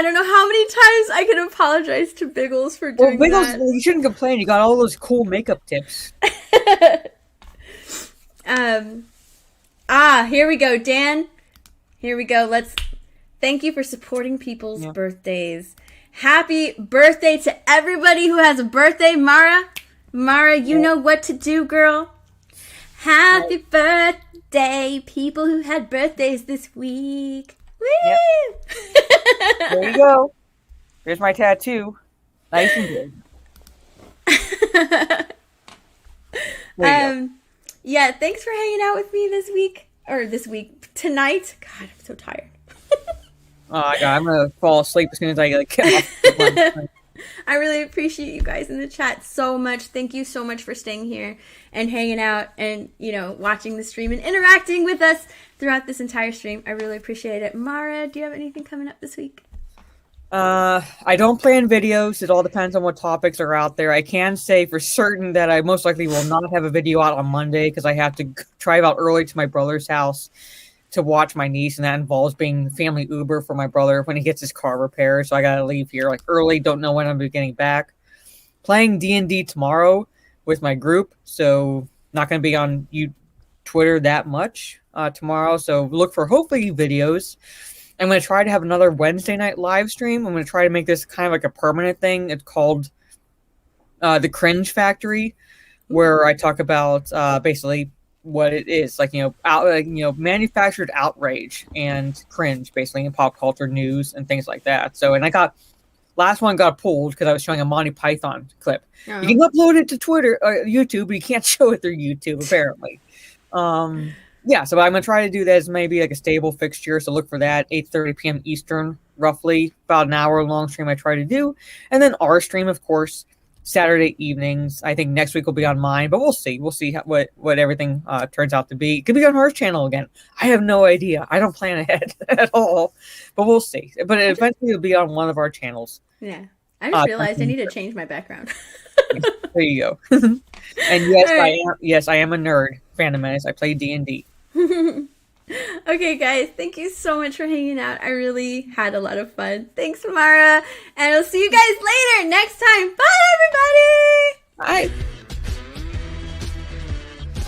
don't know how many times I can apologize to Biggles for doing that. You shouldn't complain. You got all those cool makeup tips. Here we go, Dan. Here we go. Thank you for supporting people's birthdays. Happy birthday to everybody who has a birthday, Mara. Mara, you know what to do, girl. Happy birthday, people who had birthdays this week. Woo! Yep. There you go. There's my tattoo. Nice and good. Yeah, thanks for hanging out with me this week. Tonight. God, I'm so tired. Oh my God, I'm gonna fall asleep as soon as I get off. I really appreciate you guys in the chat so much. Thank you so much for staying here and hanging out and, watching the stream and interacting with us throughout this entire stream. I really appreciate it. Mara, do you have anything coming up this week? I don't plan videos. It all depends on what topics are out there. I can say for certain that I most likely will not have a video out on Monday because I have to drive out early to my brother's house to watch my niece, and that involves being family Uber for my brother when he gets his car repaired. So I gotta leave here like early. Don't know when I'm getting back. Playing D&D tomorrow with my group, so not gonna be on Twitter that much tomorrow. So look for hopefully videos. I'm going to try to have another Wednesday night live stream. I'm going to try to make this kind of like a permanent thing. It's called The Cringe Factory, where I talk about basically what it is, like, manufactured outrage and cringe, basically, in pop culture news and things like that. So, and last one got pulled because I was showing a Monty Python clip. You can upload it to Twitter, YouTube, but you can't show it through YouTube, apparently. Yeah, so I'm going to try to do that as maybe like a stable fixture. So look for that, 8:30 p.m. Eastern, roughly. About an hour-long stream I try to do. And then our stream, of course, Saturday evenings. I think next week will be on mine, but we'll see. We'll see what everything turns out to be. It could be on her channel again. I have no idea. I don't plan ahead at all, but we'll see. But eventually it'll be on one of our channels. Yeah. I just realized I need to change my background. There you go. And yes, I am a nerd. Phantom Menace. I play D&D. Okay, guys, thank you so much for hanging out. I really had a lot of fun. Thanks, Mara, and I'll see you guys later next time. Bye, everybody. Bye.